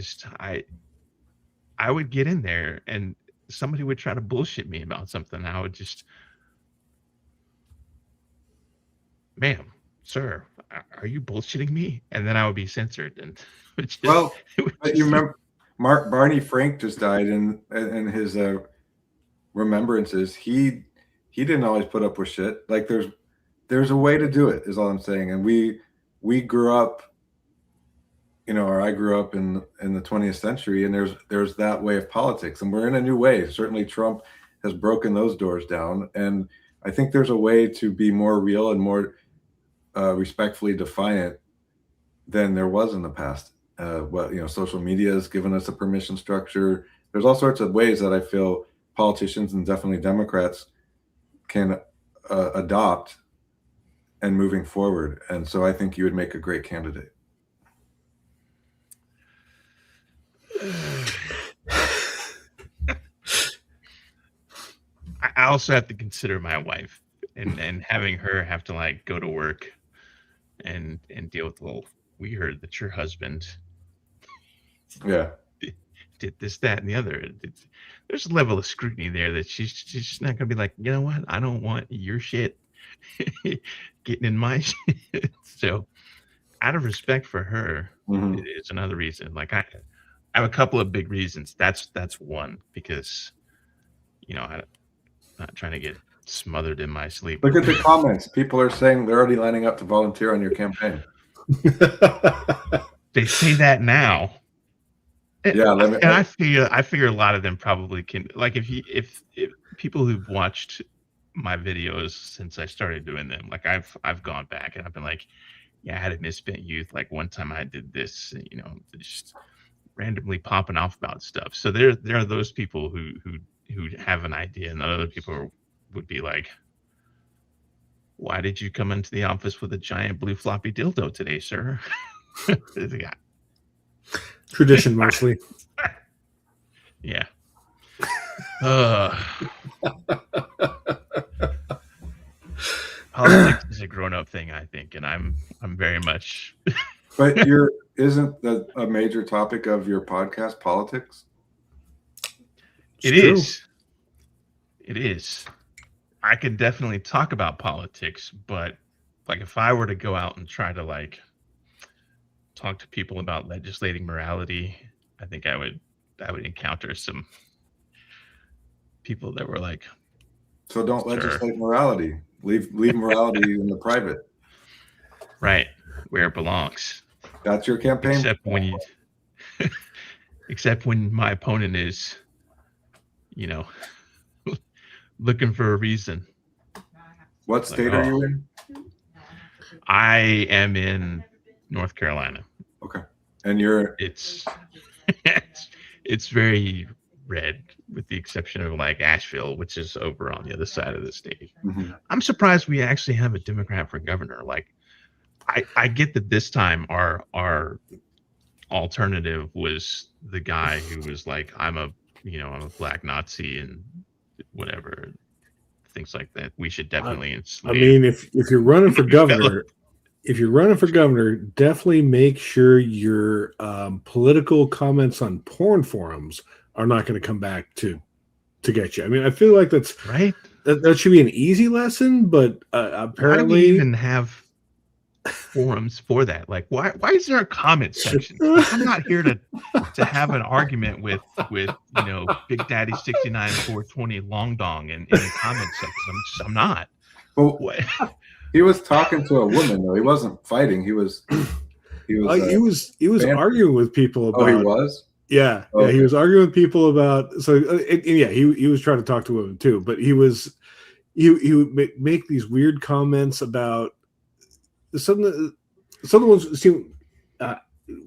would get in there and somebody would try to bullshit me about something. I would just, ma'am, sir, are you bullshitting me? And then I would be censored. And but you remember Barney Frank just died, and his remembrances, he didn't always put up with shit. Like there's a way to do it, is all I'm saying. And we grew up, or I grew up in the 20th century, and there's that way of politics, and we're in a new way. Certainly Trump has broken those doors down, and I think there's a way to be more real and more respectfully defiant than there was in the past. Social media has given us a permission structure. There's all sorts of ways that I feel politicians, and definitely Democrats, can adopt and moving forward. And so I think you would make a great candidate. I also have to consider my wife and having her have to like go to work and deal with, well, we heard that your husband did this, that, and the other. There's a level of scrutiny there that she's just not gonna be like, you know what, I don't want your shit getting in my shit. So out of respect for her, it's another reason. Like I have a couple of big reasons. That's one, because I'm not trying to get smothered in my sleep. Look at the comments. People are saying they're already lining up to volunteer on your campaign. They say that now. Yeah, and I figure a lot of them probably can. Like if people who've watched my videos since I started doing them, like I've gone back and I've been like, yeah, I had a misspent youth. Like one time I did this, just randomly popping off about stuff. So there are those people who have an idea, and other people would be like, why did you come into the office with a giant blue floppy dildo today, sir? Tradition mostly. Yeah. Politics is a grown-up thing, I think, and I'm very much. But isn't that a major topic of your podcast, politics? It is. It is. I could definitely talk about politics, but like if I were to go out and try to like talk to people about legislating morality, I think I would encounter some people that were like, so don't legislate morality. Leave morality in the private. Right, where it belongs. That's your campaign. Except when my opponent is, looking for a reason. What state are you in? I am in North Carolina. Okay. And it's very red, with the exception of like Asheville, which is over on the other side of the state. Mm-hmm. I'm surprised we actually have a Democrat for governor. Like, I get that this time our alternative was the guy who was like, I'm a black Nazi and whatever, things like that. We should definitely enslave. I mean, if you're running for governor, definitely make sure your political comments on porn forums are not going to come back to get you. I mean, I feel like that's right. That should be an easy lesson, but apparently, why do we even have forums for that? Like, why is there a comment section? I'm not here to have an argument with Big Daddy 69 420 Long Dong in the comment section. I'm not. Well, he was talking to a woman though. He wasn't fighting. He was arguing with people about. Oh, he was. Yeah, okay. Yeah, he was arguing with people about. So he was trying to talk to women too, but he would make these weird comments about. Some of the ones seem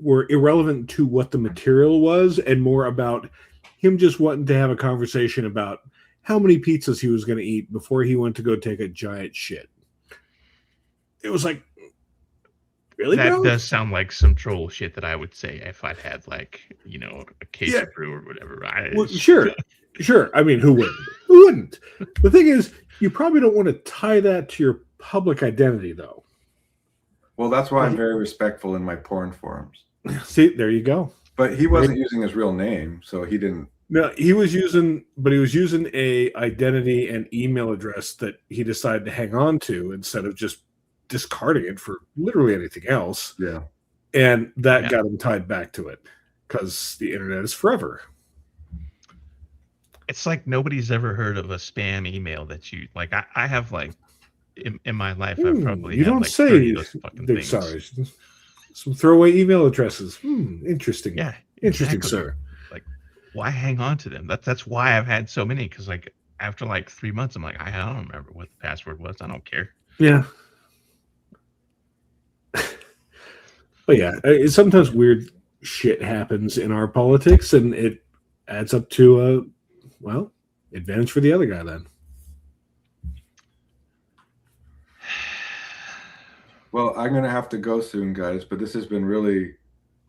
were irrelevant to what the material was, and more about him just wanting to have a conversation about how many pizzas he was going to eat before he went to go take a giant shit. It was like, really, that bro? Does sound like some troll shit that I would say if I'd had like a case of brew or whatever. Well, sure. I mean, who wouldn't? Who wouldn't? The thing is, you probably don't want to tie that to your public identity, though. Well, that's why I'm very respectful in my porn forums. See, there you go. But he wasn't using his real name, so he didn't. No, he was using a identity and email address that he decided to hang on to instead of just discarding it for literally anything else. Yeah. And that got him tied back to it because the internet is forever. It's like nobody's ever heard of a spam email that you like. I have like. In my life, I've probably you had don't like say 30 of those fucking big things. Sarge. Some throwaway email addresses. Interesting. Yeah, interesting, exactly. sir. Like, why hang on to them? That's why I've had so many. Because like after like 3 months, I'm like, I don't remember what the password was. I don't care. Yeah. But yeah, sometimes weird shit happens in our politics, and it adds up to advantage for the other guy then. Well, I'm going to have to go soon, guys, but this has been really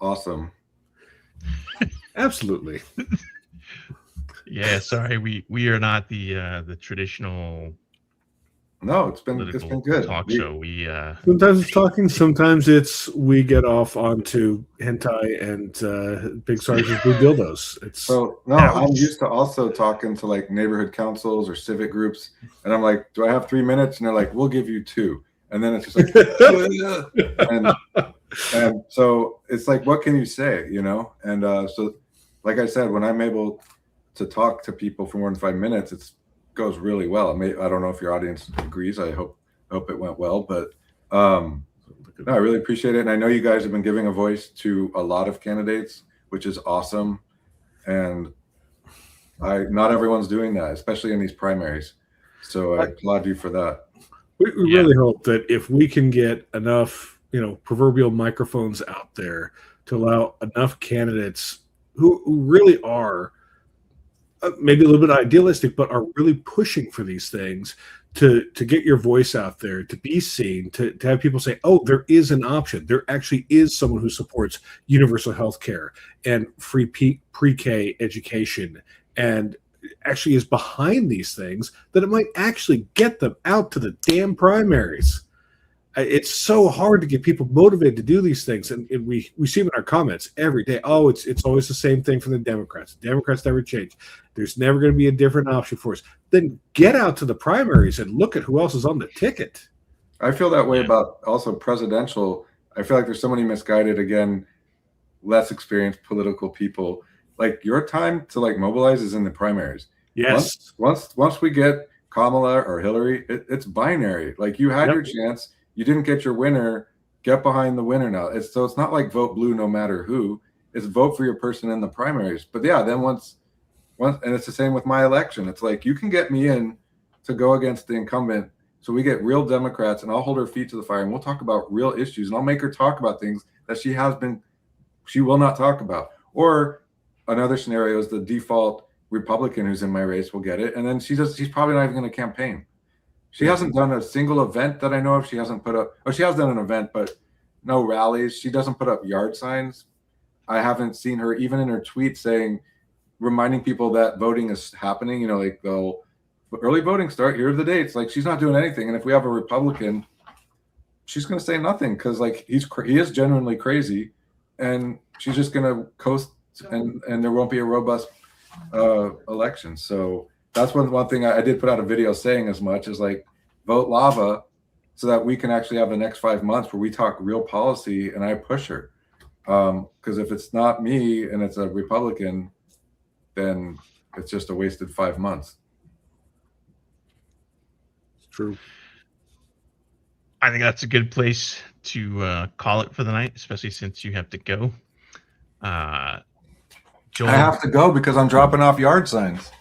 awesome. Absolutely. Yeah, sorry, we are not the traditional. No, it's been good. Talk show. Sometimes it's talking, sometimes we get off onto hentai and Big Sarge's blue dildos. I'm used to also talking to like neighborhood councils or civic groups, and I'm like, do I have 3 minutes? And they're like, we'll give you 2. And then it's just like, and so it's like, what can you say, And so, like I said, when I'm able to talk to people for more than 5 minutes, it goes really well. I don't know if your audience agrees. I hope it went well, but I really appreciate it. And I know you guys have been giving a voice to a lot of candidates, which is awesome. And not everyone's doing that, especially in these primaries. So I applaud you for that. We really hope that if we can get enough, proverbial microphones out there to allow enough candidates who really are maybe a little bit idealistic, but are really pushing for these things to get your voice out there, to be seen, to have people say, oh, there is an option. There actually is someone who supports universal health care and free pre-K education and actually is behind these things, that it might actually get them out to the damn primaries. It's so hard to get people motivated to do these things, and we see them in our comments every day. Oh, it's always the same thing for the Democrats. The Democrats never change. There's never going to be a different option for us. Then get out to the primaries and look at who else is on the ticket. I feel that way about also presidential. I feel like there's so many misguided, again, less experienced political people. Like, your time to like mobilize is in the primaries. Yes. Once we get Kamala or Hillary, it's binary. Like, you had your chance, you didn't get your winner. Get behind the winner now. It's not like vote blue no matter who. It's vote for your person in the primaries. But yeah, then once, and it's the same with my election. It's like, you can get me in to go against the incumbent, so we get real Democrats, and I'll hold her feet to the fire, and we'll talk about real issues, and I'll make her talk about things that she will not talk about. Or another scenario is the default Republican who's in my race will get it, and then she's probably not even going to campaign. She hasn't done a single event that I know of. She hasn't put up, she has done an event, but no rallies. She doesn't put up yard signs. I haven't seen her even in her tweets saying, reminding people that voting is happening. Like they'll early voting start. Here are the dates. Like she's not doing anything. And if we have a Republican, she's going to say nothing because like he is genuinely crazy, and she's just going to coast, and there won't be a robust election. So that's one thing I did put out a video saying as much as like vote Lava so that we can actually have the next 5 months where we talk real policy and I push her. Because if it's not me and it's a Republican, then it's just a wasted 5 months. It's true. I think that's a good place to call it for the night, especially since you have to go. Joel, I have to go because I'm dropping off yard signs.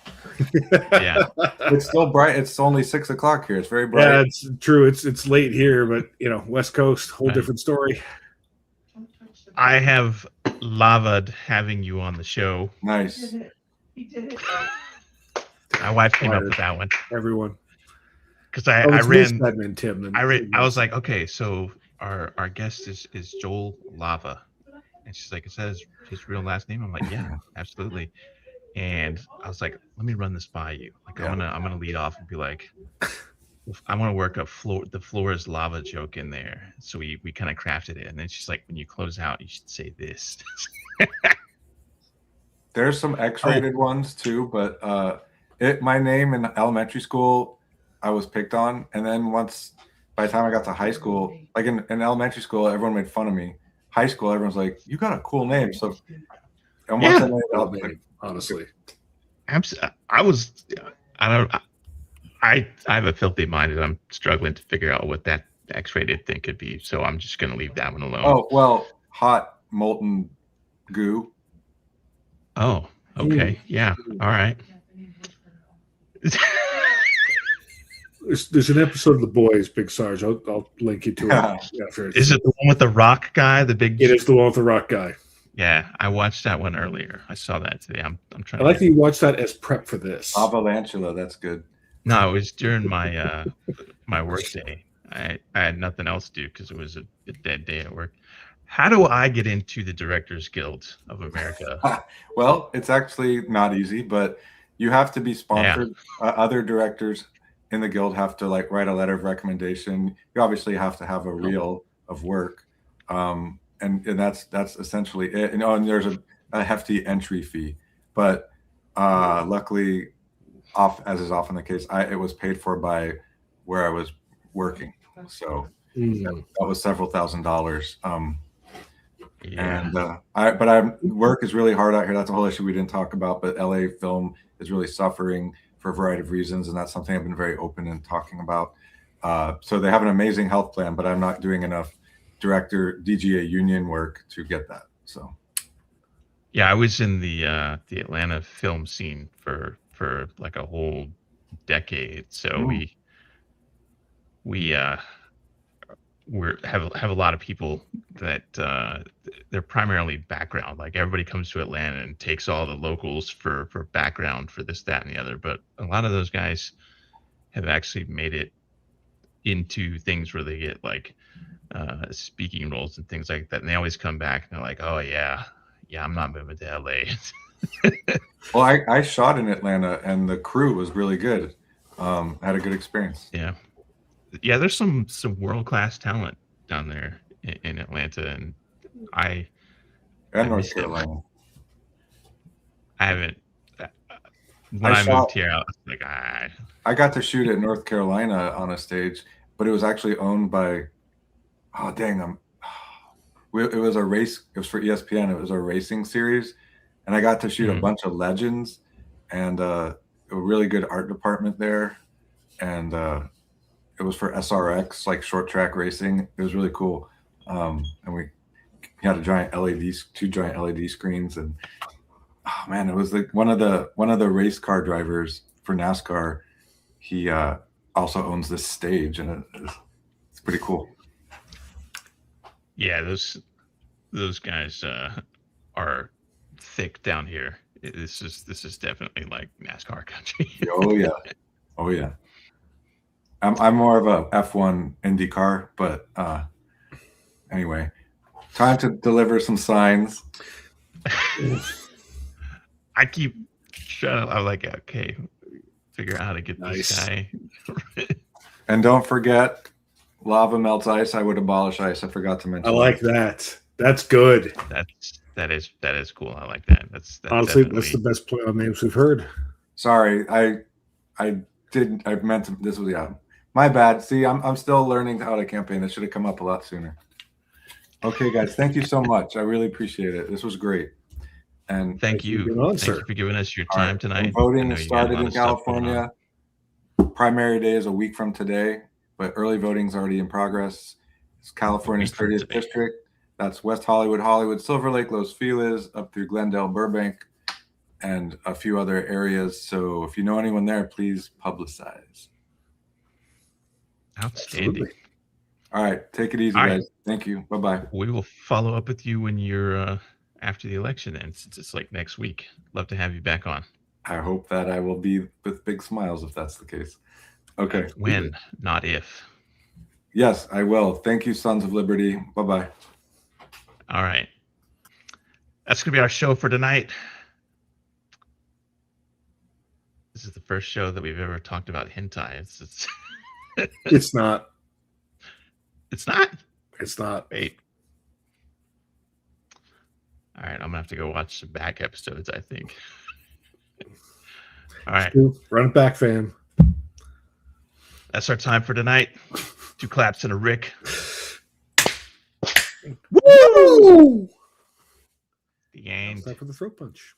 Yeah, it's still bright. It's only 6 o'clock here. It's very bright. Yeah, it's true. It's late here, but West Coast, whole different story. I have lavaed having you on the show. Nice. He did it. My wife came up with that one. Everyone. Because I ran. Tim, I was like, okay, so our guest is Joel Lava, and she's like, is that his real last name? I'm like, yeah, absolutely. And I was like, let me run this by you. Like, I'm gonna lead off and be like, I want to work the floor is lava joke in there. So we kind of crafted it, and then she's like, when you close out, you should say this. There's some X-rated ones too, but my name in elementary school, I was picked on, and then by the time I got to high school, like in elementary school, everyone made fun of me. High school, everyone's like, "You got a cool name." So, and once I made it out, honestly, I have a filthy mind, and I'm struggling to figure out what that X-rated thing could be. So I'm just gonna leave that one alone. Oh well, hot molten goo. Oh, okay, yeah, all right. There's an episode of The Boys, Big Sarge. I'll link you to it after. Is it the one with the rock guy? The big. It is the one with the rock guy. Yeah, I watched that one earlier. I saw that today. I'm trying. I like that you watched that as prep for this. Avalantula, that's good. No, it was during my my work day. I had nothing else to do because it was a dead day at work. How do I get into the Directors Guild of America? Well, it's actually not easy, but you have to be sponsored. Yeah. Other directors in the guild have to like write a letter of recommendation. You obviously have to have a reel of work, and that's essentially it. And there's a hefty entry fee, but luckily, as is often the case, it was paid for by where I was working, so that was several $1,000s. And work is really hard out here. That's a whole issue we didn't talk about, but LA film is really suffering for a variety of reasons, and that's something I've been very open in talking about. So they have an amazing health plan, but I'm not doing enough director DGA union work to get that. So yeah, I was in the Atlanta film scene for like a whole decade. So we have a lot of people that they're primarily background. Like everybody comes to Atlanta and takes all the locals for background for this, that, and the other. But a lot of those guys have actually made it into things where they get like speaking roles and things like that. And they always come back and they're like, oh yeah, I'm not moving to LA. Well, I shot in Atlanta and the crew was really good. I had a good experience. Yeah, there's some world-class talent down there in Atlanta, and North Carolina. I haven't. When I moved here, I was like, I got to shoot at North Carolina on a stage, but it was actually owned by. Oh dang! It was a race. It was for ESPN. It was a racing series, and I got to shoot a bunch of legends, and a really good art department there, and. It was for SRX, like short track racing. It was really cool. And we had two giant LED screens. And oh man, it was like one of the race car drivers for NASCAR. He also owns this stage, and it's pretty cool. Yeah, those guys are thick down here. This is definitely like NASCAR country. Oh yeah, oh yeah. I'm more of a F1 IndyCar, but anyway, time to deliver some signs. I keep trying to. I'm like, okay, figure out how to get this guy. And don't forget, lava melts ice. I would abolish ice. I forgot to mention. I like that. That's good. That is cool. I like that. That's Honestly, definitely... that's the best play on names we've heard. Sorry, I meant to. This was my bad. See, I'm still learning how to campaign. This should have come up a lot sooner. Okay, guys, thank you so much. I really appreciate it. This was great. And thank you. Thank you for giving us your time tonight. Voting started in California. Primary day is a week from today, but early voting is already in progress. It's California's 30th district. That's West Hollywood, Hollywood, Silver Lake, Los Feliz, up through Glendale, Burbank, and a few other areas. So if you know anyone there, please publicize. Outstanding. Absolutely. All right. Take it easy, guys. Thank you. Bye-bye. We will follow up with you when you're after the election, and since it's like next week. Love to have you back on. I hope that I will be with big smiles if that's the case. Okay. When, not if. Yes, I will. Thank you, Sons of Liberty. Bye-bye. All right. That's going to be our show for tonight. This is the first show that we've ever talked about hentai. It's not. It's not? It's not. Wait. All right. I'm going to have to go watch some back episodes, I think. All right. Run it back, fam. That's our time for tonight. 2 claps and a Rick. Woo! The end. Time for the throat punch.